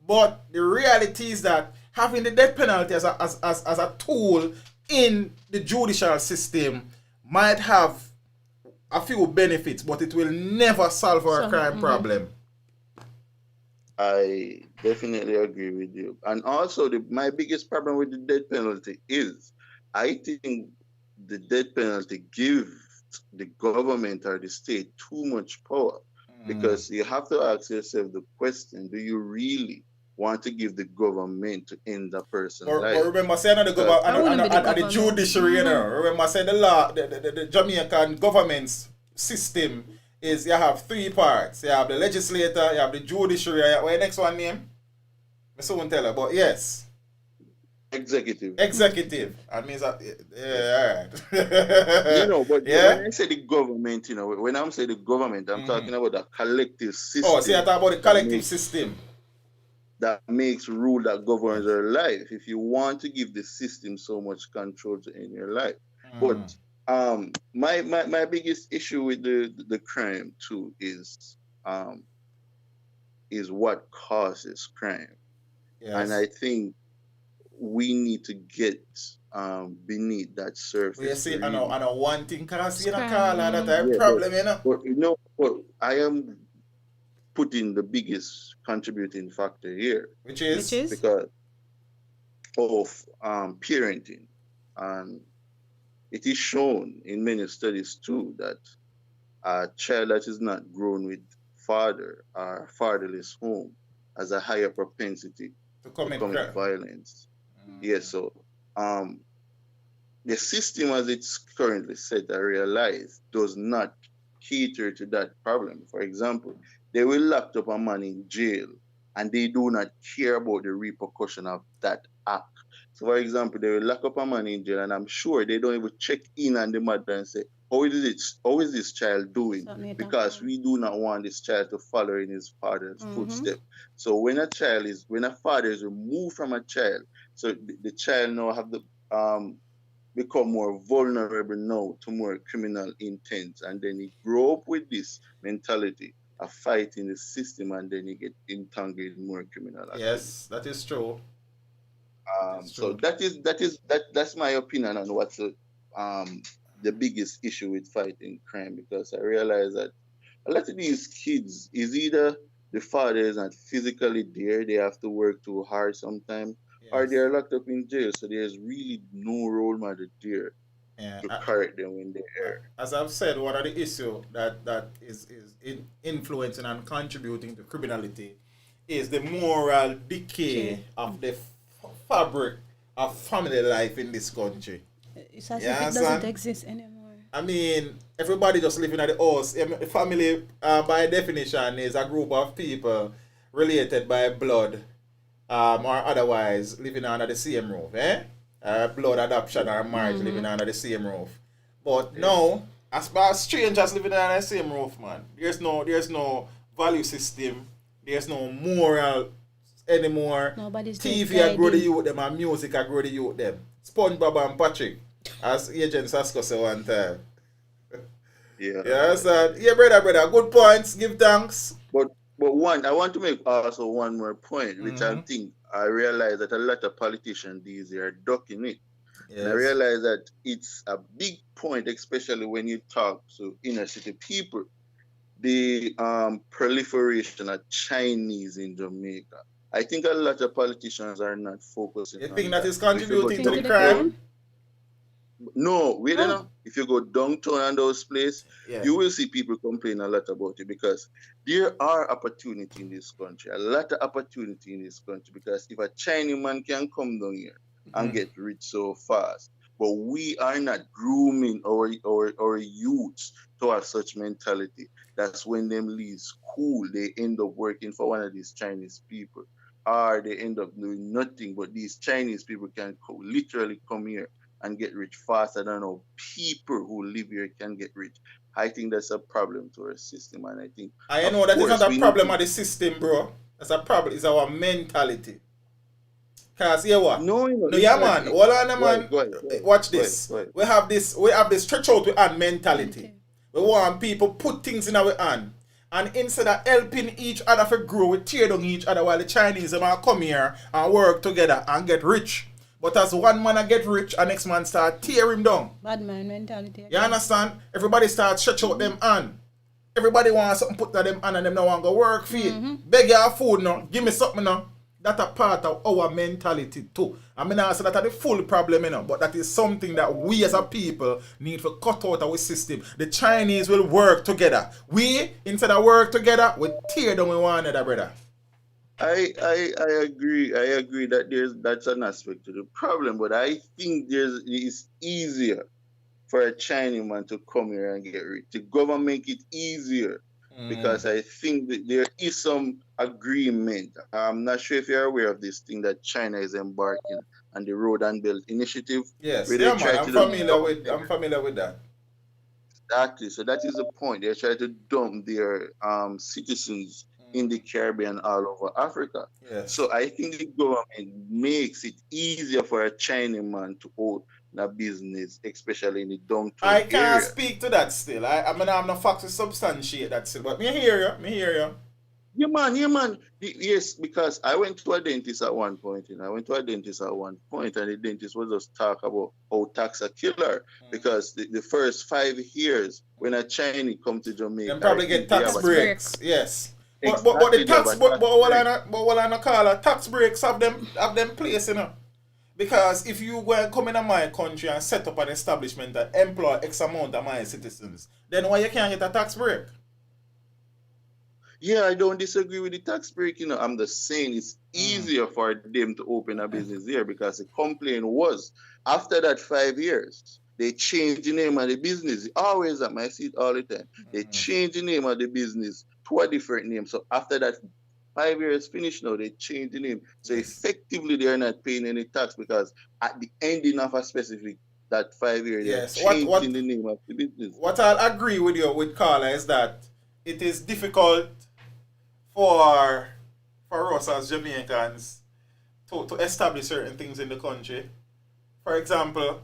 But the reality is that having the death penalty as a tool in the judicial system might have a few benefits, but it will never solve our crime problem. I definitely agree with you. And also, my biggest problem with the death penalty is I think the death penalty gives the government or the state too much power. Because you have to ask yourself the question, do you really want to give the government to end a person's life? But remember, saying the judiciary, you know. Remember, saying the law, the Jamaican government's system is you have three parts. You have the legislator, you have the judiciary. What's the next one name? I soon tell her, but yes. Executive. That means that, alright. You know, but when I say the government, you know, when I'm saying the government, I'm talking about the collective system. Oh, see, I talk about the collective system. That makes rule that governs your life. If you want to give the system so much control in your life. But my biggest issue with the crime too is what causes crime. Yes. And I think we need to get beneath that surface. You see, I know one thing cause you know, Carla, that I have problem, you know. But you know, I am putting the biggest contributing factor here, which is because of parenting, and it is shown in many studies too that a child that is not grown with father or fatherless home has a higher propensity to commit violence. Yes, so the system as it's currently set, I realize, does not cater to that problem. For example, they will lock up a man in jail and they do not care about the repercussion of that act. So, for example, they will lock up a man in jail and I'm sure they don't even check in on the mother and say, how is this child doing? Because we do not want this child to follow in his father's footsteps. So when a father is removed from a child, so the child now have the become more vulnerable now to more criminal intent, and then he grow up with this mentality of fighting the system, and then he get entangled in more criminal activity. Yes, that is true. So that's my opinion on what's the biggest issue with fighting crime, because I realize that a lot of these kids is either the father is not physically there, they have to work too hard sometimes, or they are locked up in jail, so there's really no role model there to correct them when they're err. As I've said, one of the issues that is influencing and contributing to criminality is the moral decay of the fabric of family life in this country. It's as if it doesn't exist anymore. I mean, everybody just living at the house. Family, by definition, is a group of people related by blood or otherwise living under the same roof. blood adoption or marriage living under the same roof. But now, as far as strangers living under the same roof, man, there's no value system, there's no moral anymore. Nobody's TV I grow the youth them and music I grow the youth them. SpongeBob and Patrick, as Agent Sasko said one time. Yeah, brother, good points, give thanks. But one, I want to make also one more point, which I realize that a lot of politicians these days are ducking it. Yes. And I realize that it's a big point, especially when you talk to inner city people, the proliferation of Chinese in Jamaica. I think a lot of politicians are not focusing on that. You think that is contributing to the crime? No, wait enough. If you go downtown and those places, you will see people complain a lot about it because there are opportunity in this country, a lot of opportunity in this country. Because if a Chinese man can come down here and get rich so fast, but we are not grooming our youths to have such mentality. That's when them leave school, they end up working for one of these Chinese people, or they end up doing nothing. But these Chinese people can literally come here and get rich faster than our people who live here can get rich. I think that's a problem to our system, and I think I know that is not a problem of the system, bro. That's a problem. It's our mentality. Cause hear what? No, man. Hold on, man. Go ahead. Watch this. Go ahead. We have this stretch out with hand mentality. Okay. We want people put things in our hand. And instead of helping each other to grow, we tear down each other while the Chinese might come here and work together and get rich. But as one man get rich, and next man start tear him down. Bad man mentality. You understand? Everybody start stretch out them hand. Everybody wants something put to them hand and them no want to work for it. Beg your food now. Give me something now. That's a part of our mentality too. I mean, I say that is the full problem, you know, but that is something that we as a people need to cut out our system. The Chinese will work together. We, instead of work together, we tear down one another, brother. I agree. I agree that that's an aspect to the problem, but I think it's easier for a Chinese man to come here and get rich. The government make it easier. Because I think that there is some agreement. I'm not sure if you're aware of this thing that China is embarking on the Road and Belt Initiative. Yes, yeah, man, I'm familiar with that. Exactly. So that is the point. They're trying to dump their citizens in the Caribbean all over Africa. Yes. So I think the government makes it easier for a Chinese man to own a business, especially in the downtown I can't area. speak to that still. I mean, I'm not facts to substantiate that still, but me hear you. Yeah, man. Yes, because I went to a dentist at one point, and the dentist was just talk about how tax a killer. Because the first 5 years, when a Chinese come to Jamaica, they probably get tax breaks. Yes. Exactly, but the tax, but what I not call it, tax breaks have them place, you know. Because if you go and come in my country and set up an establishment that employ X amount of my citizens, then why you can't get a tax break? Yeah, I don't disagree with the tax break. You know, I'm just saying it's easier for them to open a business here because the complaint was after that 5 years, they changed the name of the business. Always I see it all the time. They changed the name of the business to a different name. So after that 5 years finished now, they changed the name. So effectively, they are not paying any tax because at the ending of a specific that 5 years, they're changing the name of the business. What I'll agree with you with Carla is that it is difficult for us as Jamaicans to establish certain things in the country. For example,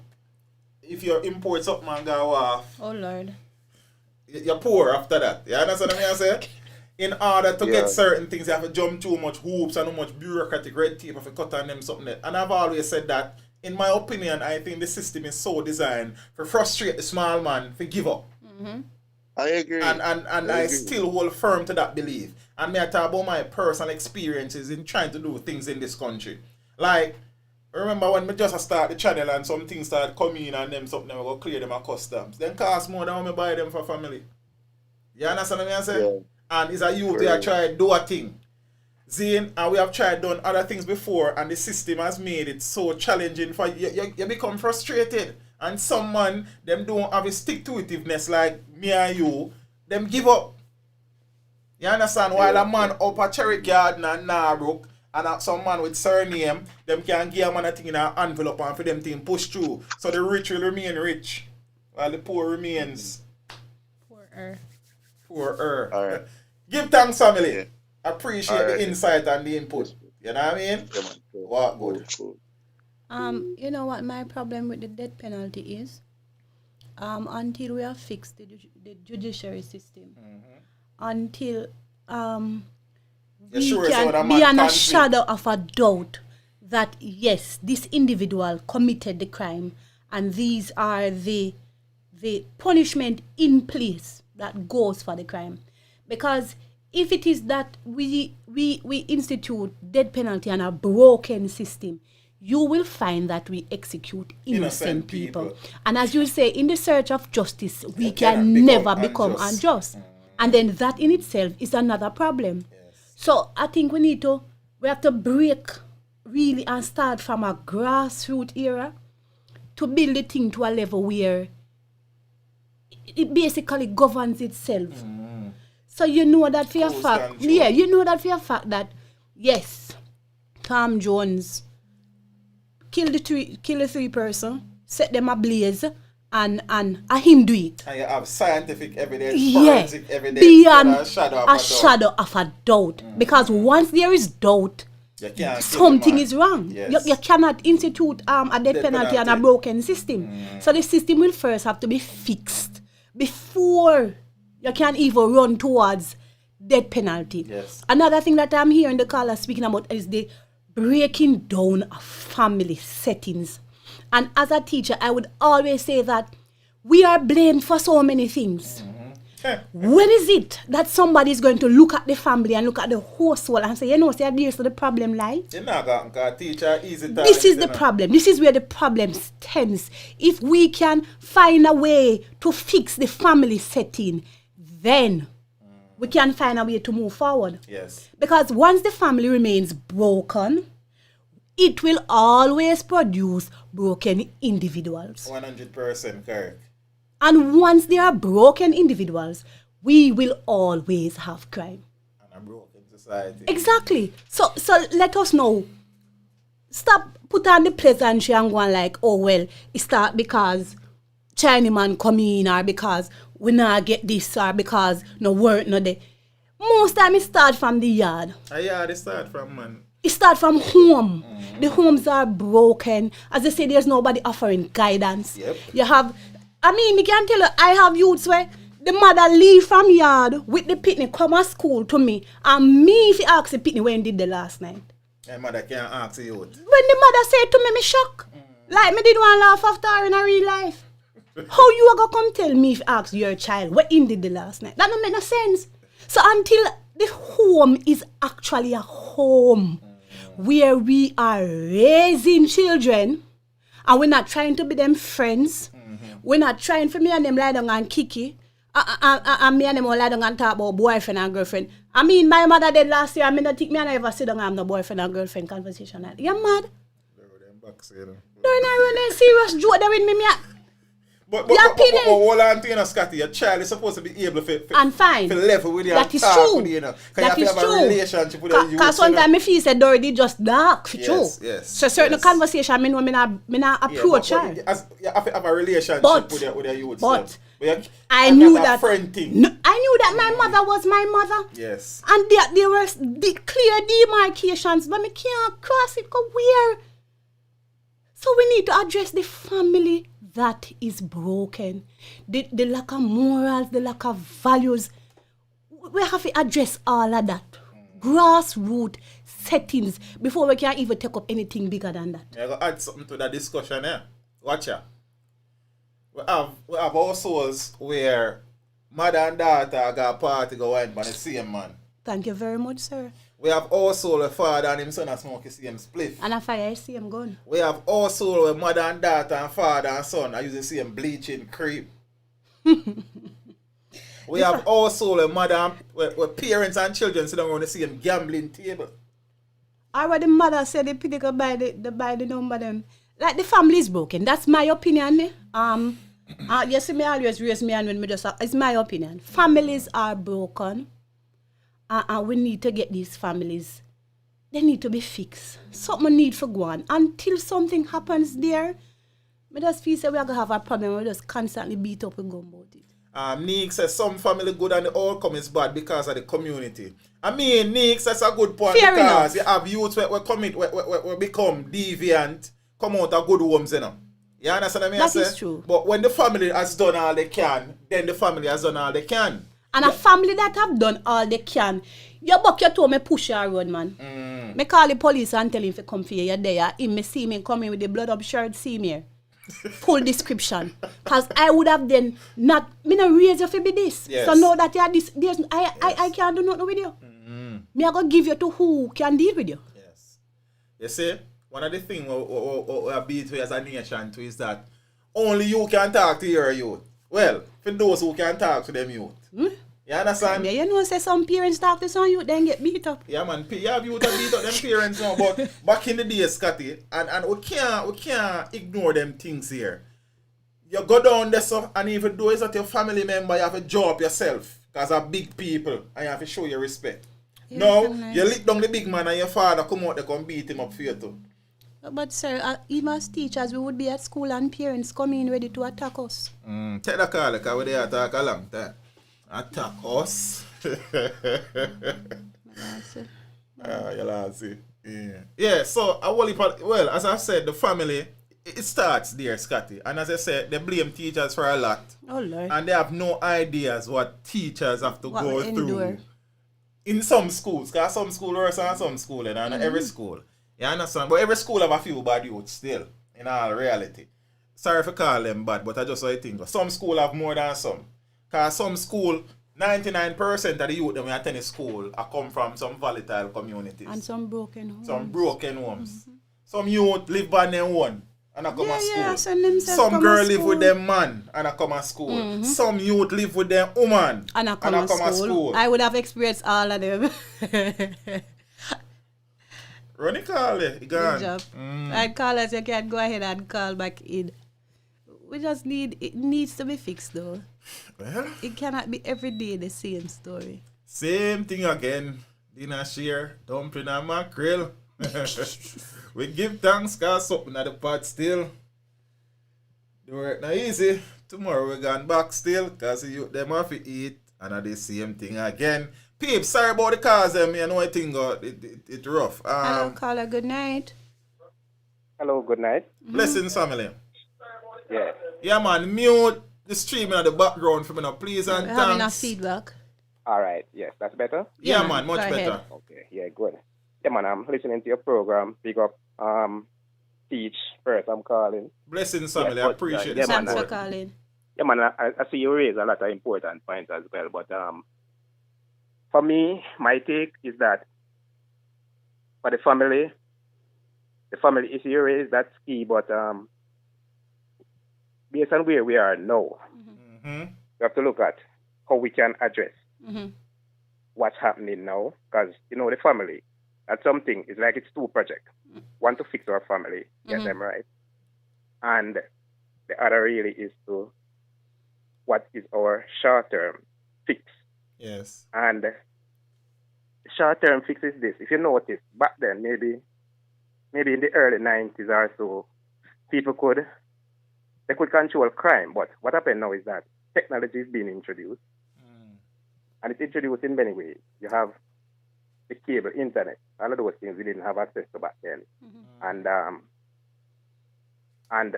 if you import something and go off, oh Lord, you're poor after that. You understand what I'm saying? In order to get certain things, you have to jump too much hoops and too much bureaucratic red tape if you cut on them something. And I've always said that, in my opinion, I think the system is so designed to frustrate the small man to give up. I agree. And I still hold firm to that belief. And me I talk about my personal experiences in trying to do things in this country. Like, remember when me just start the channel and some things start coming in and them something we go clear them at customs. Then cost more than when me buy them for family. You understand what I'm saying? Yeah. And it's a youth that try to do a thing. Zane, and we have tried done other things before, and the system has made it so challenging for you. You become frustrated. And some man, them don't have a stick-to-itiveness like me and you, them give up. You understand? While a man up a Cherry Garden and Narbrook, and some man with surname, them can give a man a thing in an envelope and for them thing push through. So the rich will remain rich, while the poor remains poorer. All right. Give thanks, family. Yeah. Appreciate All right. the insight and the input. You know what I mean? Yeah, man. Cool. What good? Cool. You know what my problem with the death penalty is? Until we have fixed the judiciary system, until we can be on a shadow of a doubt that yes, this individual committed the crime and these are the punishment in place that goes for the crime. Because if it is that we institute death penalty on a broken system, you will find that we execute innocent people. And as you say, in the search of justice, we can never become unjust. And then that in itself is another problem. Yes. So I think we have to break really and start from a grassroots era to build the thing to a level where it basically governs itself. So you know that for a fact, you know that for a fact that, yes, Tom Jones kill the three person, set them ablaze, and him do it. And you have scientific evidence, forensic evidence, beyond a shadow of a doubt. Because once there is doubt, something is wrong. Yes. You cannot institute a death penalty on a broken system. So the system will first have to be fixed before you can even run towards death penalty. Yes. Another thing that I'm hearing the caller speaking about is the breaking down of family settings. And as a teacher, I would always say that we are blamed for so many things. When is it that somebody is going to look at the family and look at the household and say, see, here's where the problem lies? This is the problem. This is where the problem stems. If we can find a way to fix the family setting, then we can find a way to move forward. Yes. Because once the family remains broken, it will always produce broken individuals. 100% correct. And once there are broken individuals, we will always have crime. And a broken society. Exactly. So let us know. Stop put on the pleasantry and go on like, oh well, it start because Chinaman come in or because we not get this or because no work no day. Most time it start from the yard. It start from man. It start from home. The homes are broken. As I say, there's nobody offering guidance. Yep. You have, me can tell you, I have youths where the mother leave from yard with the pitney come to school to me. And me if you ask the pitney when did the last night. The mother can't ask you. When the mother say to me, me shock. Like me did one laugh after her in a real life. How you are going to come tell me if you ask your child what in did the last night? That don't make no sense. So until the home is actually a home where we are raising children and we're not trying to be them friends, we're not trying for me and them lie down and kiki, and me and them all lie down and talk about boyfriend and girlfriend. My mother did last year, I don't think me and I ever sit down and have no boyfriend and girlfriend conversation. You're mad? They're not running serious joke there with me. But hold on to you, Scotty. Your child is supposed to be able to and fine. level with you. That is true. With you, That is have true. A relationship with you. Because sometimes I feel that already just dark. Yes. So certain conversation, I not approach her. You have to have a relationship with your youth. But I knew that. No, I knew that my mother was my mother. Yes. And there were clear demarcations, but I can't cross it. Go where? So we need to address the family that is broken. The lack of morals, the lack of values. We have to address all of that. Grassroots settings before we can even take up anything bigger than that. I'm going to add something to that discussion here. Watch ya. We have households where mother and daughter got a party go wine by the same man. Thank you very much, sir. We have also a father and him son and smoke the same spliff. And a fire same gun. We have also where mother and daughter and father and son are using the same bleaching cream. We have also a mother where parents and children sit down on the same gambling table. Or what the mother said, they go buy the number them. Like the family is broken. That's my opinion. You see me always raise me and when me just it's my opinion. Families are broken. And we need to get these families they need to be fixed. Something need for go on. Until something happens there, I just feel that we are going to have a problem. We just constantly beat up and go about it. Nick says some family good and the outcome is bad because of the community. I mean, Nick says a good point. Fair because enough. you have youths where become deviant, come out of good homes, you know. You understand what I mean? That is true. But when the family has done all they can, then the family has done all they can. And a family that have done all they can, you buck your toe, me push your road, man. Me call the police and tell him to come for you. You're there. Him me see me coming with the blood up shirt, see me here. Full description. Because I would have then not, me not raise you for be this. Yes. So now that you are this, I can't do nothing with you. Me I go give you to who can deal with you. Yes. You see, one of the things we are beat with as a nation too is that only you can talk to your youth. Well, for those who can talk to them youth. You understand? Yeah, you know, say some parents talk to some youth, then get beat up. Yeah, man. You have youth that beat up them parents now, but back in the days, Scotty, and we can't ignore them things here. You go down there, so, and even though it's not your family member, you have to draw up yourself, because they're big people, and you have to show your respect. Yeah, now, nice. you lick down the big man and your father come out, they come beat him up for you too. But sir, even as teachers, we would be at school and parents come in ready to attack us. Take the call, because we attack a long time. Attack us. You'll see. Yeah, so well, as I said, the family, it starts there, Scotty. And as I said, they blame teachers for a lot. Oh Lord. And they have no ideas what teachers have to go through. Endure. In some schools, because some school worse than some school, and not every school. You understand? But every school have a few bad youths still, in all reality. Sorry for call them bad, but I just so I think. Some school have more than some. Because some school, 99% of the youth that we attend school are come from some volatile communities. And some broken homes. Some broken homes. Some youth live by their own and I come to school. Send themselves Some come girl to live school. with them man and I come to school. Some youth live with them woman And I come to school. I would have experienced all of them. Ronnie call it. Good job. I call us, you can go ahead and call back in. We just it needs to be fixed though. Well, it cannot be every day the same story. Same thing again. Dinner share, dumpling and mackerel. We give thanks because something at the pot still. The work not easy. Tomorrow we gone back still because them have to eat and at the same thing again. Peeps, sorry about the cause them. I know I think it's rough. Hello, caller, good night. Hello, good night. Blessings, family. Yeah. Yeah, man, mute the streaming at the background for me now, please and thanks. Having a feedback. All right. Yes, that's better. Yeah, man, much better. Okay. Yeah, good. Yeah, man, I'm listening to your program. Big up, Teach first. I'm calling. Blessings, family. I appreciate it. Thanks for calling. Yeah, man, I see you raise a lot of important points as well. But for me, my take is that for the family issue you raised, that's key. But based on where we are now, we have to look at how we can address what's happening now. Because, the family, that's something, it's like it's two projects. One to fix our family, get them right. And the other really is to what is our short-term fix. Yes. And the short-term fix is this. If you notice, back then, maybe in the early 90s or so, people could control crime. But what happened now is that technology is being introduced. And it's introduced in many ways. You have the cable, internet, all of those things we didn't have access to back then. And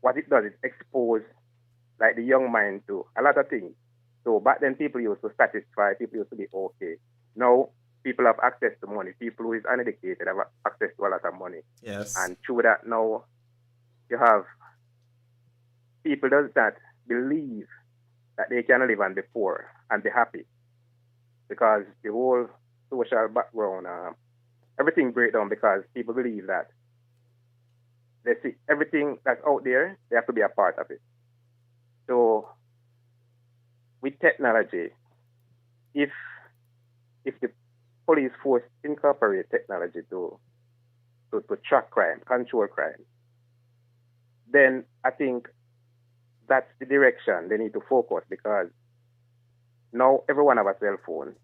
what it does is expose like the young mind to a lot of things. So back then people used to satisfy, people used to be okay. Now people have access to money. People who is uneducated have access to a lot of money. Yes. And through that now you have people does that believe that they can live and be poor and be happy. Because the whole social background, everything breaks down because people believe that they see everything that's out there, they have to be a part of it. So with technology, if the police force incorporate technology to track crime, control crime, then I think that's the direction they need to focus because now everyone have a cell phone.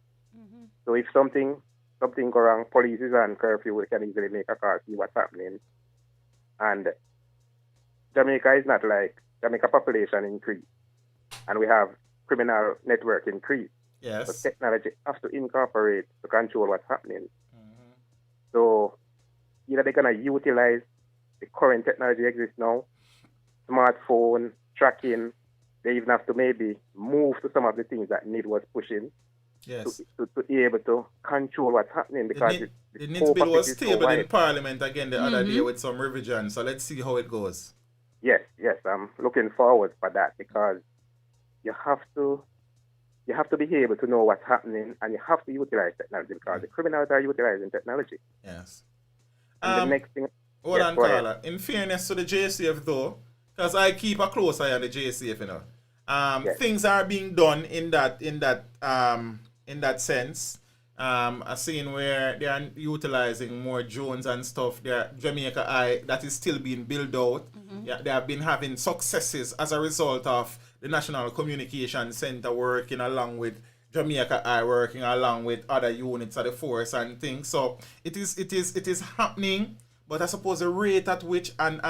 So if something something go wrong, police is on curfew, we can easily make a call, see what's happening. And Jamaica is not like Jamaica population increase, and we have criminal network increase. Yes. So technology has to incorporate to control what's happening. So either they're gonna utilize the current technology exists now, smartphone, tracking, they even have to maybe move to some of the things that NID was pushing. Yes. To be able to control what's happening, because the NIDS bill was tabled in Parliament again the other day with some revision, so let's see how it goes. Yes, I'm looking forward for that, because you have to be able to know what's happening, and you have to utilize technology, because the criminals are utilizing technology. Yes. And the next thing. Hold on, Carla. In fairness to the JCF though, because I keep a close eye on the JCF, you know. Things are being done in that sense. A scene where they are utilizing more drones and stuff. There, Jamaica Eye, that is still being built out. Yeah, they have been having successes as a result of the National Communication Center working along with Jamaica Eye, working along with other units of the force and things. So it is happening, but I suppose the rate at which and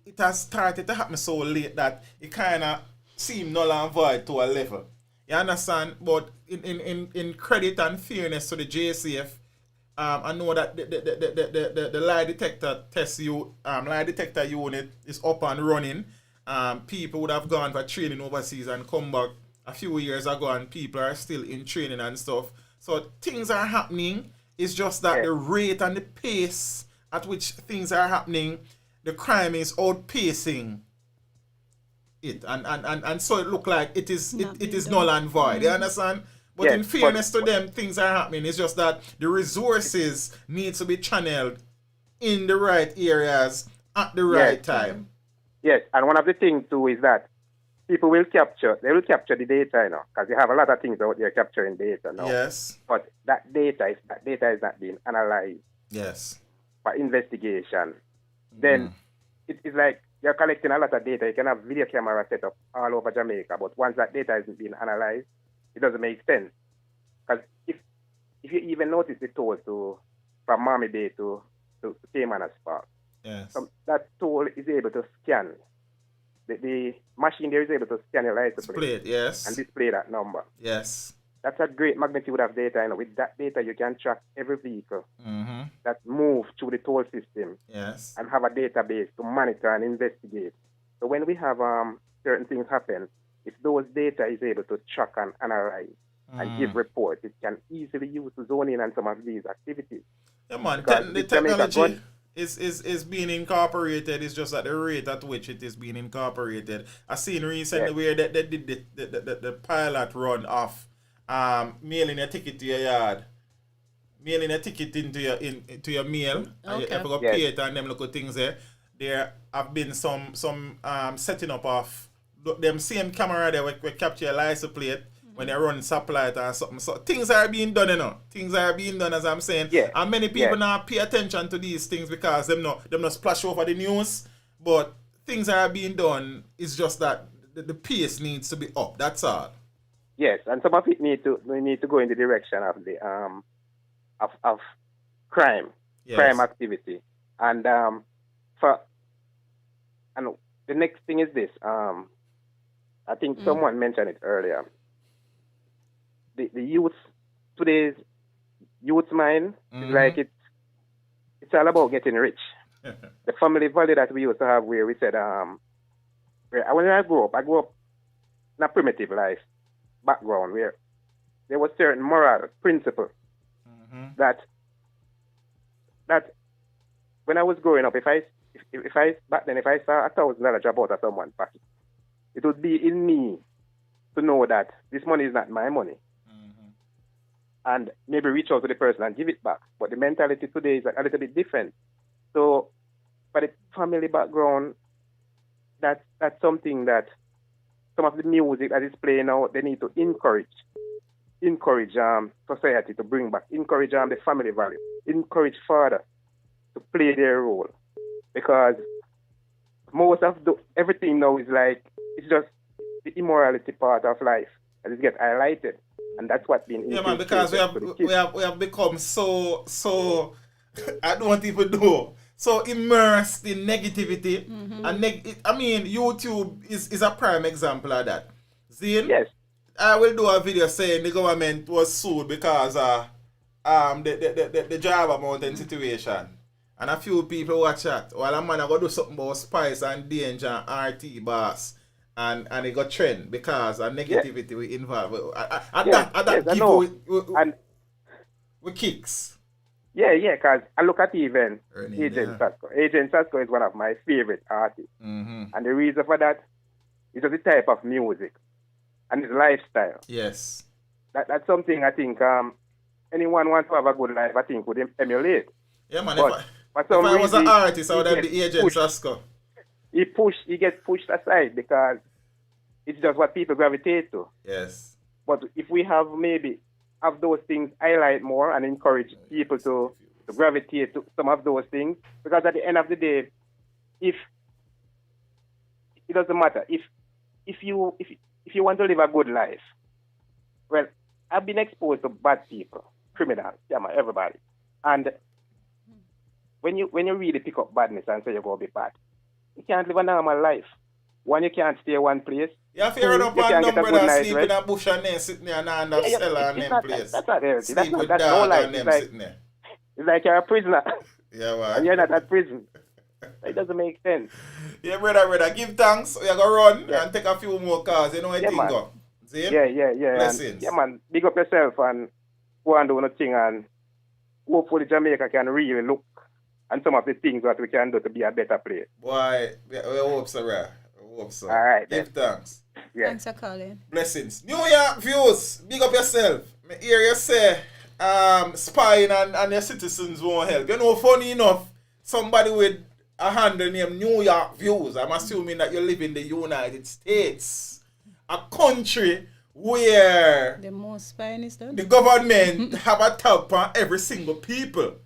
it has started to happen so late that it kind of seems null and void to a level. You understand? But in credit and fairness to the JCF, I know that the lie detector lie detector unit is up and running. People would have gone for training overseas and come back a few years ago, and people are still in training and stuff. So things are happening. It's just that the rate and the pace at which things are happening, the crime is outpacing it, and so it look like it is null and void. You understand? But in fairness to them, things are happening. It's just that the resources need to be channeled in the right areas at the right time. Yes, and one of the things too is that people will capture the data, you know, because you have a lot of things out there capturing data now. Yes. But that data is not being analyzed. Yes. For investigation. Then it's like you're collecting a lot of data. You can have video camera set up all over Jamaica, but once that data isn't being analyzed, it doesn't make sense. Because if you even notice the toll from Miami Bay to Caymanas Park, yes, that toll is able to scan. The machine there is able to scan your license plate, yes, and display that number. Yes. That's a great magnitude of data. You know, with that data, you can track every vehicle that moves through the toll system, yes, and have a database to monitor and investigate. So when we have certain things happen, if those data is able to track and analyze and give reports, it can easily use to zone in on some of these activities. Yeah, man. The technology is being incorporated. It's just at the rate at which it is being incorporated. I seen recently where they did the pilot run of mailing a ticket to your yard, mailing a ticket into your mail, and you have to go pay it and them little things there. There have been some setting up of them same camera there where capture your license plate when they run stoplight or something. So things are being done, you know. Things are being done, as I'm saying. Yeah. And many people now pay attention to these things because them not splash over the news. But things are being done. It's just that the pace needs to be up. That's all. Yes, and some of it need to go in the direction of the of crime, crime activity, and the next thing is this. I think someone mentioned it earlier. The youth, today's youth mind is like it's all about getting rich. The family value that we used to have, where we said, when I grew up in a primitive life background where there was certain moral principle that when I was growing up, if I back then if I saw $1,000 drop out of someone's pocket, it would be in me to know that this money is not my money, and maybe reach out to the person and give it back. But the mentality today is a little bit different. So for the family background, that's something that some of the music that is playing now, they need to encourage society to bring back, encourage the family value, encourage father to play their role, because most of everything now is like, it's just the immorality part of life that is get highlighted. And that's what's been yeah, man, because we have become so I don't even know. So immersed in negativity. And I mean, YouTube is a prime example of that. Zane, yes. I will do a video saying the government was sued because the Java Mountain situation. And a few people watch that. While a man I go do something about spice and danger and RT boss. And it got trend because of negativity we involved. That give we kicks. Yeah, because I look at even Agent Sasko. Agent Sasko is one of my favorite artists. And the reason for that is just the type of music and his lifestyle. Yes. That's something I think anyone wants to have a good life, I think, would emulate. Yeah, man. If I was an artist, I would have the Agent Sasko. He gets pushed aside because it's just what people gravitate to. Yes. But if we have those things highlight more and encourage people to gravitate to some of those things, because at the end of the day, if it doesn't matter if you want to live a good life, well, I've been exposed to bad people, criminals, everybody, and when you really pick up badness and say you're gonna be bad, you can't live a normal life. One, you can't stay one place. You have to hear up and down, brother, sleep in a bush and then sitting there and under cellar and them place. That's not healthy. That's no life. life. It's like you're a prisoner. Yeah, man. And you're not at prison. It doesn't make sense. Yeah, brother, give thanks. We're going to run and take a few more cars. You know what I think go. See? Yeah. Blessings. And, man, big up yourself and go and do nothing, and hopefully Jamaica can really look at some of the things that we can do to be a better place. Boy, we hope so, right? So. All right. Give thanks. Yeah. Thanks for calling. Blessings. New Year views. Big up yourself. Me hear you say spying and your citizens won't help. You know, funny enough, somebody with a handle named New York Views. I'm assuming that you live in the United States. A country where the most spying is done. The government have a tab on every single people.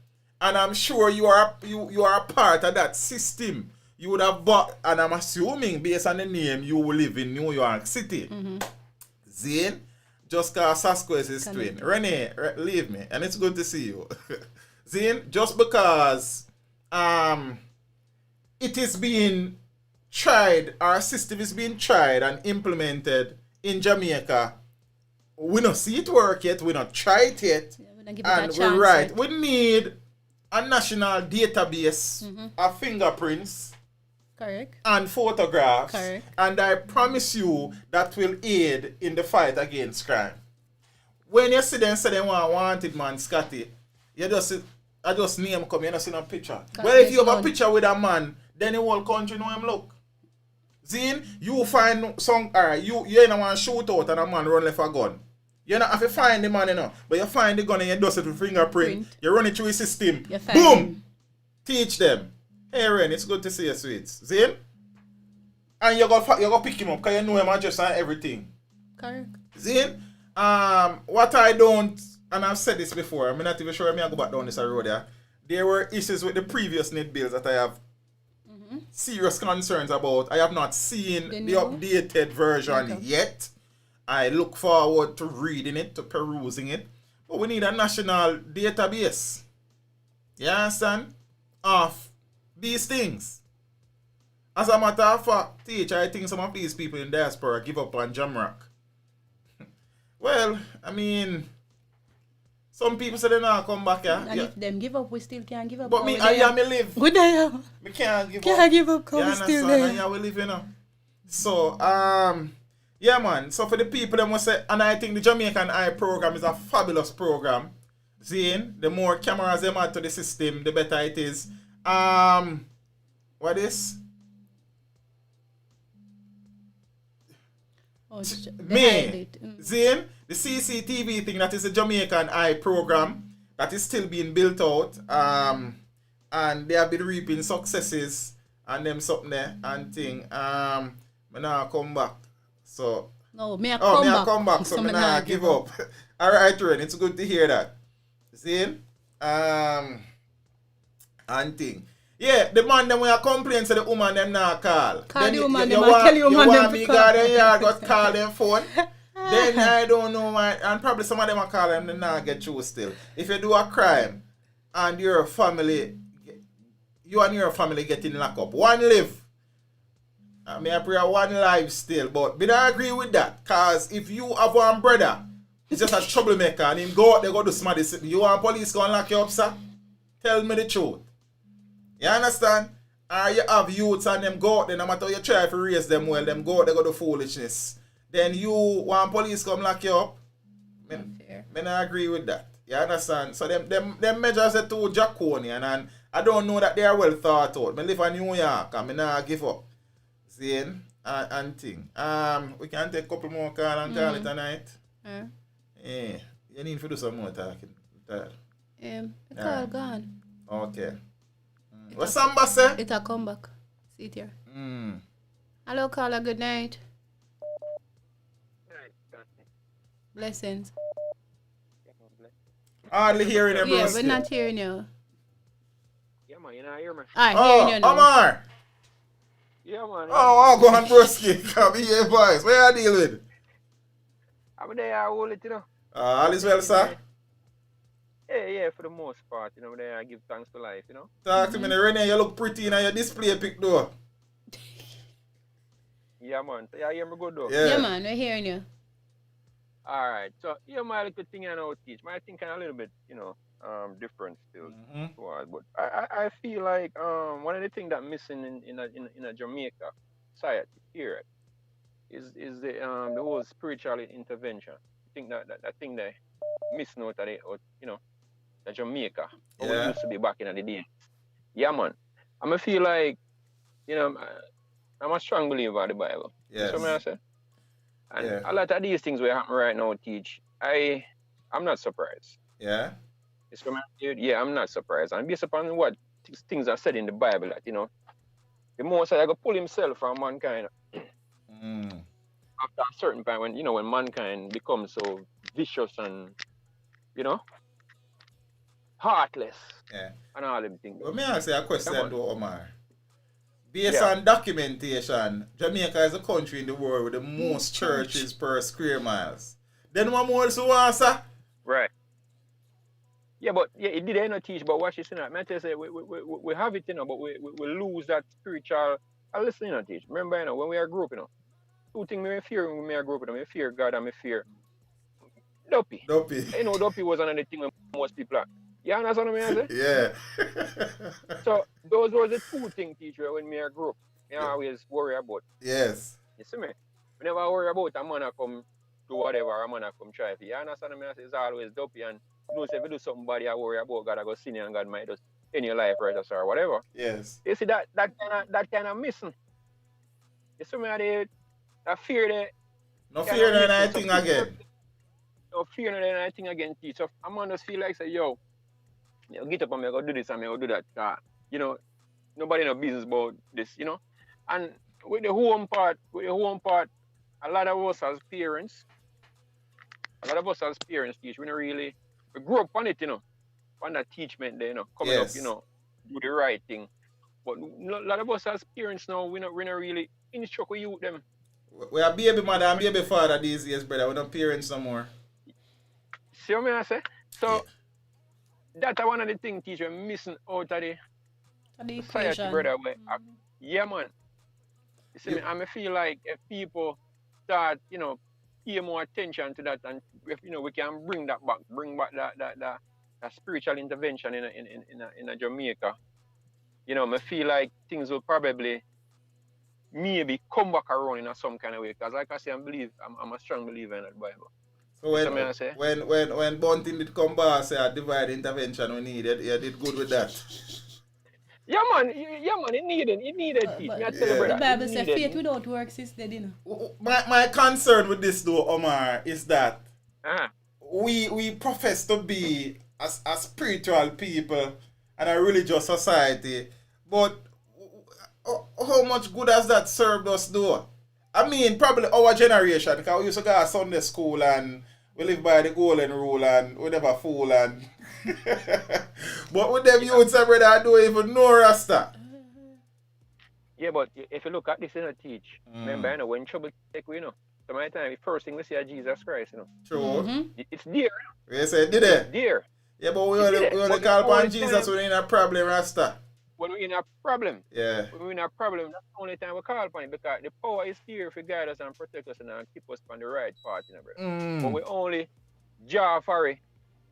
And I'm sure you are a part of that system. You would have bought, and I'm assuming based on the name, you will live in New York City. Zane, just cause Sasko is his twin. Renee, leave me, and it's good to see you. Zane, just because it is being tried, our system is being tried and implemented in Jamaica, we don't see it work yet, we don't try it yet, and we're right. We need a national database of fingerprints. Correct. And photographs. Correct. And I promise you that will aid in the fight against crime. When you see them say they want wanted man, Scotty, I just name come, you don't see no picture. Well, if you have a picture with a man, then the whole country know him look. Zine, you find some, you don't want to shoot out and a man run left a gun. You don't have to find the man, you know, but you find the gun and you do it with fingerprint. You run it through a system. Boom! Teach them. Hey Ren, it's good to see you, sweets. Zane? And you go pick him up because you know him address and everything. Correct. Zane? What I don't, and I've said this before, I'm not even sure I go back down this road there. There were issues with the previous net bills that I have serious concerns about. I have not seen the updated version yet. I look forward to reading it, to perusing it. But we need a national database. You understand? Of these things. As a matter of fact, I think some of these people in Diaspora give up on Jamrock. Well, I mean, some people say they not come back here. And if them give up, we still can't give up. But me, I live. Good day. We can't give up. Can't give up because we still there. And yeah, we live, you know. So, yeah, man. So for the people that must say, and I think the Jamaican Eye program is a fabulous program. Zane, the more cameras they add to the system, the better it is. What is? Me, Zane, the CCTV thing, that is the Jamaican Eye program that is still being built out. And they have been reaping successes and them something there and thing. Me now come back. So no, me come back. So me now give up. Alright, Ren, it's good to hear that. Zane? And thing. Yeah, the man them when you complain to the woman them now call. Call then the woman you them and tell the woman them to call. You want me go there, you got call them phone. then I don't know why, and probably some of them are calling them not get through still. If you do a crime and your family, you and your family getting locked up, one live. I mean, I pray one life still, but me don't agree with that. Cause if you have one brother, he's just a troublemaker and him go out there go do somebody, you want police go and lock you up, sir? Tell me the truth. You understand? Or you have youths and them go out there, no matter how you try to raise them well, them go out there go do foolishness. Then you want police come lock you up? Me not agree with that. You understand? So them measures are too draconian and I don't know that they are well thought out. I live in New York and I not give up. Seeing and thing. We can take a couple more calls and call it tonight. Yeah. You need to do some more talking. The call gone. Okay. What Samba say? It'll come back. See it here. Hello, caller. Good night. Blessings. Hardly hearing you, bro. Yeah, we're not hearing you. Yeah, man, you not hear me. Hearing you now. Omar. Yeah, man. Oh, go on, broski. Come here, boys. Where are you dealing with? I'm there, I hold it, you know. All is well, sir? Yeah, for the most part, you know, there I give thanks for life, you know. Talk to me, Renee. You look pretty in your display pic, though. Yeah, man. So, you hear me good, though? Yeah, man. We're hearing you. All right. So, yeah, my little thing I know teach. My thing kind of a little bit, you know, different still. But I feel like one of the things that missing in a Jamaica society here is the whole spiritual intervention. I think that thing they missing out of it, you know, the Jamaica. How it used to be back in the days. Yeah, man. I feel like, you know, I'm a strong believer of the Bible. Yes. That's what I say. And a lot of these things will happen right now, teach. I'm not surprised. Yeah. Yeah, I'm not surprised. And based upon what things are said in the Bible, that, you know, the Most High will pull himself from mankind after a certain point when, you know, when mankind becomes so vicious and, you know, heartless and all them things. Well, may I ask you a question, though, Omar? Based on documentation, Jamaica is a country in the world with the most churches per square miles. Then what more so answer? Right. Yeah, but it didn't teach, but watch this, you know. I tell you, we have it, you know, but we lose that spiritual. Listen, you know, teach. Remember, you know, when we are group, you know, two things we fear when we are group, you know, we fear God and we fear Dopey. You know, Dopey was another thing when most people are. You understand what I say? Yeah. So those were the two things, teacher, when we are group. You always worry about. Yes. You see me? We never worry about a man come do whatever, a man come try for. You understand what I say? It's always Dopey, and you know, if you do something bad, you worry about God, I go sin and God might just end your life right or whatever. Yes. You see that kind of missing. You see me? That fear there. No fear in anything again. No fear in anything again, teach. So a man just feel like say, yo, get up and me go do this and me go do that. You know, nobody no business about this, you know. And with the home part, a lot of us as parents, teach, we grew up on it, you know, on that teachment there, you know, coming up, you know, do the right thing. But a lot of us as parents now, we not really instruct with youth them. We are baby mother and baby father these days, brother. We're not parents no more. See what I say? So that's one of the things teacher missing out of the society, brother. Yeah, man. You see me? I feel like if people start, you know, pay more attention to that, and if, you know, we can bring back that spiritual intervention in a Jamaica. You know, I feel like things will probably maybe come back around in some kind of way. Because like I say, I'm a strong believer in that Bible. So when Bunting did come back, say a divine intervention we needed, you did good with that. Yeah, man, it needed teach. The Bible says faith without works is dead, you know. My concern with this though, Omar, is that we profess to be a spiritual people and a religious society, but how much good has that served us though? I mean, probably our generation, because we used to go to Sunday school and we live by the golden rule and we never fool and but with them youths, brother, I don't even know Rasta. Yeah, but if you look at this in a teach, remember, you know, when trouble take, you know, of my time, the first thing we see is Jesus Christ, you know. True. It's there. You say, did it? It's there. Yeah, but we only call upon Jesus when we're in a problem, Rasta. When we're in a problem. Yeah. When we're in a problem, that's the only time we call upon it, because the power is here to guide us and protect us and keep us on the right path, you know, brother. But we only draw for it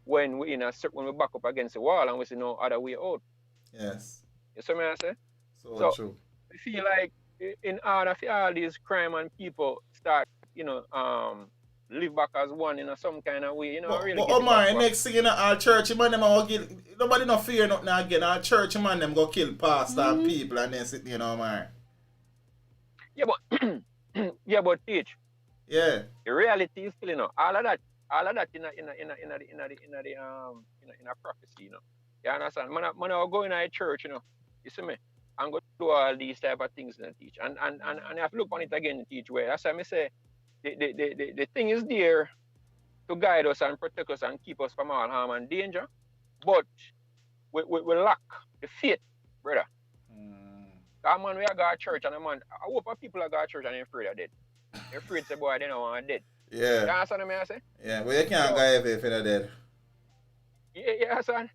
when we when we back up against the wall and we see no other way out. Yes. You see what I say? So true. I feel like in order for all these crime and people start, you know, live back as one in some kind of way, you know. But Omar, next thing you know, our church man them will kill. Nobody no fear nothing again. Our church man them go kill pastor and people and then sit, you know, Omar. Yeah, but yeah, but teach. Yeah. The reality is still, you know, all of that in a prophecy, you know. You understand? Man, I go in a church, you know. You see me? I'm going to do all these type of things and teach. And I have to look on it again and teach where. That's why I say the thing is there to guide us and protect us and keep us from all harm and danger. But we lack the faith, brother. That man, we are going to church and a man, I hope people are going to church and they're afraid of dead. They're afraid to say, boy, they don't want dead. Yeah. You understand what I say? Yeah, but you can't go if you're dead. Yeah, son.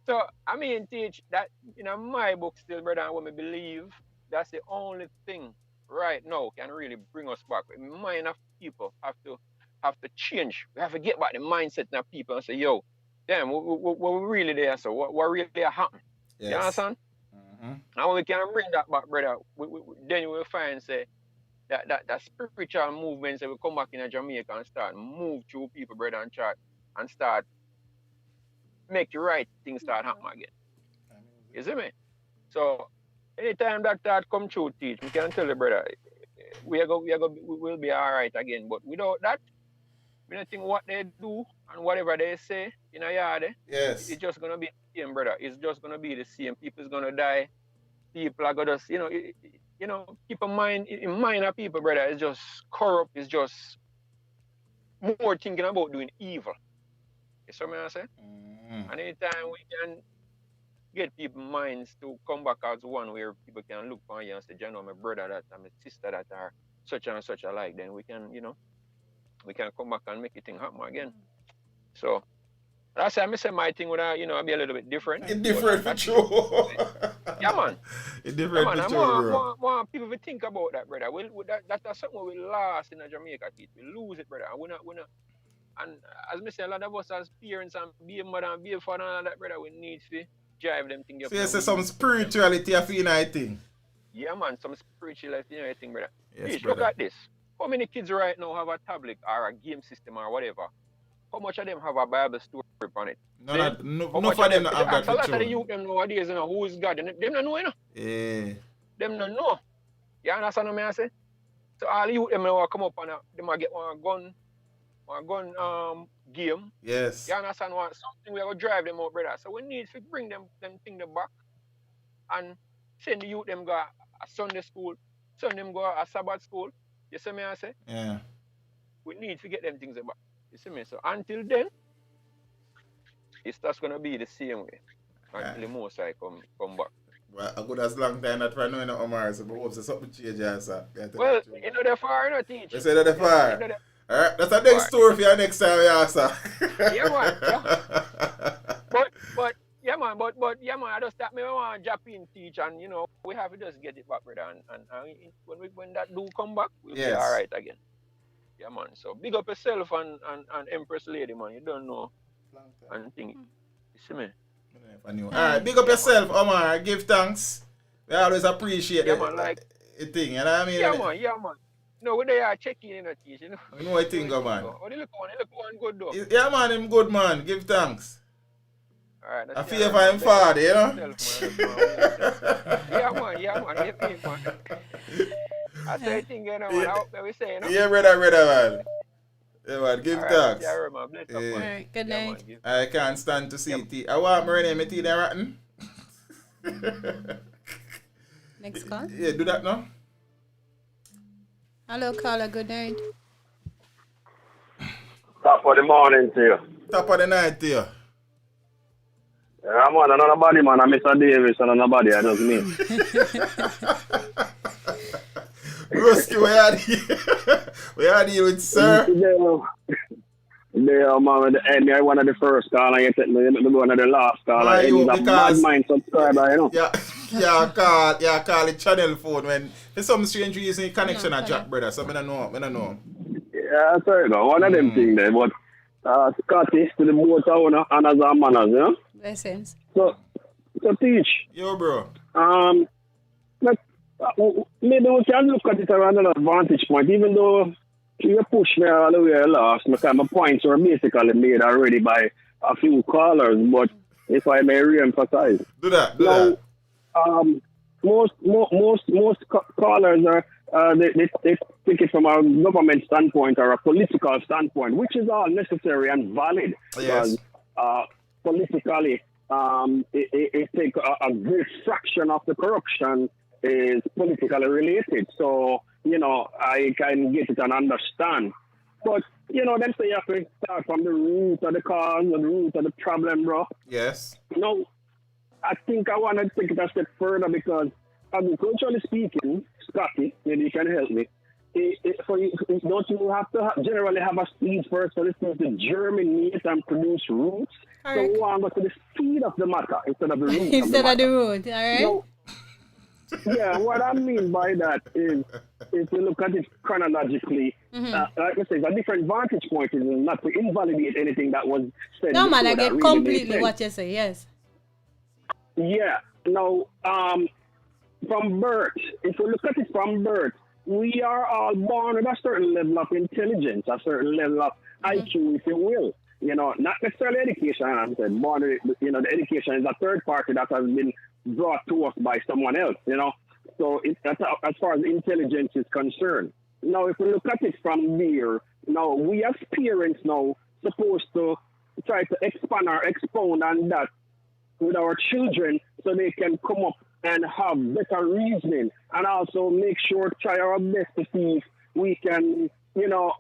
So, I mean, teach that, you know, my book still, brother, and when we believe, that's the only thing right now can really bring us back. The mind of people have to change. We have to get back the mindset of people and say, yo, damn, what we really there, so what really happened? Yes. You understand? And when we can bring that back, brother, then you will find, say, that spiritual movement, say, we come back in Jamaica and start move through people, brother, and start make the right things start happening again. You see me? So anytime that come true, teach, we can tell the brother, we'll be all right again. But without that, we don't think what they do and whatever they say in a yard, yes, it's just gonna be the same, brother. It's just gonna be the same. People's gonna die. People are gonna, keep in mind of people, brother. It's just corrupt. It's just more thinking about doing evil. You see what I say? And anytime we can get people's minds to come back as one, where people can look for you and say, you know, my brother that and my sister that are such and such alike, then we can, we can come back and make it thing happen again. So that's why I say my thing would, be a little bit different. It's different for sure. Yeah, man. It's different for sure, bro. More people will think about that, brother. That's something we lost in Jamaica. We lose it, brother. We're not. And as I say, a lot of us as parents and be a mother and be a father and all that, brother, we need to drive them things up. So you say some spirituality of thing? Yeah, man, some spirituality and thing, brother. Yes, Please, brother. look at this. How many kids right now have a tablet or a game system or whatever? How much of them have a Bible story on it? None of them have that. A lot of the youth them nowadays, who is God? Them don't know, Yeah. Them don't know. You understand what I say? So all the youth them will come up and they might get one gun game. Yes. You understand what? Something we are going to drive them out, brother. So we need to bring them things back and send the youth them go a Sunday school, send them go a Sabbath school. You see me I say? Yeah. We need to get them things back. You see me? So until then, it's just going to be the same way until the most I come back. Well, a good as long time that right now in Omar, so we hope something changes. Well, you know the far, no teach. You say that the far. Alright, that's a next story for your next time, sir. Yeah, man. Yeah. But yeah, man. I just that me want to drop in teach, and we have to just get it back, brother. And when that do come back, we'll be all right again. Yeah, man. So big up yourself and Empress Lady, man. You don't know and think. You see me? Alright, big up yourself, Omar. Give thanks. We always appreciate it. Man, like it thing, you know what I mean? Yeah, man. No, when they are checking in at teach, You know what I think, man. Oh, they look one good though. Yeah, man, him good, man. Give thanks. Alright. I feel for him father, you know? Yeah, man. I say thing, man. I hope that we say, Yeah, brother, man. Yeah, man, give thanks. Yeah, man. Bless up, man. Alright, good night. I can't stand to see tea. I want my name, tea there rotten. Next call. Yeah, do that now. Hello, caller. Good night. Top of the morning to you. Top of the night to you. Yeah, man, another body, man. I'm Mr. Davis and another body, I just mean. Broski, we are dealing with, sir. Yeah, man, at the end, I one of the first call, and you take me one of the last call. And he's a bad mind subscriber, you know. Yeah, call the channel phone when for some strange reason connection at Jack, brother. So I don't know. Yeah, sorry, no, one of them things there, but Scotty to the boat owner and as a manners, you know. Blessings. So teach. Yo, bro. Maybe we can look at it around another vantage point, even though you push me all the way last. My points were basically made already by a few callers, but if I may re-emphasize. Do that. Most callers are they take it from a government standpoint or a political standpoint, which is all necessary and valid. Yes. Because politically, it takes a great fraction of the corruption is politically related. So, you know, I can get it and understand. But, you know, them say you have to start from the root of the cause and the root of the problem, bro. Yes. No, I think I want to take it a step further because, agriculturally speaking, Scotty, maybe you can help me. Don't you have to generally have a seed first for this thing to germinate and produce roots? Correct. So we want to go to the seed of the matter instead of the root. Instead of the root, all right? No, yeah, what I mean by that is if you look at it chronologically, like I say, it's a different vantage point is not to invalidate anything that was said. No, man, I get really completely what you say, yes. Yeah, now, from birth, if you look at it from birth, we are all born with a certain level of intelligence, a certain level of IQ, if you will. You know, not necessarily education, I'm saying, born with, you know, the education is a third party that has been brought to us by someone else, you know. So that's as far as intelligence is concerned. Now, if we look at it from there, now we as parents now supposed to try to expand or expound on that with our children so they can come up and have better reasoning and also make sure try our best to see if we can, you know,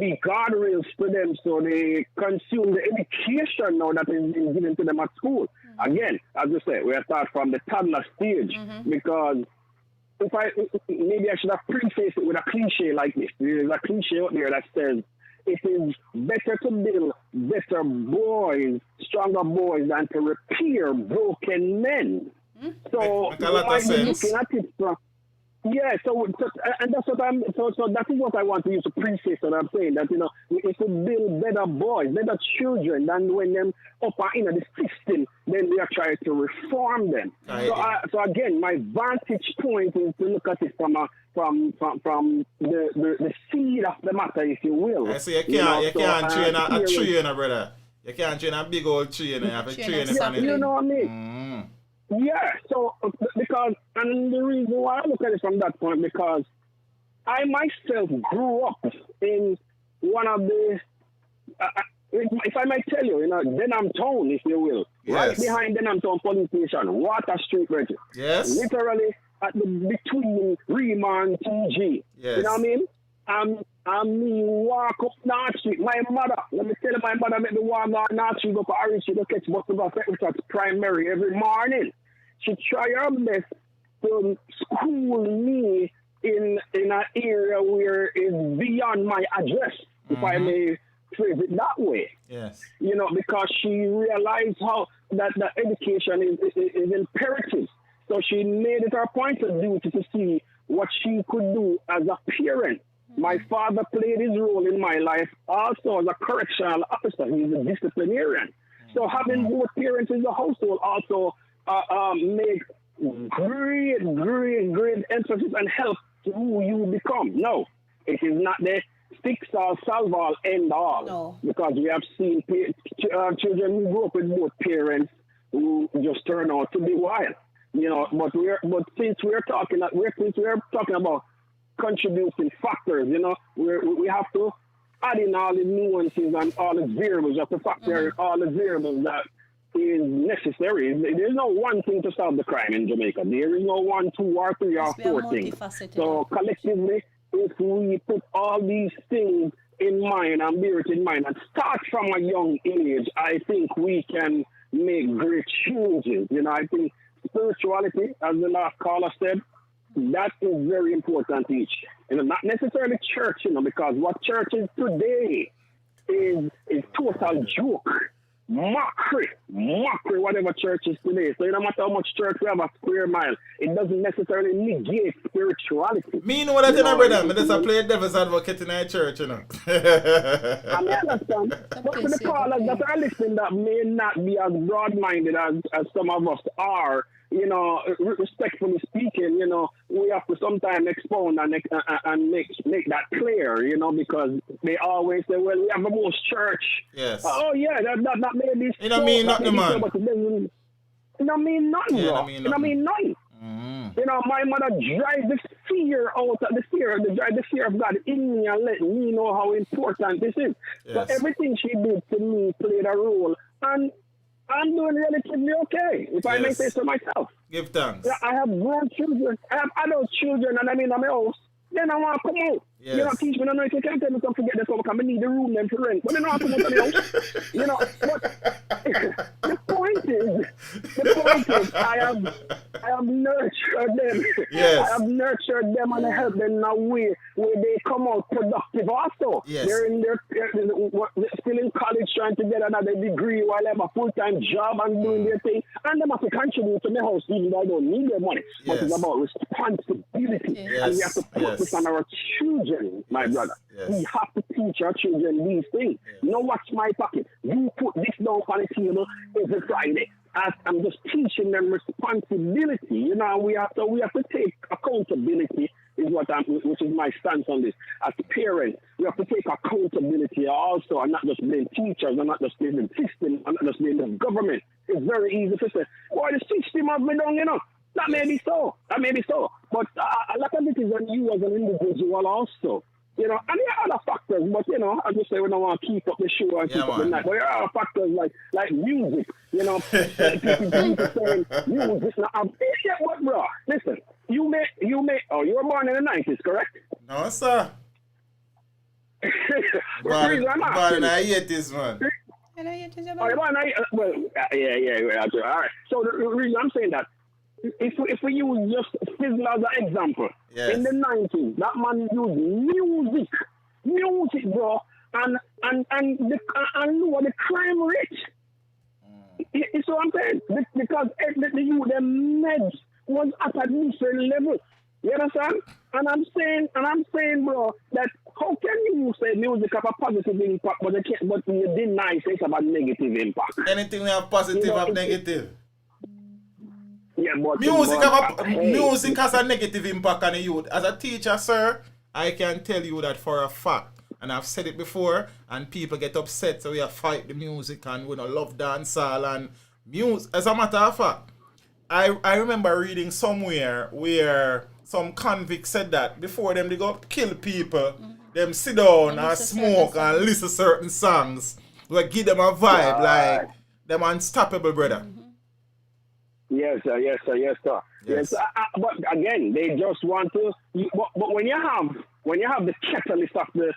be guardrails to them so they consume the education now that is being given to them at school. Again, as you say, we start from the toddler stage because maybe I should have prefaced it with a cliche like this. There's a cliche out there that says it is better to build better boys, stronger boys than to repair broken men. So make a lot of sense. Looking at it from, yeah, and that's what I'm. So that is what I want to use to preface what I'm saying. That, you know, we should build better boys, better children than when them up in the system, then we are trying to reform them. So again, my vantage point is to look at it from the seed of the matter, if you will. I see you can't train a tree, you know, brother. You can't train a big old tree, you know. You have to train it. You know what I mean? Yeah, so because, and the reason why I look at it from that point, because I myself grew up in one of the, if I might tell you, you know, Denham Town, if you will, right behind Denham Town Police Station, Water Street, right? Yes. Literally between Rema and TG. Yes. You know what I mean? And me walk up North Street. My mother, let me tell you, my mother make me walk down North Street, go to Orange Street, go catch bus to go to primary every morning. She try her best to school me in an area where it's beyond my address, if I may phrase it that way. Yes. You know, because she realized how that the education is imperative. So she made it her point of duty to see what she could do as a parent. My father played his role in my life also as a correctional officer. He's a disciplinarian. So having both parents in the household also make great emphasis and help to who you become. No, it is not the fix all, solve all, end all. No. Because we have seen children who grew up with both parents who just turn out to be wild. You know, but since we're talking about contributing factors, you know, we have to add in all the nuances and all the variables, just to factor all the variables that is necessary. There's no one thing to solve the crime in Jamaica. There is no 1, 2, or 3, or 4 things. So collectively, if we put all these things in mind and bear it in mind and start from a young age, I think we can make great changes. You know, I think spirituality, as the last caller said, that is very important, each. not necessarily church, because what church is today is total joke. Mockery, whatever church is today. So no matter how much church we have a square mile, it doesn't necessarily negate spirituality. Me know that, brother. Me just play devil's advocate in our church, I mean, understand. But for the callers that are listening that may not be as broad-minded as some of us are, respectfully speaking, we have to sometimes expound and make that clear, because they always say, well, we have the most church. Yes. Oh, yeah, that may be It don't mean nothing, man. But it don't mean nothing, bro. It don't mean nothing. My mother drives the fear out of the fear of God in me and let me know how important this is. Yes. So everything she did to me played a role. And I'm doing relatively okay, if I may say so myself. Give thanks. Yeah, I have grown children. I have adult children, and I'm in my house. Then I want to come out. Yes. Teach me, I don't know if you can tell me something, forget this, because I need the room then for rent. But then I want to come out of the house. But the point is, I have nurtured them. Yes. I have nurtured them and helped them in a way where they come out productive also. Yes. They're still in college trying to get another degree while they have a full-time job and doing their thing. And they have to contribute to the house even though I don't need their money. But Yes. it's about responsibility. Yes. And we have to put this on our children, my brother. Yes. We have to teach our children these things. No, watch my pocket. You put this down on the table every Friday. I'm just teaching them responsibility. We have to take accountability. Which is my stance on this. As parents, we have to take accountability also, and not just blame teachers, and not just blame the system, and not just blame the government. It's very easy to say, "Well, the system has been done." That may be so. But a lot of it is on you as an individual also. And there are other factors, but I just say we don't want to keep up the show and keep up the night. But there are other factors like music. People saying music. What, bro? Listen, you were born in the 90s, correct? No, sir. Born in the 80s, man. Well, yeah. All right. So the reason I'm saying that, if we use just Fizzle as an example, yes. In the 90s, that man used music, bro, and the crime rate. You see what I'm saying? Because the meds was at a different level. You understand? And I'm saying, bro, that how can you say music have a positive impact, but you deny it have a negative impact? Anything we have positive have negative. Yeah, but music has a negative impact on the youth. As a teacher, sir, I can tell you that for a fact. And I've said it before, and people get upset, so we have fight the music, and we don't love dancehall and music. As a matter of fact, I remember reading somewhere where some convicts said that before them they go kill people, them sit down and smoke and listen to certain songs. We give them a vibe like them unstoppable, brother. Yes, sir. Yes. But again, they just want to. But when you have the catalyst of the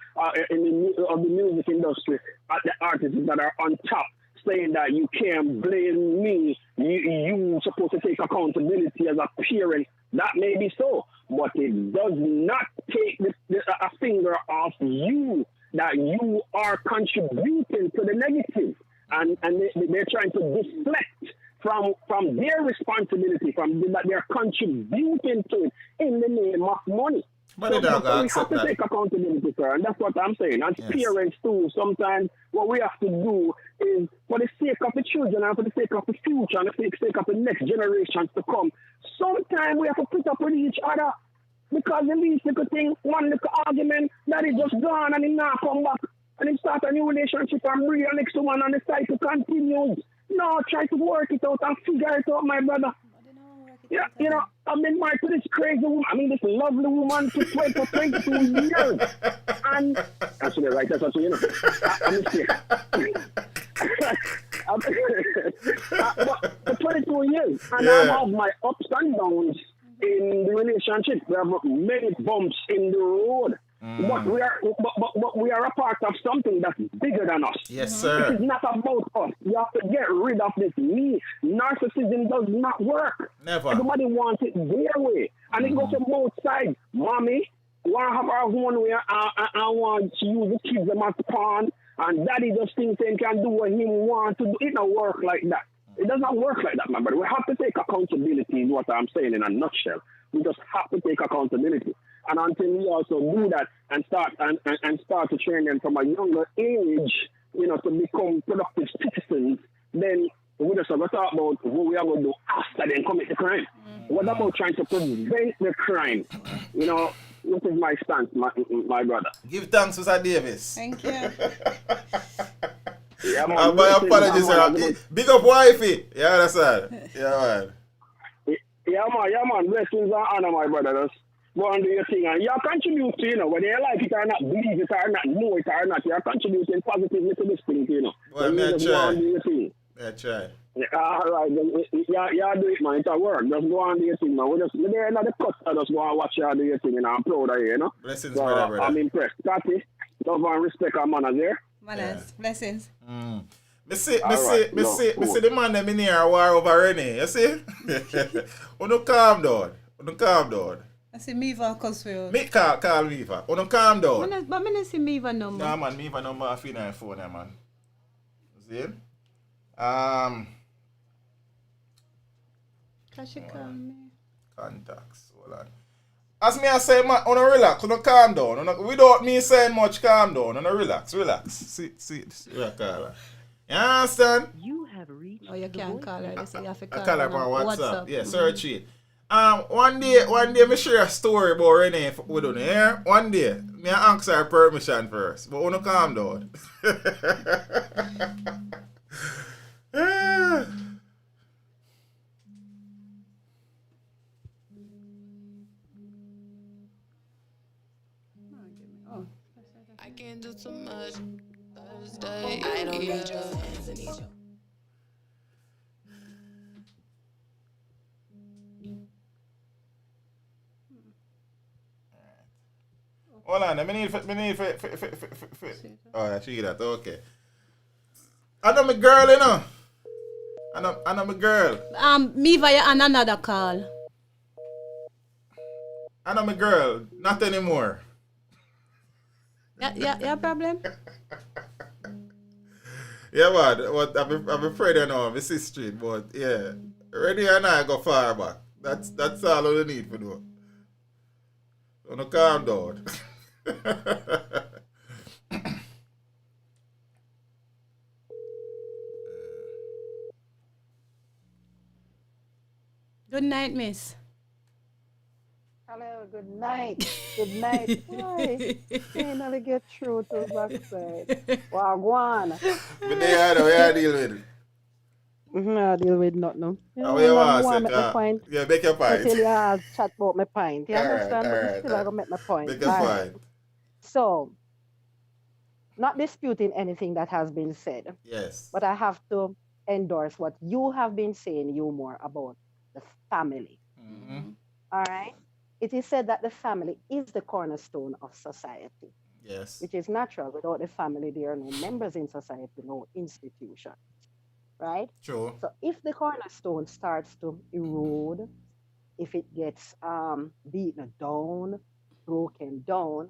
music industry, the artists that are on top, saying that you can't blame me, you supposed to take accountability as a parent. That may be so, but it does not take a finger off you that you are contributing to the negative, and they're trying to deflect from their responsibility, that they're contributing to it in the name of money. But we have to take accountability, sir, and that's what I'm saying. As parents too, sometimes what we have to do is, for the sake of the children and for the sake of the future and for the sake of the next generations to come, sometimes we have to put up with each other. Because the least little thing, one little argument, that is just gone and it now come back. And it start a new relationship and bring the next one on the side to continue. No, try to work it out and figure it out, my brother. Yeah, I've been married to this crazy woman. This lovely woman for 22 years. And that's right, that's what I'm saying. For 22 years. And I have my ups and downs in the relationship. We have many bumps in the road. But we are a part of something that's bigger than us. Yes, sir. It is not about us. You have to get rid of this me. Narcissism does not work. Never. Everybody wants it their way. And it goes on both sides. Mommy, want to have our own way and want to use the kids them as pawn, and daddy just thinks he can do what he want to do. It don't work like that. It does not work like that, my brother. We have to take accountability is what I'm saying in a nutshell. We just have to take accountability. And until we also do that and start to train them from a younger age, to become productive citizens, then we just have to talk about what we are going to do after they commit the crime. What about trying to prevent the crime? What is my stance, my brother? Give thanks to Sir Davis. Thank you. Yeah, man. My apologies, sir. Big up wifey. You understand? Yeah, man. Yeah, man. Blessings and honor, my brother. Just go and do your thing. And you're contributing, whether you like it or not, believe it or not, know it or not, you're contributing positively to this thing, Well, you just go and do your thing. Yeah, try. Yeah, all right, yeah, do it, man. It's a work. Just go and do your thing, man. We're there in the cut. I just go and watch you do your thing, and I'm proud of you, Blessings, so, brother. I'm impressed. Cathy, love and respect our manners here. Manners, blessings. Me see the man them in here war over Rennie. You see? Uno calm down. I see Miva Cosfield. Me call Miva. Uno calm down. But I see Miva number. Nah, man, Miva number off in her phone, man. See? Can she call me? Contacts. Hold on. As me I say, man, uno relax, uno calm down. Without me saying much, calm down. Uno relax. See, call. You understand? You have reached. Oh, you can't call her. They say you have to I call call her on WhatsApp. WhatsApp. Yeah, search it. One day, me share a story about Renee with you. Yeah? One day, me ask her permission first, but uno calm down. I can't do too much. Thursday, I don't need your hands, I need your. Hold on, I need oh, she that, okay. I know my girl, I know my girl. Miva, you're on another call. I know my girl, not anymore. Yeah, problem? Yeah, man, but I'm afraid I know, my sister, but yeah. Ready and I go far back. That's all I need for do. So no calm down. Good night, miss. Hello, good night. Good night. Hi. Finally get through to the backside. Wagwan. But they are deal with it. I deal with nothing. You How you want to make my point. Yeah, make your point. I tell you I'll chat about my point. You understand? But still I go make my point. Make your point. So, not disputing anything that has been said. Yes. But I have to endorse what you have been saying, you more about the family. Mm-hmm. All right? It is said that the family is the cornerstone of society. Yes. Which is natural. Without the family, there are no members in society, no institution. Right? True. So if the cornerstone starts to erode, if it gets beaten down, broken down,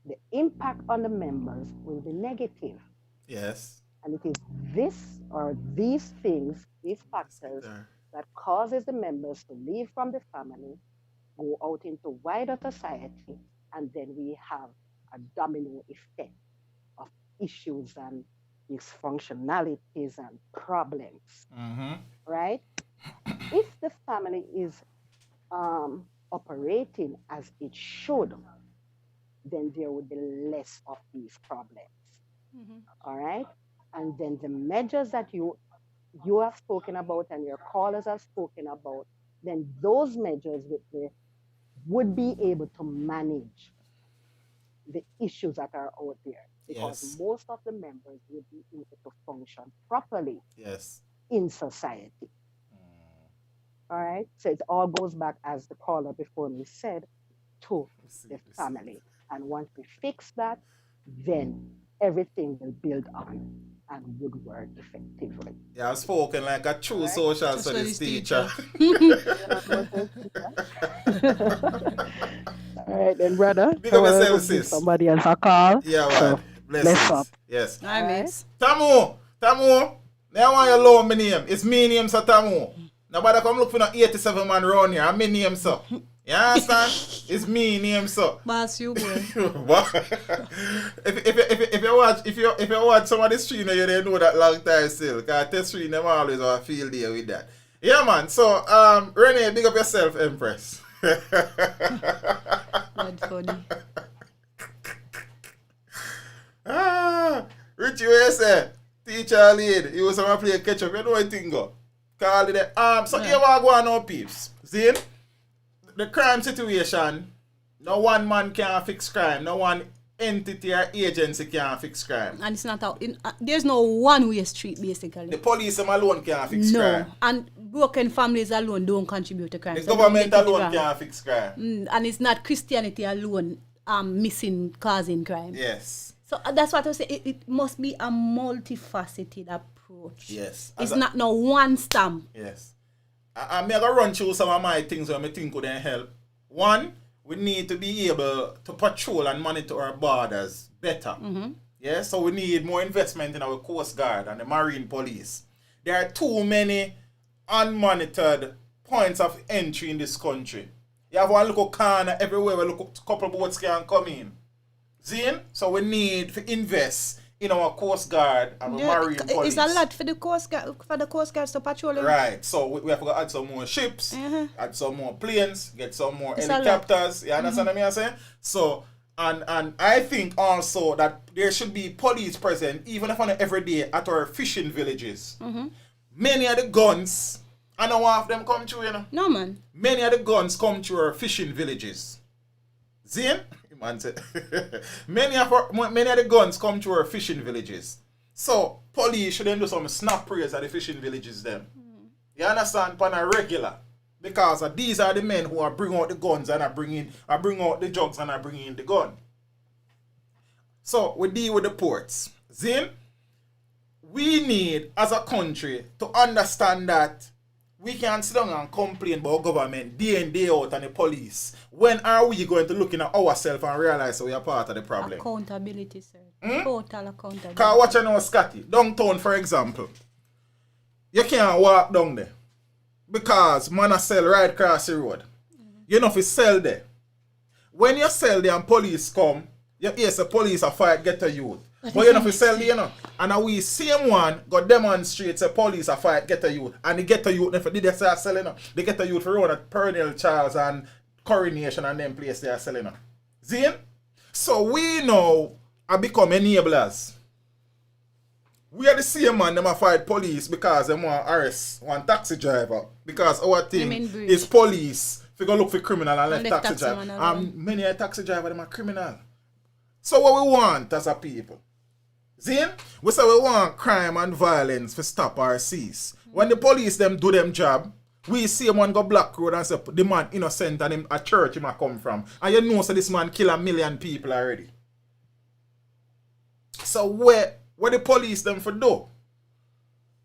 the impact on the members will be negative. Yes. And it is this or these things, these factors that causes the members to leave from the family, go out into wider society, and then we have a domino effect of issues and dysfunctionalities and problems. Mm-hmm. Right? If the family is operating as it should, then there would be less of these problems. Mm-hmm. All right? And then the measures that you have spoken about and your callers have spoken about, then those measures would be able to manage the issues that are out there. Because most of the members would be able to function properly in society. All right? So it all goes back, as the caller before me said, to the family. And once we fix that, then everything will build on and would work effectively. Yeah, I've spoken like a true social studies teacher. All right, then morning, brother. Big up yourself, Give sis. somebody else a call. Yeah, So, man. let's Blessings. up. Yes. All right, mates. Tamu. Now why you low my name? It's me name, so Tamu. Nobody come look for no 87 man around here. I'm me name, so. You understand? It's me name, so. Boss, you boy. if you watch some of the stream, you don't know that long time still. Because the stream them always have a field day with that. Yeah, man. So, Renee, big up yourself, Empress. That's funny. Richie, what you say? Teacher lead, you was going to play catch up. You know what thing go? Call it. So here we go on now, peeps. See? The crime situation, no one man can fix crime. No one entity or agency can fix crime. And it's not out. There's no one-way street, basically. The police them alone can fix crime. And broken families alone don't contribute to crime. The government alone can fix crime. And it's not Christianity alone causing crime. Yes. So that's what I say. It must be a multifaceted approach. Yes. It's not no one stamp. Yes. I'm going to run through some of my things that I think would help. One, we need to be able to patrol and monitor our borders better. Yeah, so we need more investment in our Coast Guard and the Marine Police. There are too many unmonitored points of entry in this country. You have one little corner everywhere where a couple boats can come in. Zine? So we need to invest in our Coast Guard and our Marine Police. It's a lot for the Coast Guards to patrol. Right. So we have to add some more ships, add some more planes, get some more helicopters. You understand what I'm saying? So and I think also that there should be police present, even if on every day, at our fishing villages. Many of the guns, I know half of them come through, you know. No man. Many of the guns come through our fishing villages. Zine? Man said, many of the guns come to our fishing villages. So police shouldn't do some snap prayers at the fishing villages then. You understand? On a regular. Because these are the men who are bringing out the guns and are bringing out the jugs and are bringing in the gun. So we deal with the ports. Zin, we need as a country to understand that we can't sit down and complain about government day in, day out and the police. When are we going to look in at ourselves and realize that we are part of the problem? Accountability, sir. Total accountability. Because watch now, Scotty. Downtown, for example. You can't walk down there. Because man a sell right across the road. You know if you sell there. When you sell there and police come, you hear the police a fight get a youth. But you know if you sell there, you know. And we same one go demonstrate the police a fight get a youth. And they get a youth, if they start selling, they get a youth for run at Parental, Charles and Coronation and them place they are selling. See? So we now are become enablers. We are the same man them a fight police because they want to arrest one taxi driver. Because our thing is police. If you go look for criminal and left taxi driver. And many a taxi driver them are criminal. So what we want as a people? See? We say we want crime and violence to stop or cease. When the police them do them job, we see one go Black Road and say the man innocent and him a church him a come from. And you know so this man kill 1 million people already. So what the police them for do?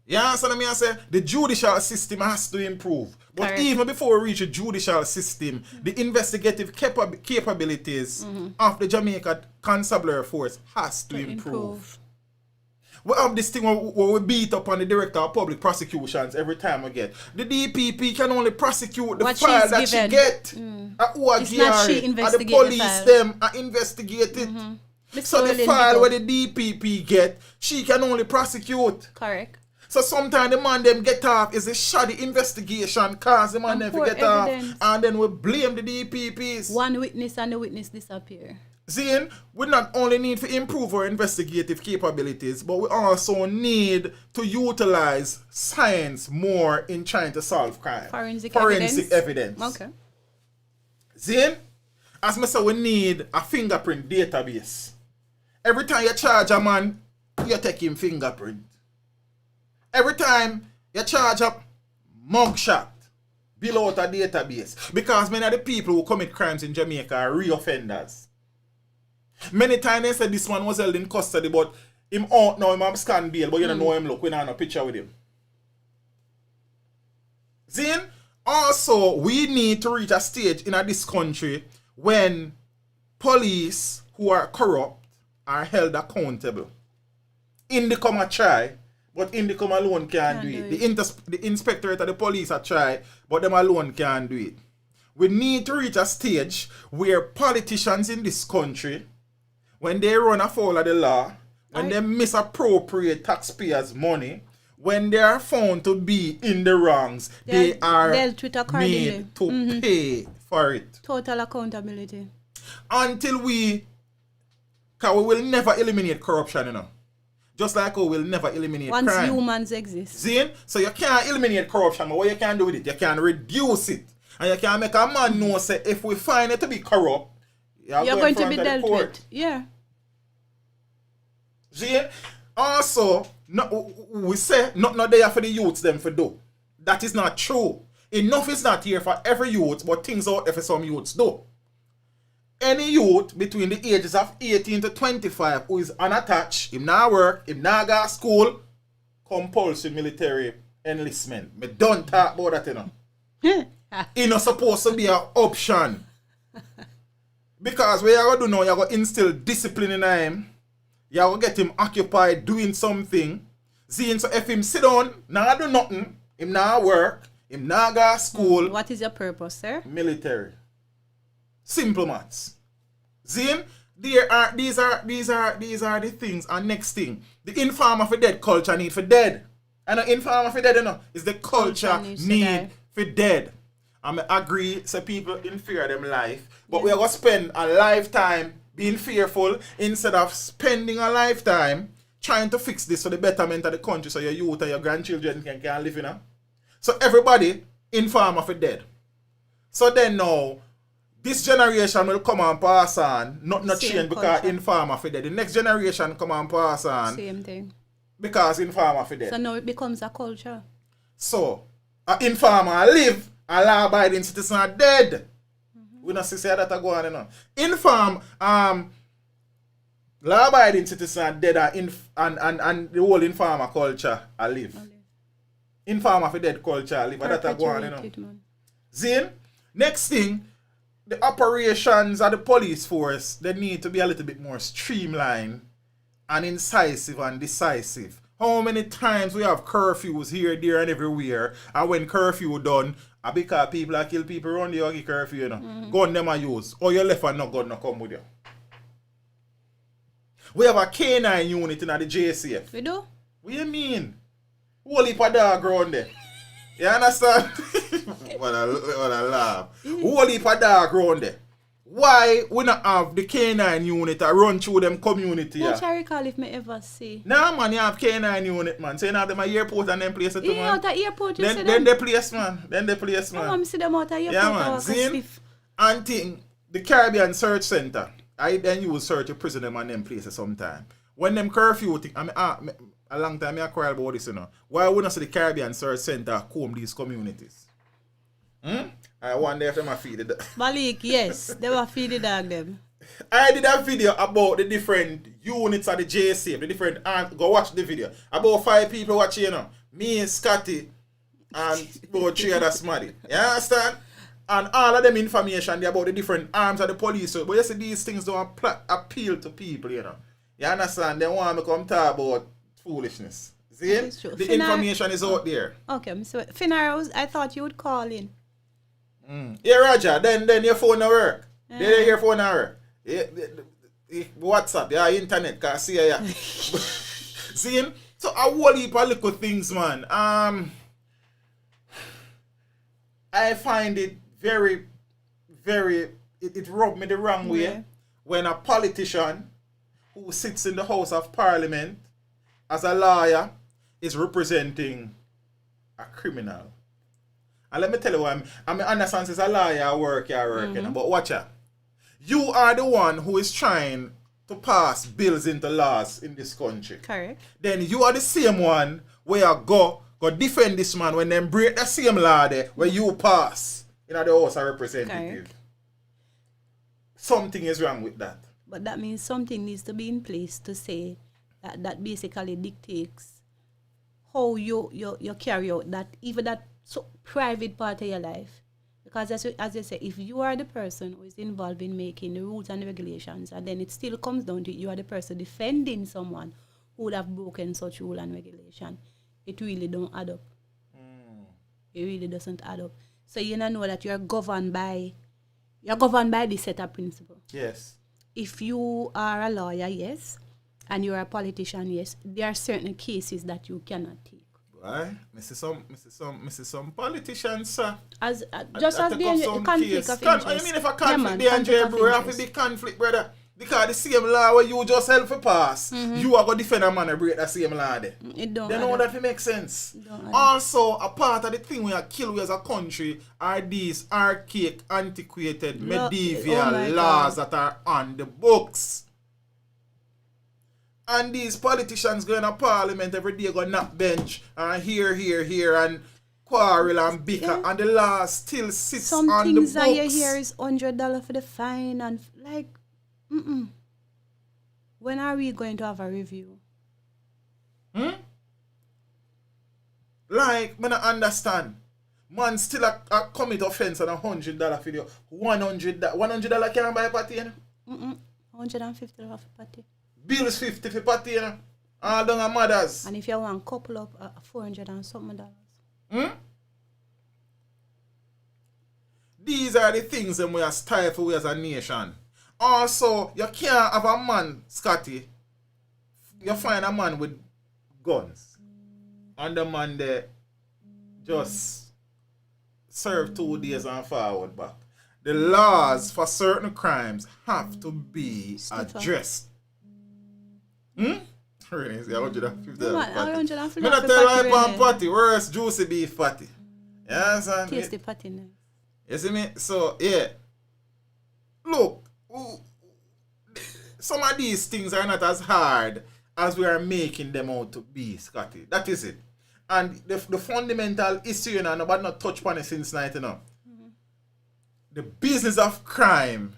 You understand me? I say the judicial system has to improve. But even before we reach a judicial system, the investigative capabilities of the Jamaica Constabulary Force has to improve. We have this thing where we beat up on the Director of Public Prosecutions every time we get. The DPP can only prosecute the file that she get. It's not she investigate the police them investigate it. So the file where the DPP get, she can only prosecute. Correct. So sometimes the man them get off is a shoddy investigation cause the man never get off. And then we blame the DPPs. One witness and the witness disappear. See, we not only need to improve our investigative capabilities, but we also need to utilize science more in trying to solve crime. Forensic evidence. Okay. See, as I say, we need a fingerprint database. Every time you charge a man, you take him fingerprint. Every time you charge up mugshot, below a database. Because many of the people who commit crimes in Jamaica are reoffenders. Many times they say this man was held in custody, but him out now, him have scan bail, but you don't know him look, we don't have no picture with him. Then, also, we need to reach a stage in this country when police who are corrupt are held accountable. Indy come a try, but Indy come alone can't do it. The inspectorate of the police are try, but them alone can't do it. We need to reach a stage where politicians in this country, when they run afoul of the law, when they misappropriate taxpayers' money, when they are found to be in the wrongs, they are made to pay for it. Total accountability. Until because we will never eliminate corruption, you know. Just like we will never eliminate crime. Once humans exist. See? So you can't eliminate corruption, but what you can do with it, you can reduce it. And you can make a man know, say, if we find it to be corrupt, you're going to be dealt with. Yeah. See? Also, we say not there for the youths them for do. That is not true. Enough is not here for every youth, but things out there for some youths do. Any youth between the ages of 18 to 25 who is unattached, him not work, him not go to school, compulsory military enlistment. Me don't talk about that, you know. It's not supposed to be an option. Because what you're going to do now, you're going to instill discipline in him. You're going to get him occupied doing something. See, so if him sit down, not do nothing, him not work, him not go to school. What is your purpose, sir? Military. Simple maths. See, these are the things. And next thing, the informer for dead culture need for dead. And the informer for dead, you know, is the culture need for dead. I agree, so people in fear of them life, but we are going to spend a lifetime being fearful instead of spending a lifetime trying to fix this for the betterment of the country so your youth and your grandchildren can live in it. So everybody informer for dead. So then now, this generation will come and pass on, not change because informer for dead. The next generation come and pass on. Same thing. Because informer for dead. So now it becomes a culture. So, an informer live, a law-abiding citizen are dead. We don't see that go on, you know. Law-abiding citizen are dead and the whole informer culture are live. Informer for dead culture live. That go on, you know. Zin, next thing, the operations of the police force, they need to be a little bit more streamlined and incisive and decisive. How many times we have curfews here, there, and everywhere, and when curfew done, because people are kill people around the Yogi curfew, you know. Gun them are use. Or you left and no gun no come with you. We have a K9 unit in the JCF. We do? What do you mean? Whole heap of dog around there. You understand? What a laugh. Whole heap of dog around there. Why we not have the K9 unit that run through them community? What I recall if me ever see. Nah man, you have K9 unit man. So you have them at airport and them place it too, man. Yeah, out at airport you see them. Then they place man. I see them out at airport. Yeah man, see? And thing, the Caribbean Search Center, I then use search a prison them and them places sometime. When them curfew thing, a long time I quarrel about this, you know. Why wouldn't see the Caribbean Search Center comb these communities? I wonder if them are feed the dog. Malik, yes, they were feed the dog them. I did a video about the different units of the JCF, the different go watch the video. About 5 people watching, you know. Me and Scotty and about 3 other smarty. You understand? And all of them information about the different arms of the police. But you see these things don't appeal to people, you know. You understand? They want me to come talk about foolishness. See? The information is out there. Okay, so Finara, I thought you would call in. Yeah, Roger, then your phone not work. Then your phone not work. WhatsApp, internet, can see ya. See? So a whole heap of little things, man. I find it very, it rubbed me the wrong way when a politician who sits in the House of Parliament as a lawyer is representing a criminal. And let me tell you what, I'm understand as a lawyer, I work, you know, but watch out. You are the one who is trying to pass bills into laws in this country. Correct. Then you are the same one where you go defend this man when them break the same law there where you pass in the House of Representatives. Correct. Something is wrong with that. But that means something needs to be in place to say that basically dictates how you carry out that, even that private part of your life. Because as you say, if you are the person who is involved in making the rules and the regulations, and then it still comes down to you are the person defending someone who would have broken such rule and regulation, it really don't add up. It really doesn't add up. So you know that you're governed by this set of principle. Yes. If you are a lawyer, yes, and you're a politician, yes, there are certain cases that you cannot take. Why? Mrs. Some politicians, sir. As just as the conflict of interest. I mean, if a conflict, the Andrea bro, have to be conflict, brother. Because the same law where you just help to pass, you are going to defend a man and break the same law there. It don't. They know that it makes sense. Also, a part of the thing we are kill we as a country are these archaic, antiquated, medieval laws that are on the books. And these politicians going to parliament every day, going to knock bench and here and quarrel and bicker, and the law still sits on the books. Some things that you hear is $100 for the fine and like, when are we going to have a review? Like, I don't understand. Man still a commit offense and $100 for you. $100 can't buy a party, you know? $150 for party. Bills 50 for party, you know? All down at mothers. And if you want couple up, 400 and something dollars. These are the things that we are stifled as a nation. Also, you can't have a man, Scotty. You find a man with guns. And the man there just serve 2 days and forward back. The laws for certain crimes have to be addressed. Really? $150 party. I'm not telling you about party. Where's juicy beef party? Yes, and tasty party nice. You see me? So, yeah. Look, some of these things are not as hard as we are making them out to be, Scotty. That is it. And the fundamental issue, you know, nobody not touch upon it since night, you know. The business of crime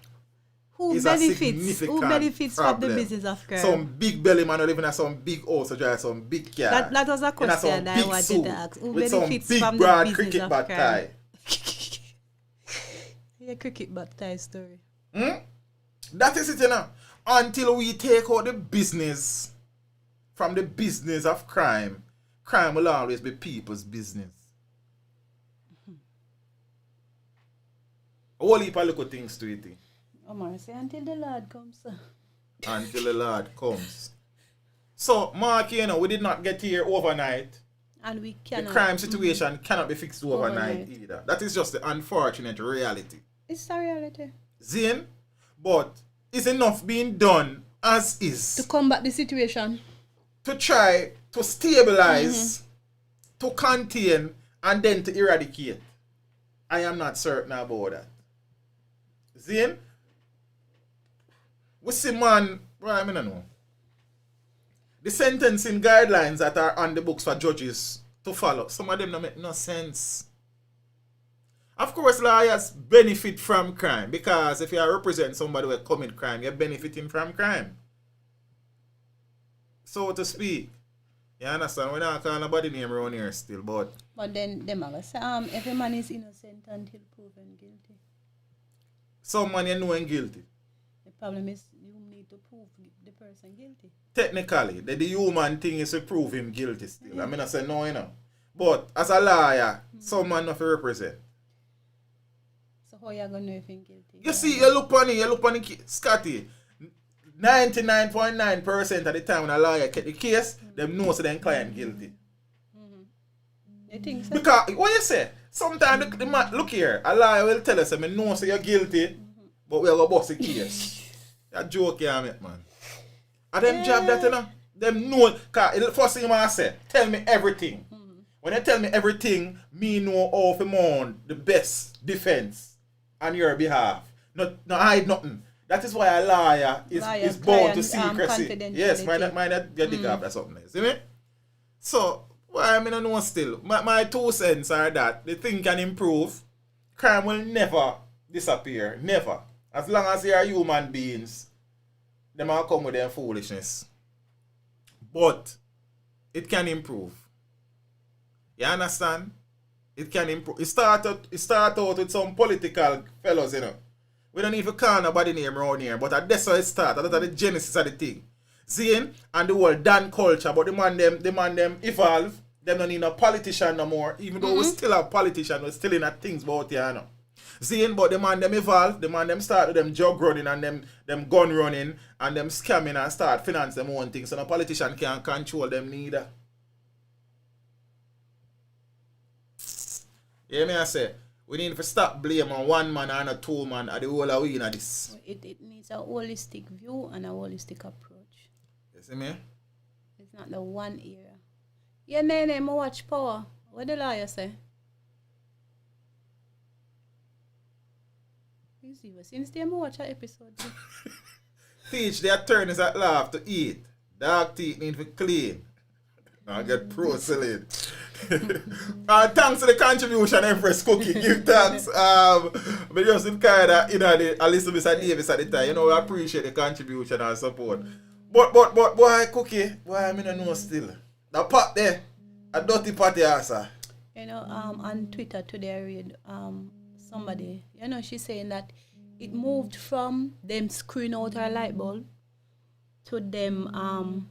is a significant problem. From the business of crime? Some big belly man living at some big house or drive some big car. That was a question I wanted to ask. Who benefits from the business of crime? With some big broad cricket bat tie. Yeah, cricket bat tie story. That is it, you know. Until we take out the business from the business of crime, crime will always be people's business. A whole heap of little things to it. Omar, say until the Lord comes, sir. Until the Lord comes. So, Mark, you know, we did not get here overnight. And we cannot. The crime situation cannot be fixed overnight either. That is just the unfortunate reality. It's a reality. Zane, but is enough being done as is to combat the situation, to try to stabilize, to contain, and then to eradicate? I am not certain about that. Zane, we see man, well, I don't know. The sentencing guidelines that are on the books for judges to follow, some of them don't make no sense. Of course, lawyers benefit from crime because if you represent somebody who commit crime, you're benefiting from crime. So to speak. You understand? We're not calling nobody name around here still, but then them are say, every man is innocent until proven guilty. Some man you know guilty. The problem is you need to prove the person guilty. Technically, the human thing is to prove him guilty still. I mean, I say no, you know. But as a lawyer, some man have to represent. So how you gonna know if he's guilty? You see, you look on it, Scotty. 99.9% of the time when a lawyer get the case, them know so them client guilty. You think so? Because what you say? Sometimes the man, look here, a lawyer will tell us, I know so you're guilty, but we're gonna bust the case. That joke you make, man. And them job that, you know, them know, because the first thing I say, tell me everything. When you tell me everything, me know how to mount the best defense on your behalf. Not hide nothing. That is why a lawyer is bound to secrecy. Yes, mind you dig up that something. See me? So, I mean, I know still. My 2 cents are that the thing can improve. Crime will never disappear. Never. As long as they are human beings, they might come with their foolishness. But it can improve. You understand? It can improve. It start out with some political fellows, you know. We don't even call nobody name around here, but that's how it start. That's the genesis of the thing. Seeing and the whole Dan culture, but the man them evolve. Them don't need no politician no more. Even though we still have politicians, we're still in that things about here, you know. Seeing, but the man them evolve, the man them start with them drug running and them gun running and them scamming and start finance them own things. So no politician can't control them neither. Yeah, me I say, we need to stop blame on one man and a two man at the whole of we in this. It needs a holistic view and a holistic approach. You see me? It's not the one area. Yeah, Nene, I watch Power. What the lawyer say? You see, since they watch an episode. Teach the attorneys at law to eat. Dog teeth need to clean. I get pro-selling. Thanks to the contribution, Empress Cookie. Give thanks. But just in kind of, you know, I listen to Mr. Davis at the time. You know, we appreciate the contribution and support. But, boy, Cookie, boy, I mean, I know still. The pot there, a dirty potty answer. You know, on Twitter today, I read somebody, you know, she's saying that it moved from them screwing out her light bulb to them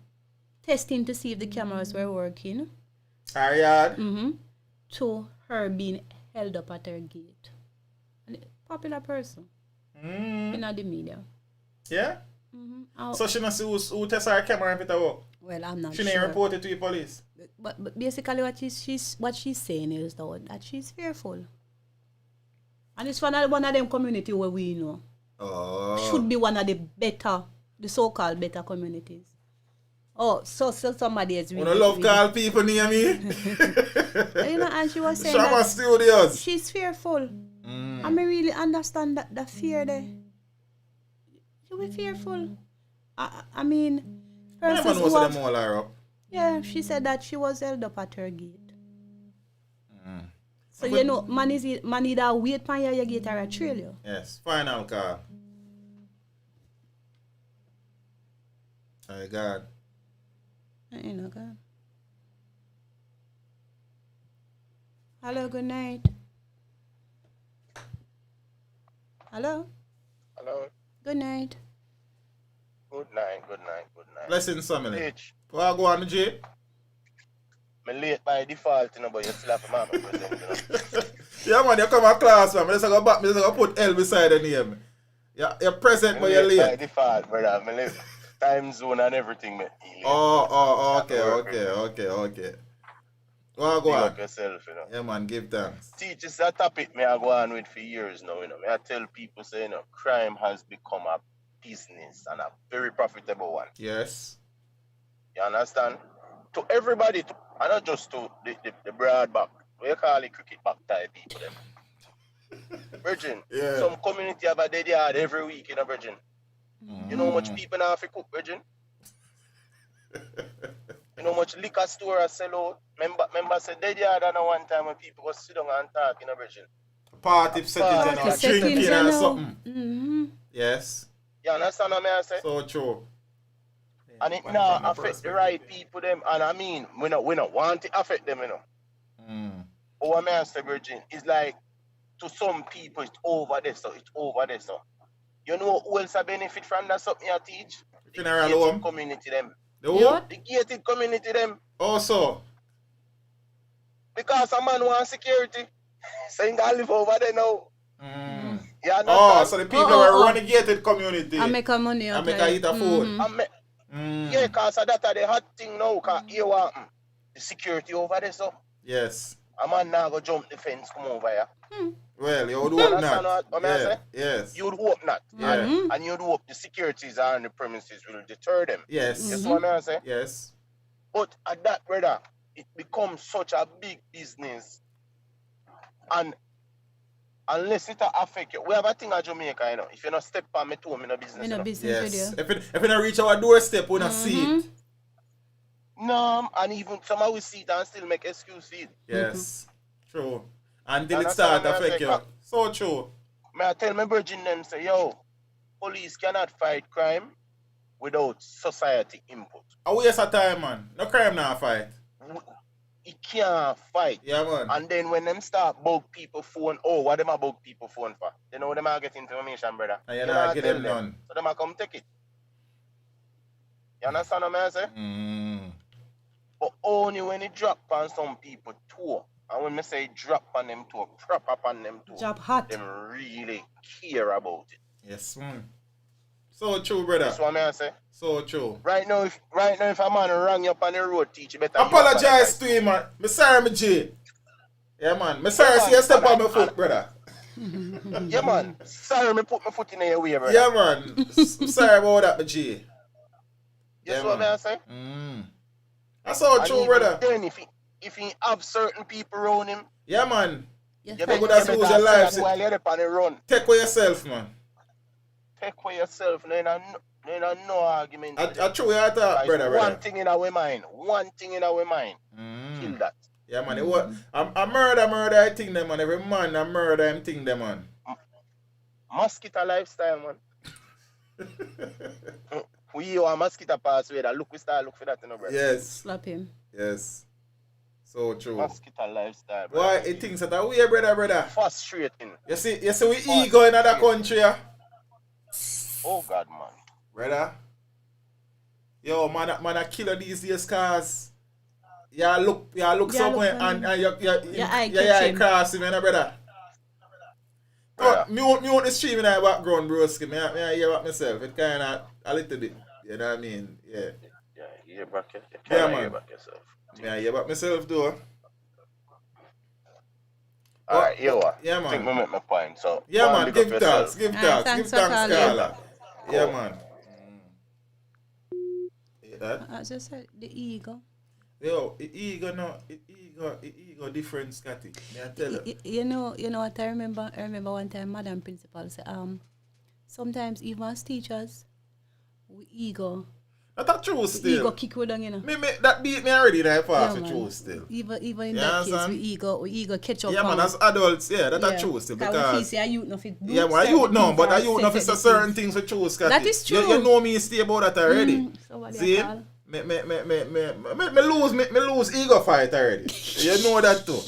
testing to see if the cameras were working. Ariad? To her being held up at her gate. And popular person. In the media. Yeah? So she not see who test her camera if it work? Well, I'm not she sure. She didn't report it to the police? But basically what she's saying is though, that she's fearful. And it's one of them community where we know. Oh. Should be one of the so-called better communities. Oh, so somebody is really... I love call people near me. You know, and she was saying Shama Studios. She's fearful. I may really understand that fear there. She was fearful. I mean... Never know them all are up. Yeah, she said that she was held up at her gate. So, you know, man either wait for your gate or a trail you. Yes, final call. Oh, God. You know, God. Hello, good night. Hello? Hello? Good night. Good night, good night, good night. Blessings, family. H. What go on, Jay? I'm late by default, you know, but you still have to man present, you know. Yeah, man, you come to class, man. I just go back, I just go put L beside the name. You're present, but you're late. By default, brother. I'm late. Time zone and everything, man. Okay. What go on? Up yourself, you know. Yeah, man, give thanks. Teach is a topic me I go on with for years now, you know. I tell people, say, you know, crime has become a business and a very profitable one. Yes. You understand? To everybody, and not just to the broad back. What you call it, cricket back type people, them. Virgin, yeah. Some community have a dead yard every week, you know, Virgin. You know how much people now have to cook, Virgin? You know how much liquor store I sell out? Remember said dead yard and one time when people go sit down and talk, you know, Virgin. Party settings and drinking and something. Yes. You understand what I say? So true. And it now affect the right people them, and I mean, we not want to affect them, you know. But what I say, Virgin, is like, to some people, it's over there, so. You know who else a benefit from that something you teach? The gated community them. The gated community them. Also. Because a man wants security, so he can live over there now. Yeah, so the people who are running gated community. I make a money out I make a eat a food. Yeah, because that's the hot thing now, because you want the security over there, so. Yes. A man now go jump the fence, come over here. Well, you would hope not. Yeah. Yes. You would hope not. Yeah. And you'd hope the securities on the premises will deter them. Yes. That's what I say. Yes. But at that, brother, it becomes such a big business. And unless it affect you, we have a thing at Jamaica, you know. If you not step on me too, I'm in a business. In a business yes. with you. If you not reach our doorstep, we not see it. No, and even somehow we see it and still make excuse for it. Yes. True. Until it start affect you. So true. May I tell my virgin them say, yo, police cannot fight crime without society input. A waste of time, man. No crime now fight. he can't fight. Yeah, man. And then when them start bug people phone, what them a bug people phone for? You know them a get information, brother. And you know not get them none. So them a come take it. You understand what I say? But only when it drop on some people too. And when I say drop on them too, prop up on them too. Drop hot. Them really care about it. Yes, man. So true, brother. That's what I say. So true. Right now, if a man rang you up on the road, teach you better. Apologize to him, man. Me sorry, me G. Yeah, man. Me sorry, see you step on my foot, brother. Yeah, man. Sorry, me put my foot in your way, brother. Yeah, man. Sorry about that, me G. Yes, what I say? That's all true, brother. Then if he have certain people around him. Yeah, man. You better lose your life. While you're up on the run. Take for yourself, man. Take for yourself. No argument. I true you talk, brother. One thing in our mind. Kill that. Yeah, man. I murder, I think them, man. Every man I murder, I think them, man. Mosquito lifestyle, man. We are mosquito password. We start look for that, you know, brother. Yes. Slap him. Yes. So true. Mosquito lifestyle, brother. Why it thinks that way, brother? Frustrating. You see we ego in other country, yeah? Oh God, man. Brother. Yo, man, I kill these days cause you look somewhere and you cross him, brother. Oh, me want the stream in the background, broski. I hear about myself. It kind of a little bit. You know what I mean? Yeah. Yeah, you hear back man. yourself. Yeah, I hear about myself, though. Alright, you are. Yeah, man. I think we make my point. So, yeah, man. Give thanks, Carla. Yeah, man. Hear that? I just said the ego. Yo, ego different, Scotty. May I tell you? You know what I remember? I remember one time Madam Principal said, sometimes even as teachers, we ego. That's true still. Ego kick we down, you know. That beat me already that far for true still. Even in that case, we ego catch up. Yeah, man, as adults, that's true still. Because we see a youth nothing. Yeah, man, a youth no, but a youth nothing certain things for true, Scotty. That is true. You know me stay about that already. So what see? Me lose ego fight already. You know that too.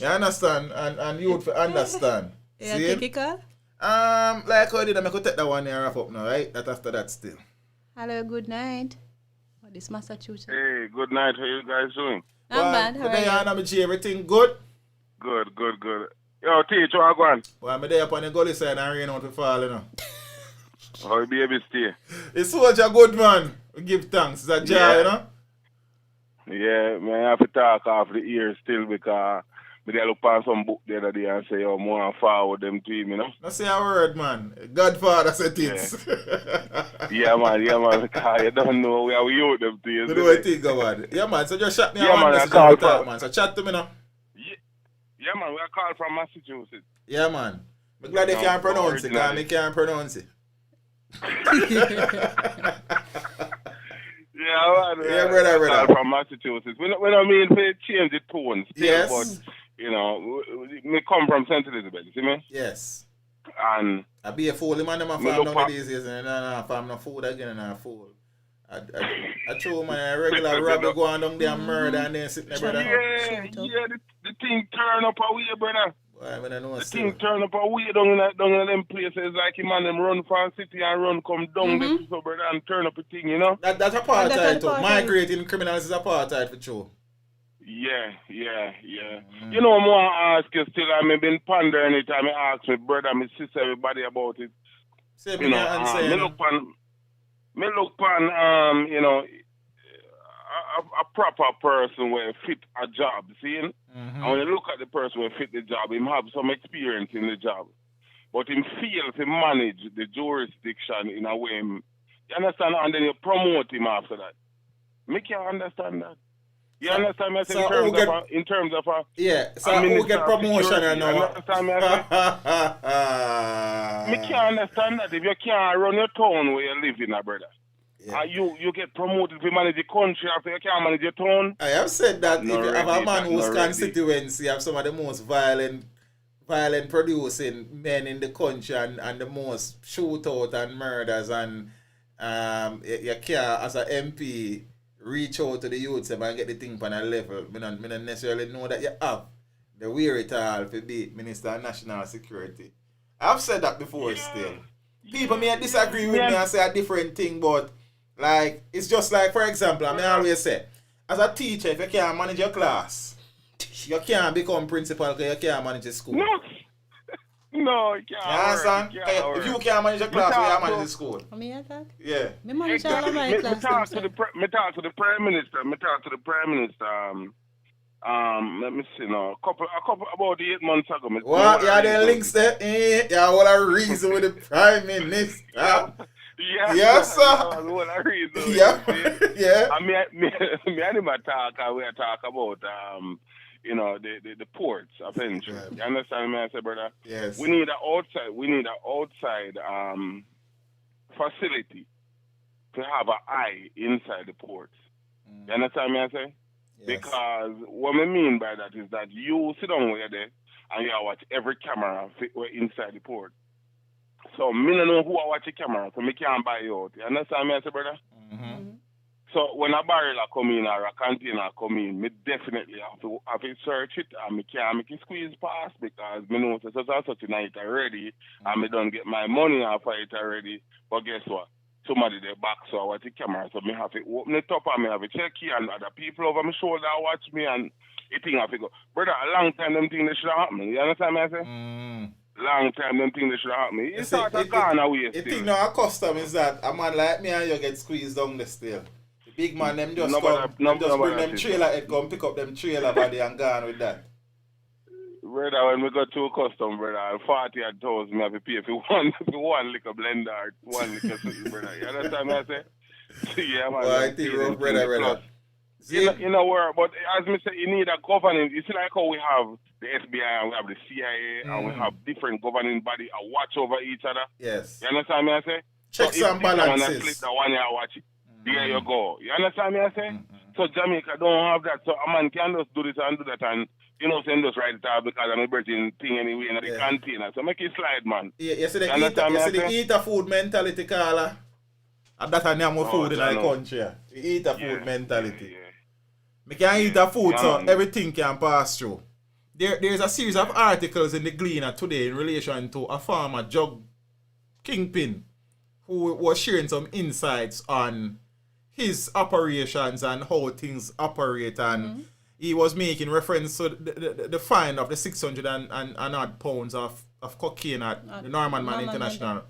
You understand? And you would understand. Yeah, see? take a call? Like how I did, I could take that one here off up now, right? That after that still. Hello, good night. What is Massachusetts? Hey, good night. How you guys doing? Not bad. How are you? Everything good? Good. Yo, teach, what I going? Well, I'm there up on the gully side and rain out to fall, you know. How you baby stay? It's such a good man. We give thanks. It's a joy, you know? Yeah, man, I have to talk off the ear still because I look on some book the other day and say, more and forward them to him, you know? Don't say a word, man. Godfather said it. Yeah, man, because you don't know where we use them to you. Do what you think about it. Yeah, man, so just shut me yeah, man, I call talk, man. So chat to me now. Yeah, man, we are called from Massachusetts. Yeah, man. I'm glad they can't pronounce it, because they can't pronounce it. Yeah, man. Yeah, brother. From Massachusetts. We don't mean to change the tone still, yes. But, you know, we come from St. Elizabeth, you see me? Yes. And I be a fool, man, I'm a farm nowadays, and I farm no food again, and I fool. I throw my regular robber go on down there and murder and then sit there, brother. Yeah, the thing turn up a way, brother. Well, I mean, I know the thing turn up a way down in them places like him and them run from city and run come down there, so brother, and turn up a thing, you know? That's apartheid too. Migrating criminals is apartheid for sure. Yeah. You know, I'm going to ask you still, I've been pondering it, I ask my brother, my sister, everybody about it. Same you know, me look on, you know, a proper person where fit a job, see? And when you look at the person where fit the job, him have some experience in the job. But him fail to manage the jurisdiction in a way, you understand? And then you promote him after that. Make you understand that. You understand me? So in terms of yeah, so who get promotion or no? You understand me? Me can't understand that if you can't run your town where you live in, brother. Yeah. You get promoted to manage the country after you can't manage your town. I have said that if you have a man whose constituency have some of the most violent producing men in the country and the most shootout and murders and you can't as an MP reach out to the youths and get the thing on a level. I don't necessarily know that you have the wherewithal to be Minister of National Security. I've said that before still. People may disagree with me and say a different thing, but like it's just like, for example, I always say, as a teacher, if you can't manage your class, you can't become principal because you can't manage the school. No, it can't understand? If you can't manage your class, you can't manage the school. Yeah. Me manage all of my class. Me talk to the Prime Minister. Let me see now. A couple about 8 months ago. What? Yeah, the links there. Yeah, what a reason with the Prime Minister. Yeah. Yes, sir. What a reason. Yeah. Yeah. I mean, me and him talk about the ports of entry. You understand me, I say, brother? Yes. We need an outside facility to have an eye inside the ports. You understand me, I say? Yes. Because what I mean by that is that you sit down where there and you watch every camera inside the port. So me don't know who I watch the camera, so me can't buy you out. You understand me, I say, brother? Mm-hmm. So when a barrel come in or a container come in, me definitely have to search it and me can't make it squeeze past because me know it's such a night already and me don't get my money off of it already. But guess what? Somebody there back, so I watch the camera, so me have to open it up and me have to check it and other people over my shoulder watch me and it thing have to go. Brother, a long time them things they should have happened. You understand me, I say? Long time them things they should have happened. It's not a gone away still. The thing now a custom is that a man like me and you get squeezed down the still. The big man them just bring them trailer head, come pick up them trailer body and gone with that. Brother, when we got to a custom, brother, 40,000 me have to pay for one liquor blender, one liquor something, brother. You understand what I say? Yeah, man. Well, I think rough, brother. You know where, but as me say, you need a governing. You see like how we have the FBI and we have the CIA and we have different governing body and watch over each other. Yes. You understand me I say? Checks and balances. Split the one year watch it. There you go. You understand me I say? So Jamaica don't have that. So a man can just do this and do that and send us right there because I'm a virgin thing anyway in the container. So make it slide, man. Yeah, you see the eat a food mentality, Carla. And that's a name of food in the country. The eat a food mentality. Yeah. We can eat a food so everything can pass through. There's a series of articles in the Gleaner today in relation to a farmer drug kingpin who was sharing some insights on his operations and how things operate and he was making reference to the find of the 600 and odd pounds of cocaine at the Norman Man International.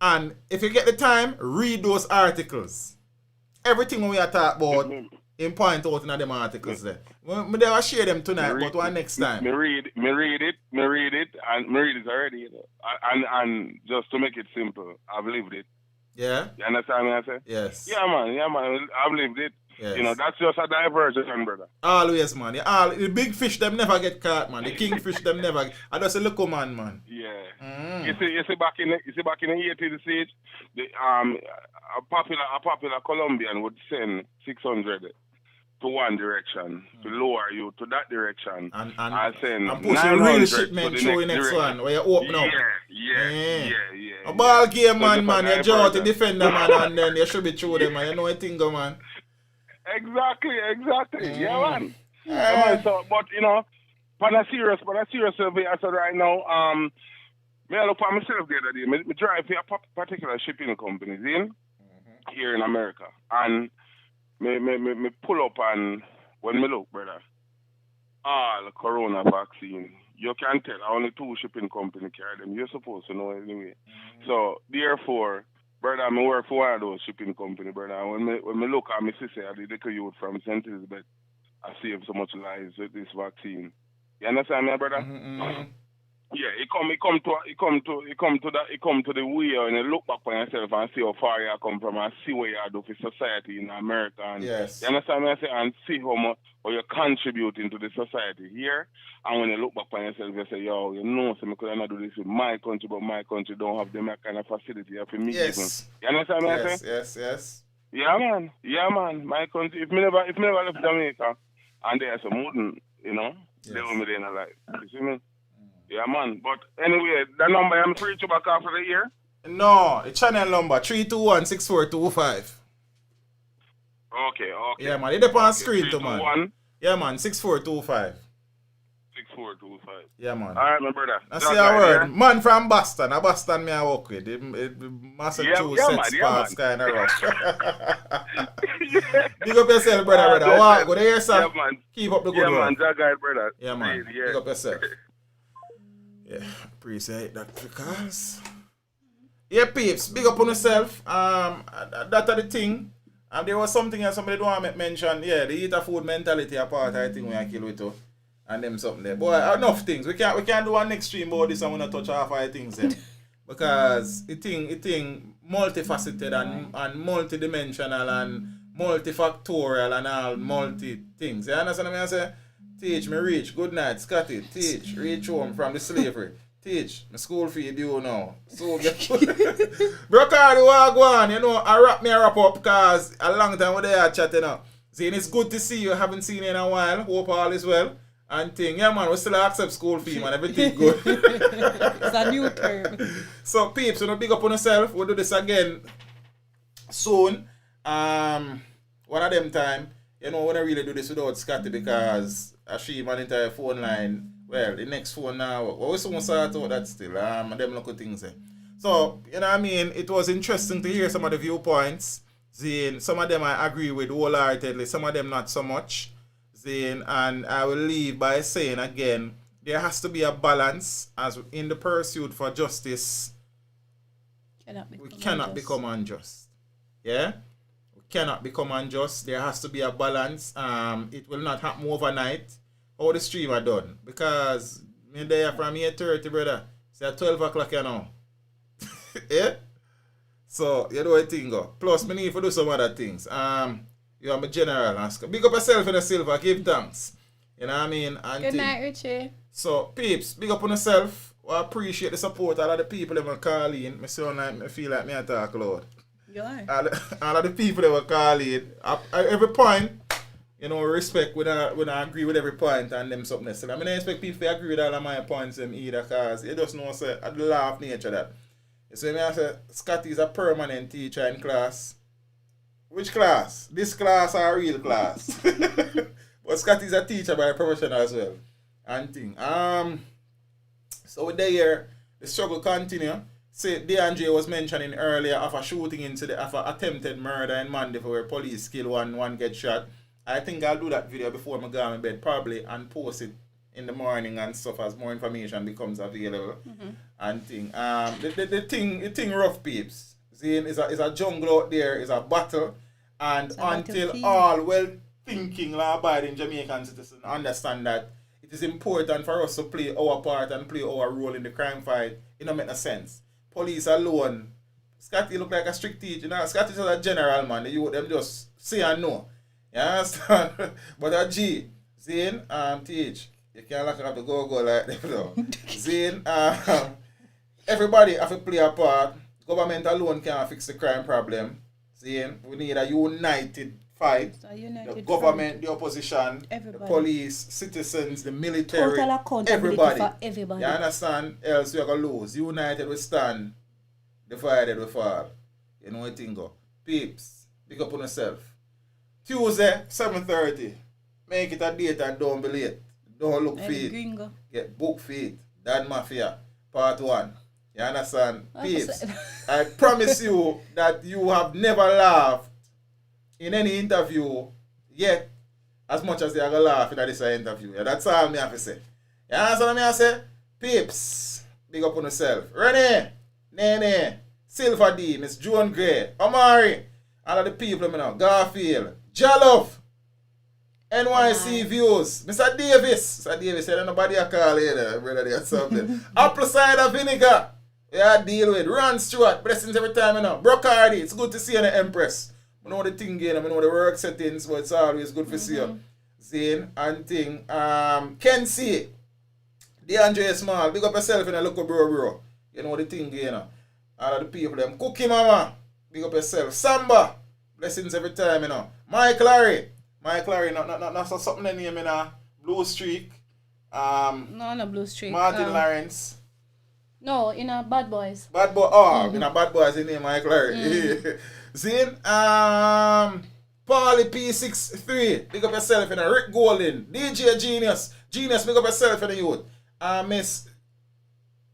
And if you get the time, read those articles. Everything we are talking about, in point out in them articles there. We never share them tonight, but one next time. Me read it, and me read it already. And just to make it simple, I've lived it. Yeah? You understand me I say? Yes. Yeah, man. I've lived it. Yes. That's just a diversion, brother. Always, man. The big fish, them never get caught, man. The kingfish, them never. I just a local man. Yeah. You see back in the 80s stage, a popular Colombian would send 600 to one direction, to lower you to that direction, and send and push a real shipment through the next one where you open up. Yeah. A ball game, man. You draw to defend them, man, and then you should be through them, man. You know what thing go, man. Exactly. Yeah, man. Yeah, man. So, but on a serious survey, I said right now, me I look for myself the other day. Me drive for a particular shipping company here in America, and me pull up and when me look, brother, all corona vaccine. You can tell only 2 shipping companies carry them. You're supposed to know anyway. So therefore, brother, I work for one of those shipping companies, brother. When me look at my sister, I did the youth from St. Elizabeth, I save so much lives with this vaccine. You understand me, brother? Yeah, it come to the wheel and you look back on yourself and see how far you come from and see what you do for society in America. And yes. You understand me? I say, and see how much you're contributing to the society here. And when you look back on yourself, you say, yo, so I could not do this with my country, but my country don't have them kind of facility for me. Yes. You understand me? I say? Yes. Yeah, man. My country, if me never left Jamaica and there's some wouldn't, they will be there in a life. You see me? Yeah, man. But anyway, the number I'm free to back after the year? No, the channel number 321-6425. Okay. Yeah, man. It depends on screen too, 3, 2, man. 1. Yeah, man. 6425. 6425. Yeah, man. All right, my brother. I see a word. Man from Boston. A Boston me I work with. Massachusetts parts kind of rough. Big up yourself, brother. Walk. Go there, sir. Yeah, man. Keep up the good work. work. Yeah, man. Jagai, brother. Yeah, man. Big up yourself. Yeah, appreciate that because... Yeah, peeps, big up on yourself. That are the thing. There was something else somebody don't want to mention. Yeah, the eat a food mentality apart, I think we can kill with too. And them something there. Boy, enough things. We can't do one extreme about this and we not touch half of the things there. Because it thing multifaceted and multidimensional and multifactorial and all multi things. You understand what I say? Teach me reach. Good night, Scotty. Teach. Reach home from the slavery. Teach. My school fee due now. So bro, Cardi, what go on? You know, I wrap up because a long time we there chatting up. See, it's good to see you. I haven't seen you in a while. Hope all is well. And thing, yeah man, we still accept school fee, man. Everything good. It's a new term. So peeps, you big up on yourself. We'll do this again soon. One of them time, you know, we don't really do this without Scotty because she man entire phone line. Well, the next phone now, we soon sort out that still. Them local things there. So, you know what I mean? It was interesting to hear some of the viewpoints. Some of them I agree with wholeheartedly, some of them not so much. And I will leave by saying again, there has to be a balance as in the pursuit for justice. We cannot become unjust. Yeah? We cannot become unjust. There has to be a balance. It will not happen overnight. How the stream are done. Because me there from 8:30, brother. It's at 12 o'clock you know. Yeah? So, you know what thing go. Plus, me need to do some other things. You are my general. Big up yourself in the silver. Give thanks. You know what I mean? And good night, Richie. So, peeps, big up on yourself. I appreciate the support. All of the people that were calling. I feel like I talk loud. You are. All of the people that were calling. At every point, you know, respect when I agree with every point and them something else. I mean, I expect people to agree with all of my points them either because you just know, say, I law of nature that. So, I say, Scotty is a permanent teacher in class. Which class? This class or a real class? But Scotty is a teacher by profession as well. And thing. So with the struggle continue. Say DeAndre was mentioning earlier of a shooting incident, of an attempted murder in Mandeville where police kill one get shot. I think I'll do that video before I go to bed probably and post it in the morning and stuff as more information becomes available. And thing. The thing rough peeps. Is a jungle out there, is a battle, and until all well-thinking, law-abiding Jamaican citizens understand that it is important for us to play our part and play our role in the crime fight, it don't make no sense. Police alone, Scotty look like a strict teacher, you know, Scotty is a general man, them just say and know, you understand? But a G, Zane, teach, you can't look up the go-go like them, you know. Zane, everybody have to play a part. Government alone can't fix the crime problem. See, we need a united fight. The government, fight. The opposition, everybody. The police, citizens, the military, total accountability for everybody. You understand? Else we are going to lose. United we stand, divided we fall. You know what I think go. Peeps, pick up on yourself. Tuesday, 7:30. Make it a date and don't be late. Don't look for it. Get book for it. Dan Mafia, part 1. You understand? Peeps, I promise you that you have never laughed in any interview yet as much as they are going to laugh in this interview. Yeah, that's all I have to say. You understand what I say? Peeps, big up on yourself. Renee, Nene, Silver D, Miss Joan Gray, Omari, all of the people, you know, Garfield, Jollof, NYC Views, Mr. Davis. Mr. Davis, I don't know nobody I call here, brother, there's something. Apple cider vinegar. Yeah, deal with. Ron Stewart, blessings every time, you know. Brock Hardy, it's good to see you in the Empress. I know the thing again, I know the work settings, but it's always good to see you. Zane and thing. Ken C. DeAndre Small, big up yourself in a local bro. You know the thing, you know. All of the people, them. Cookie Mama, big up yourself. Samba, blessings every time, you know. Mike Larry, not something in name, you know. Blue Streak. No, Blue Streak. Martin Lawrence. No, in a Bad Boys. Bad Boy, in a Bad Boys, in name Mike Larry. Zane, Paulie P63, big up yourself, you know. Rick Golden, DJ Genius, big up yourself, you know, youth. Miss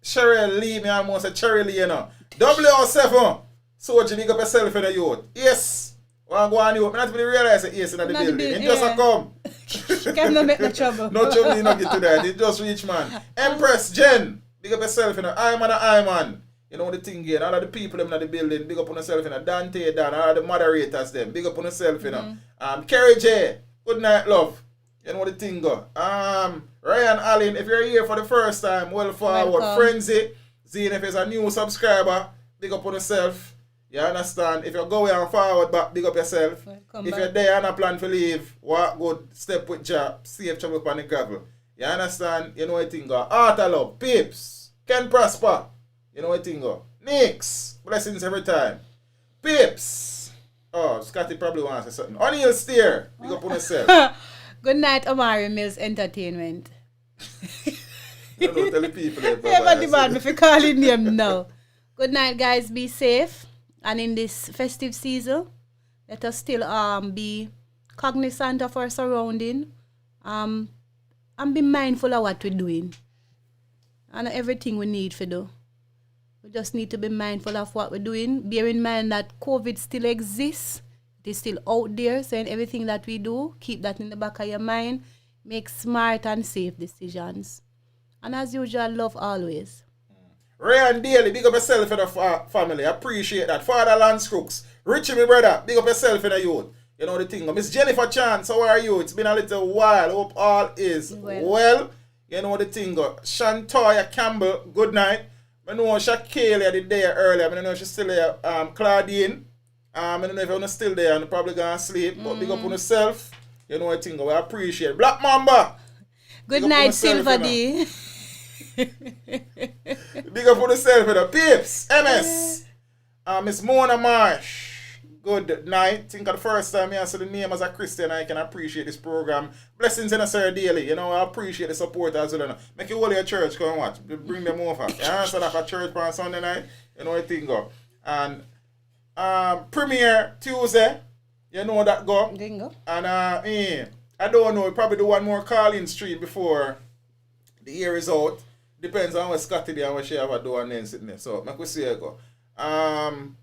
Cheryl Lee, me almost say Cherry Lee, you know. 007, Soji, big up yourself, you know, youth. Yes. Well, go on, you. I not really realize that yes in the building. It just a come. Can no make no trouble. No trouble, you not get to that. It just reach, man. Empress Jen, big up yourself, you know. I man. You know the thing here. All of the people them in the building, big up on yourself, you know. Dante, Dan, all of the moderators them, big up on yourself, you know. Kerry J, good night, love. You know what the thing go. Ryan Allen, if you're here for the first time, well forward. Frenzy, Zine, if you're a new subscriber, big up on yourself. You understand? If you're going and forward back, big up yourself. If you're there and a plan to leave, walk good, step with job, safe trouble upon the gravel. You understand? You know what thing go. Art of Love, Pips, Ken Prosper. You know what thing go. Nix, blessings every time. Pips. Oh, Scotty probably wants to say something. O'Neal Steer, big up on yourself. Good night, Omari Mills Entertainment. You don't tell the people that. Never demand me for calling them now. Good night, guys. Be safe. And in this festive season, let us still be cognizant of our surrounding, and be mindful of what we're doing and everything we need to do. We just need to be mindful of what we're doing. Bear in mind that COVID still exists. It is still out there. So in everything that we do, keep that in the back of your mind. Make smart and safe decisions. And as usual, love always. Ryan Daly, big up yourself in the family. I appreciate that. Fatherland's Crooks. Richie, my brother, big up yourself in the youth. You know the thing. Miss Jennifer Chance, how are you? It's been a little while. Hope all is well. You know the thing. Shantoya Campbell, good night. I know Shaquille did there earlier. I don't know if she's still there. Claudine. I don't know if you're still there and probably going to sleep. But big up on yourself. You know the thing. We appreciate it. Black Mamba. Good night, Silver D. Big up on yourself, you know. Pips, MS, Miss Mona Marsh. Good night. Think of the first time I said the name as a Christian, I can appreciate this program. Blessings in a Sir Daily. You know, I appreciate the support as well. You know. Make you all your church come and watch. Bring them over. You understand that for church on Sunday night? You know what I think go. And Premiere Tuesday. You know that go. Dingo. And I don't know, probably do one more call-in street before the year is out. Depends on what Scotty did and what she have to do and then sitting there. So, make we see it go.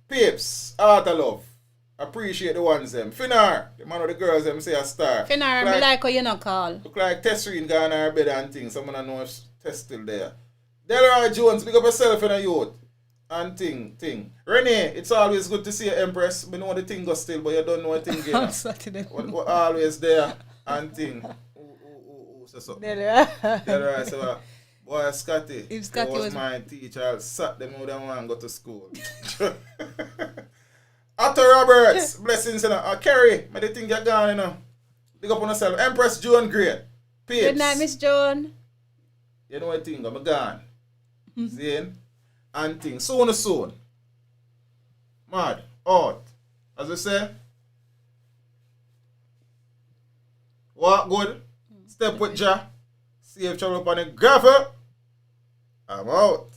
Pips, Art of Love. Appreciate the ones them. Finar, the man of the girls them say a star. Finar, me like how you not call. Look like Tesserine gone her bed and things. Someone don't know if Tess still there. Delroy Jones, pick up yourself in a youth. And thing. Renee, it's always good to see you, Empress. I know the thing goes still, but you don't know the thing again. We're always there and thing. So Delroy, so boy, Scotty, if Scotty was my teacher, I'll sat them out and want to go to school. Otto Roberts, blessings, you know. Kerry, I think you're gone, you know. Big up on yourself. Empress Joan Great. Pips. Good night, Miss Joan. You know what I think? I'm gone. See? And thing. Soon. Mad. Out. As I say. Walk good. Step with Jah. Safe trouble upon the gravel. I'm out.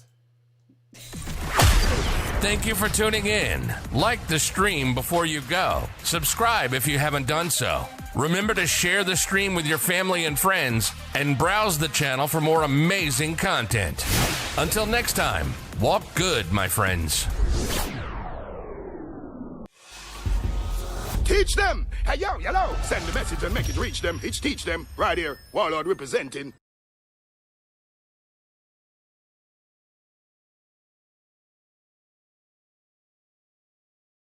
Thank you for tuning in. Like the stream before you go. Subscribe if you haven't done so. Remember to share the stream with your family and friends and browse the channel for more amazing content. Until next time, walk good, my friends. Teach them. Hey, yo, hello. Send the message and make it reach them. It's Teach Them right here. Warlord representing.